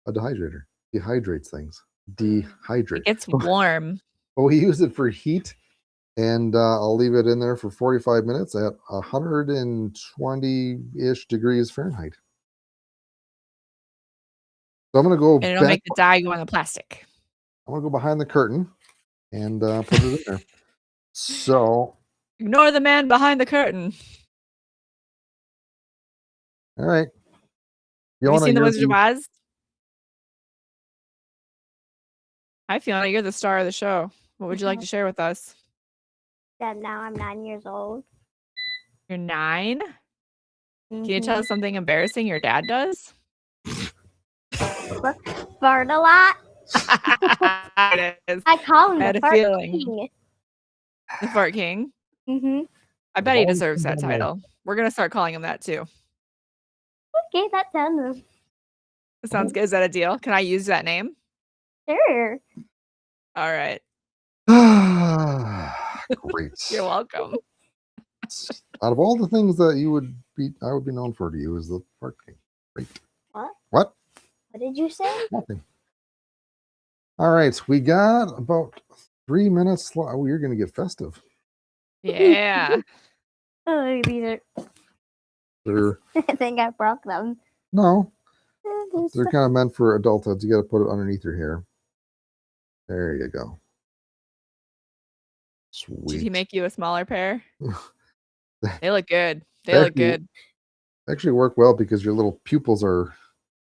Speaker 2: a dehydrator. Dehydrates things. Dehydrate.
Speaker 1: It's warm.
Speaker 2: But we use it for heat, and I'll leave it in there for 45 minutes at 120-ish degrees Fahrenheit. So I'm going to go
Speaker 1: And it'll make the dye go on the plastic.
Speaker 2: I'm going to go behind the curtain and put it in there. So
Speaker 1: Ignore the man behind the curtain.
Speaker 2: all right.
Speaker 1: Have you seen The
Speaker 2: you're
Speaker 1: Wizard of Oz? Hi, Fiona. You're the star of the show. What would you like to share with us?
Speaker 5: That now I'm 9 years old.
Speaker 1: You're 9? Can you
Speaker 5: Mhm.
Speaker 1: tell us something embarrassing your dad does?
Speaker 5: Fart a lot.
Speaker 1: It is.
Speaker 5: I call him
Speaker 1: I had
Speaker 5: the
Speaker 1: a
Speaker 5: fart
Speaker 1: feeling.
Speaker 5: king.
Speaker 1: The Fart King.
Speaker 5: Mm-hmm.
Speaker 1: I bet he
Speaker 2: always
Speaker 1: deserves
Speaker 2: been
Speaker 1: that
Speaker 2: that way.
Speaker 1: title. We're going to start calling him that too.
Speaker 5: Okay, that sounds
Speaker 1: That sounds good. Is that a deal? Can I use that name?
Speaker 5: sure.
Speaker 1: All right.
Speaker 2: Great.
Speaker 1: You're welcome.
Speaker 2: Out of all the things that I would be known for to you is the Fart King. Great.
Speaker 5: What?
Speaker 2: What?
Speaker 5: What did you say?
Speaker 2: Nothing. All right. We got about 3 minutes. We're going to get festive.
Speaker 1: Yeah.
Speaker 5: Oh, these are.
Speaker 2: They're,
Speaker 5: I think I broke them.
Speaker 2: no, they're kind of meant for adulthood. You got to put it underneath your hair. There you go. Sweet.
Speaker 1: Did he make you a smaller pair? They look good. They
Speaker 2: Thank
Speaker 1: look
Speaker 2: you.
Speaker 1: good.
Speaker 2: Actually work well because your little pupils are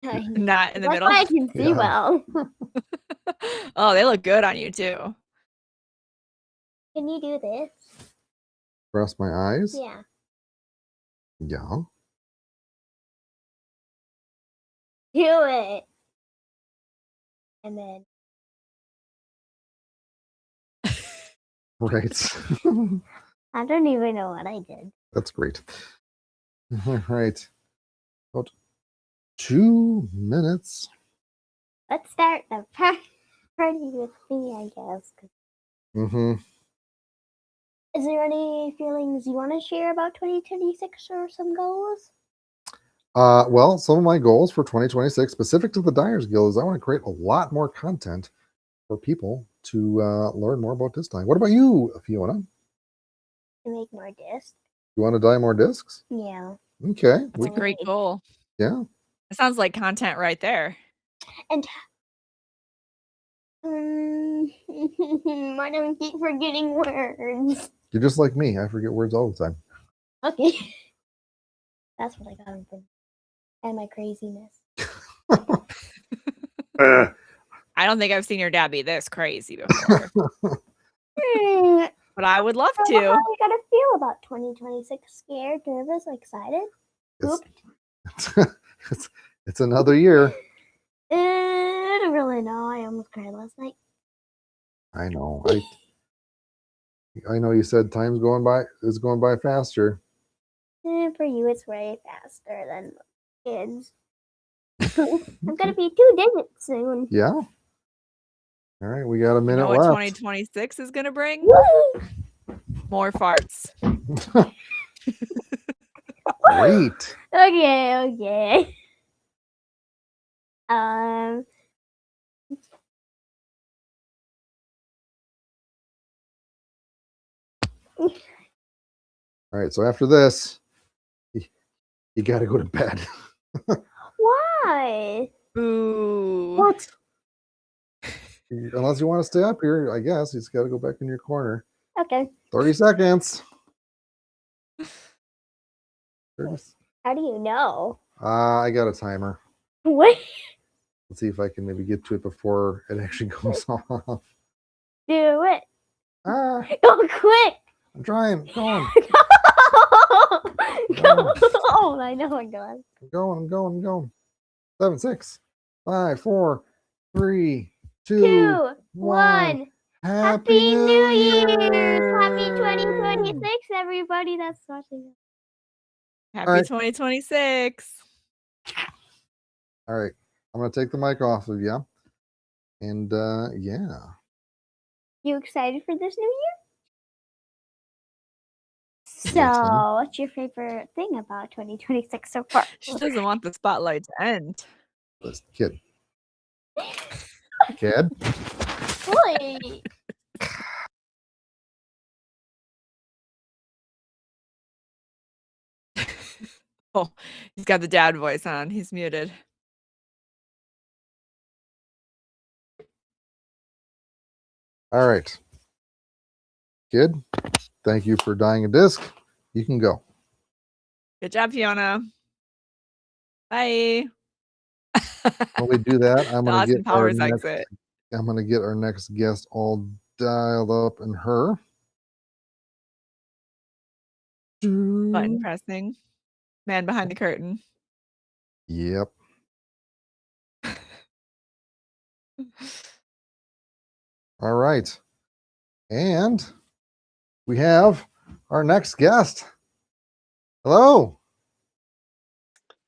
Speaker 1: Not in the
Speaker 5: That's
Speaker 1: middle.
Speaker 5: why I can see
Speaker 2: Yeah.
Speaker 5: well.
Speaker 1: Oh, they look good on you too.
Speaker 5: Can you do this?
Speaker 2: across my eyes.
Speaker 5: Yeah.
Speaker 2: Yeah.
Speaker 5: Do it. And then
Speaker 2: Right.
Speaker 5: I don't even know what I did.
Speaker 2: That's great. All right. About 2 minutes.
Speaker 5: let's start the party with me, I guess.
Speaker 2: Mm-hmm.
Speaker 5: Is there any feelings you want to share about 2026 or some goals?
Speaker 2: Well, some of my goals for 2026, specific to the Dyers Guild, is I want to create a lot more content for people to learn more about this time. What about you, Fiona?
Speaker 5: To make more discs?
Speaker 2: You want to dye more discs?
Speaker 5: Yeah.
Speaker 2: Okay.
Speaker 1: It's a great goal.
Speaker 2: Yeah.
Speaker 1: It sounds like content right there.
Speaker 5: And why do I keep forgetting words?
Speaker 2: You're just like me. I forget words all the time.
Speaker 5: Okay. That's what I got him from. And my craziness.
Speaker 1: I don't think I've seen your dad be this crazy before, but I would love
Speaker 5: So
Speaker 1: to.
Speaker 5: how you gotta feel about 2026? Scared, nervous, excited?
Speaker 2: It's another year.
Speaker 5: I don't really know. I almost cried last night.
Speaker 2: I know. I know you said time's going by faster.
Speaker 5: For you, it's way faster than kids. I'm gonna be 2 digits soon.
Speaker 2: Yeah. All right, we got a
Speaker 1: You
Speaker 2: minute
Speaker 1: know what
Speaker 2: left.
Speaker 1: 2026 is gonna bring? More farts.
Speaker 2: Great.
Speaker 5: Okay.
Speaker 2: All right, so after this, you got to go to bed.
Speaker 5: Why?
Speaker 1: Boo.
Speaker 2: What? Unless you want to stay up here, I guess you just got to go back in your corner.
Speaker 5: Okay.
Speaker 2: 30 seconds. 30.
Speaker 5: How do you know?
Speaker 2: I got a timer.
Speaker 5: What?
Speaker 2: Let's see if I can maybe get to it before it actually goes off.
Speaker 5: Do it.
Speaker 2: Ah,
Speaker 5: Go quick.
Speaker 2: I'm trying. Going.
Speaker 5: Go. Oh, I know I'm going.
Speaker 2: I'm going. 7, 6, 5, 4, 3, 2,
Speaker 5: 2,
Speaker 2: 1.
Speaker 5: 1.
Speaker 2: Happy New Year!
Speaker 5: Happy 2026, everybody that's watching.
Speaker 1: Happy
Speaker 2: right.
Speaker 1: 2026.
Speaker 2: All right. I'm going to take the mic off of you. And yeah.
Speaker 5: You excited for this new year?
Speaker 2: Yes,
Speaker 5: So, what's your favorite thing about 2026 so far?
Speaker 1: She doesn't want the spotlight to end.
Speaker 2: This kid. Kid.
Speaker 5: Boy.
Speaker 1: Oh, he's got the dad voice on. He's muted.
Speaker 2: All right. Kid, thank you for dyeing a disc. You can go.
Speaker 1: Good job, Fiona. Bye.
Speaker 2: While we do that, I'm
Speaker 1: The
Speaker 2: going to
Speaker 1: Austin
Speaker 2: get our
Speaker 1: Powers
Speaker 2: next,
Speaker 1: exit.
Speaker 2: I'm going to get our next guest all dialed up in her.
Speaker 1: Button pressing. Man behind the curtain.
Speaker 2: Yep. All right. And we have our next guest. Hello.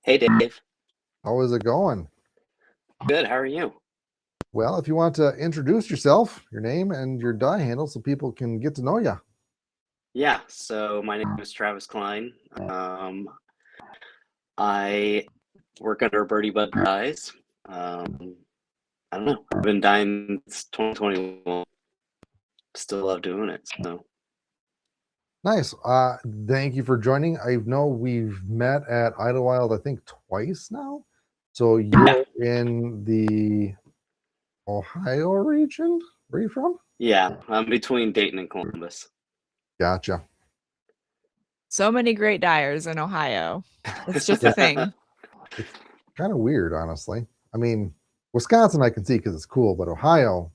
Speaker 6: Hey, Dave.
Speaker 2: How is it going?
Speaker 6: Good. How are you?
Speaker 2: Well, if you want to introduce yourself, your name and your dye handle so people can get to know you.
Speaker 6: Yeah. So my name is Travis Klein. I work under Birdie Bud Dyes. I don't know. I've been dyeing since 2021. Still love doing it. So
Speaker 2: Nice. Thank you for joining. I know we've met at Idlewild, I think twice now. So you're in the Ohio region? Where are you from?
Speaker 6: yeah, I'm between Dayton and Columbus.
Speaker 2: Gotcha.
Speaker 1: So many great dyers in Ohio. It's just a thing.
Speaker 2: Kind of weird, honestly. I mean, Wisconsin I can see because it's cool, but Ohio,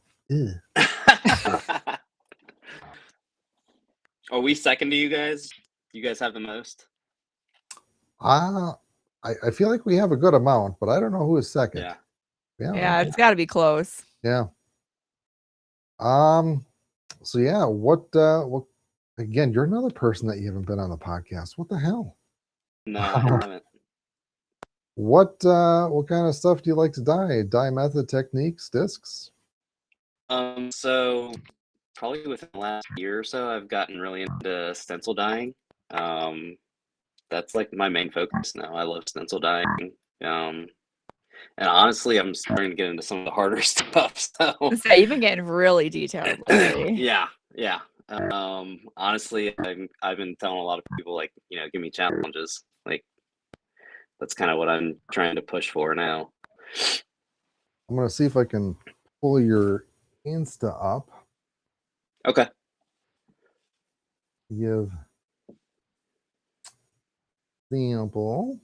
Speaker 6: Are we second to you guys? You guys have the most?
Speaker 2: I feel like we have a good amount, but I don't know who is second.
Speaker 6: Yeah.
Speaker 1: Yeah, it's got to be close.
Speaker 2: Yeah. So yeah, what again, you're another person that you haven't been on the podcast. What the hell?
Speaker 6: No, I haven't.
Speaker 2: What kind of stuff do you like to dye? Dye method, techniques, discs?
Speaker 6: So probably within the last year or so, I've gotten really into stencil dyeing. That's like my main focus now. I love stencil dyeing. And honestly, I'm starting to get into some of the harder stuff. So
Speaker 1: So you've been getting really detailed lately.
Speaker 6: yeah. Honestly, I've been telling a lot of people, like, give me challenges. Like, that's kind of what I'm trying to push for now.
Speaker 2: I'm gonna see if I can pull your Insta up.
Speaker 6: Okay.
Speaker 2: Give sample.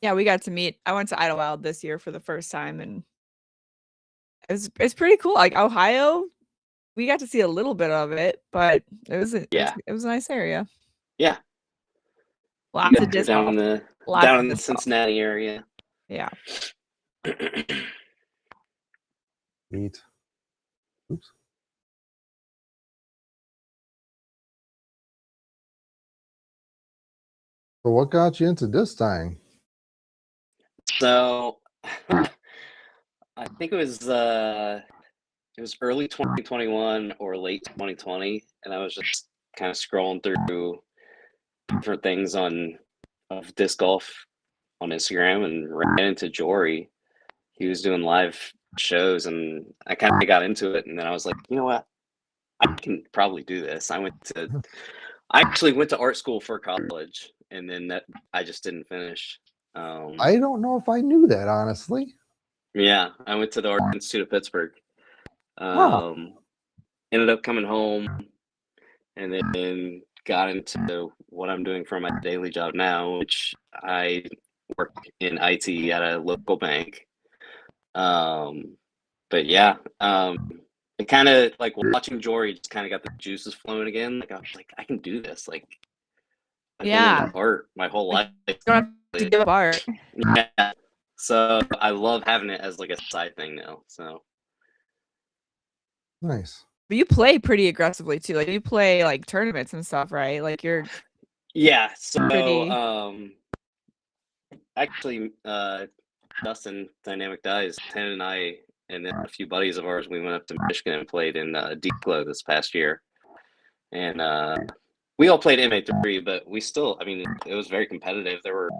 Speaker 1: Yeah, we got to meet. I went to Idlewild this year for the first time, and it's pretty cool. Like Ohio, we got to see a little bit of it, but it was a nice area.
Speaker 6: Yeah.
Speaker 1: Lots of
Speaker 6: We're
Speaker 1: disc
Speaker 6: down
Speaker 1: golf.
Speaker 6: in the
Speaker 1: Lots
Speaker 6: down
Speaker 1: of
Speaker 6: in the
Speaker 1: disc golf.
Speaker 6: Cincinnati area.
Speaker 1: Yeah.
Speaker 2: Neat. Oops. So what got you into disc dyeing?
Speaker 6: So I think it was early 2021 or late 2020, and I was just kind of scrolling through different things of disc golf on Instagram and ran into Jory. He was doing live shows, and I kind of got into it. And then I was like, you know what? I can probably do this. I actually went to art school for college, and then I just didn't finish.
Speaker 2: I don't know if I knew that, honestly.
Speaker 6: Yeah, I went to the Art Institute of Pittsburgh.
Speaker 2: Wow.
Speaker 6: Ended up coming home, and then got into what I'm doing for my daily job now, which I work in IT at a local bank. But yeah, it kind of like watching Jory just kind of got the juices flowing again. Like I was like, I can do this. Like I've been in art my whole life.
Speaker 1: You don't have to give up art.
Speaker 6: Yeah. So I love having it as like a side thing now. So
Speaker 2: Nice.
Speaker 1: But you play pretty aggressively too. Like you play like tournaments and stuff, right? Like you're
Speaker 6: so
Speaker 1: pretty...
Speaker 6: actually Dustin Dynamic Dyes, 10 and I and then a few buddies of ours, we went up to Michigan and played in Declo this past year. And we all played MA3, but we still, I mean, it was very competitive. There were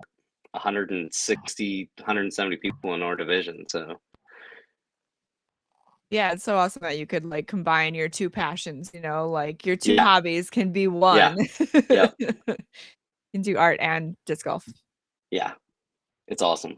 Speaker 6: 160, 170 people in our division. So
Speaker 1: yeah, it's so awesome that you could like combine your two passions, like your two hobbies can be one.
Speaker 6: Yeah.
Speaker 1: You can do art and disc golf.
Speaker 6: Yeah, it's awesome.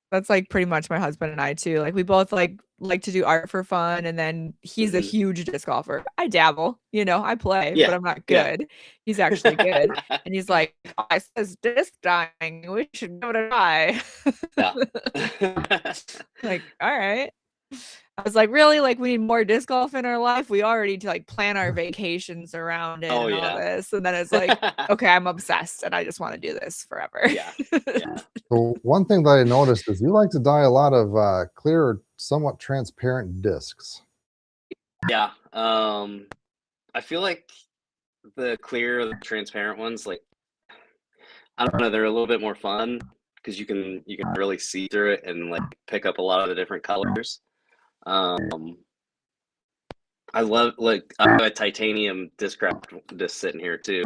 Speaker 1: That's like pretty much my husband and I too. Like we both like to do art for fun, and then he's a huge disc golfer. I dabble, I play, but I'm not good. He's actually good. And he's like, oh, I says disc dyeing, we should give it a try. Like, all right. I was like, really? Like we need more disc golf in our life? We already like plan our vacations around it and all this. And then it's like, okay, I'm obsessed and I just want to do this forever.
Speaker 6: Yeah.
Speaker 2: So one thing that I noticed is you like to dye a lot of clear or somewhat transparent discs.
Speaker 6: Yeah. I feel like the clear, the transparent ones, like, I don't know, they're a little bit more fun because you can really see through it and like pick up a lot of the different colors. I love, like, I have a titanium discraft disc sitting here too,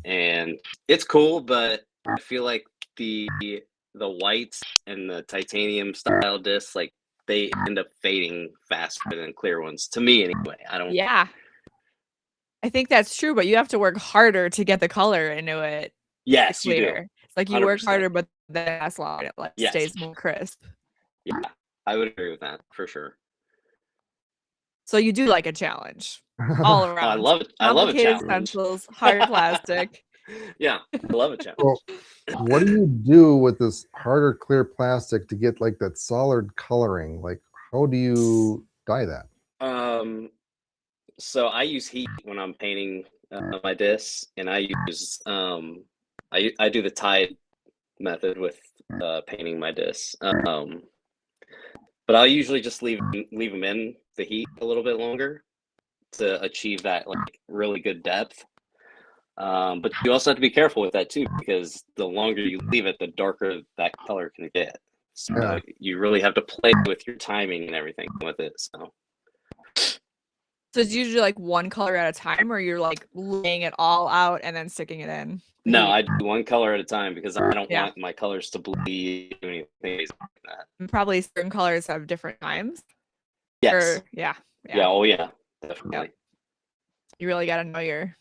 Speaker 6: and it's cool, but I feel like the whites and the titanium style discs, like, they end up fading faster than clear ones, to me anyway.
Speaker 1: Yeah, I think that's true, but you have to work harder to get the color into it.
Speaker 6: Yes, you do.
Speaker 1: It's like you
Speaker 6: 100%.
Speaker 1: work harder, but then that's long. It like stays more crisp.
Speaker 6: Yeah, I would agree with that for sure.
Speaker 1: So you do like a challenge all around.
Speaker 6: I love it. I love a challenge.
Speaker 1: Stencils, hard plastic.
Speaker 6: Yeah, I love a challenge.
Speaker 2: Well, what do you do with this harder clear plastic to get like that solid coloring? Like, how do you dye that?
Speaker 6: So I use heat when I'm painting my discs, and I use I do the Tide method with painting my discs. But I'll usually just leave them in the heat a little bit longer, to achieve that like really good depth. But you also have to be careful with that too, because the longer you leave it, the darker that color can get. So
Speaker 2: Yeah.
Speaker 6: you really have to play with your timing and everything with it. So
Speaker 1: So it's usually like one color at a time, or you're like laying it all out and then sticking it in?
Speaker 6: no, I do one color at a time because I don't
Speaker 1: Yeah.
Speaker 6: want my colors to bleed or anything like that.
Speaker 1: And probably certain colors have different times.
Speaker 6: Yes.
Speaker 1: Or
Speaker 6: Yeah.
Speaker 1: yeah.
Speaker 6: Oh yeah. Definitely.
Speaker 1: You really got to know your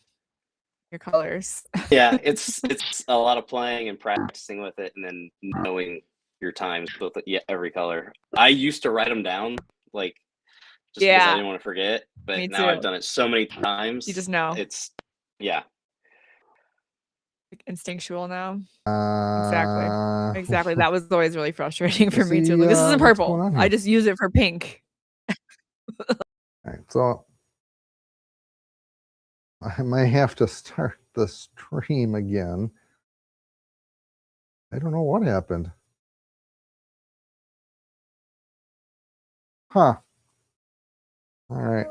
Speaker 1: colors.
Speaker 6: Yeah, it's a lot of playing and practicing with it, and then knowing your times with every color. I used to write them down, like just because I
Speaker 1: Yeah.
Speaker 6: didn't want to forget. But
Speaker 1: Me
Speaker 6: now I've
Speaker 1: too.
Speaker 6: done it so many times.
Speaker 1: You just know.
Speaker 6: It's yeah.
Speaker 1: Instinctual now.
Speaker 2: Uh,
Speaker 1: Exactly. That was always really frustrating for me
Speaker 2: see,
Speaker 1: too. Like, this isn't
Speaker 2: what's
Speaker 1: purple.
Speaker 2: going on
Speaker 1: I
Speaker 2: here?
Speaker 1: just use it for pink.
Speaker 2: All right, so I may have to start the stream again. I don't know what happened. Huh. All right.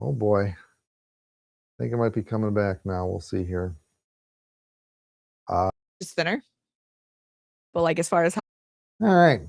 Speaker 2: Oh boy. I think it might be coming back now. We'll see here.
Speaker 1: Just thinner. But like as far as
Speaker 2: All right.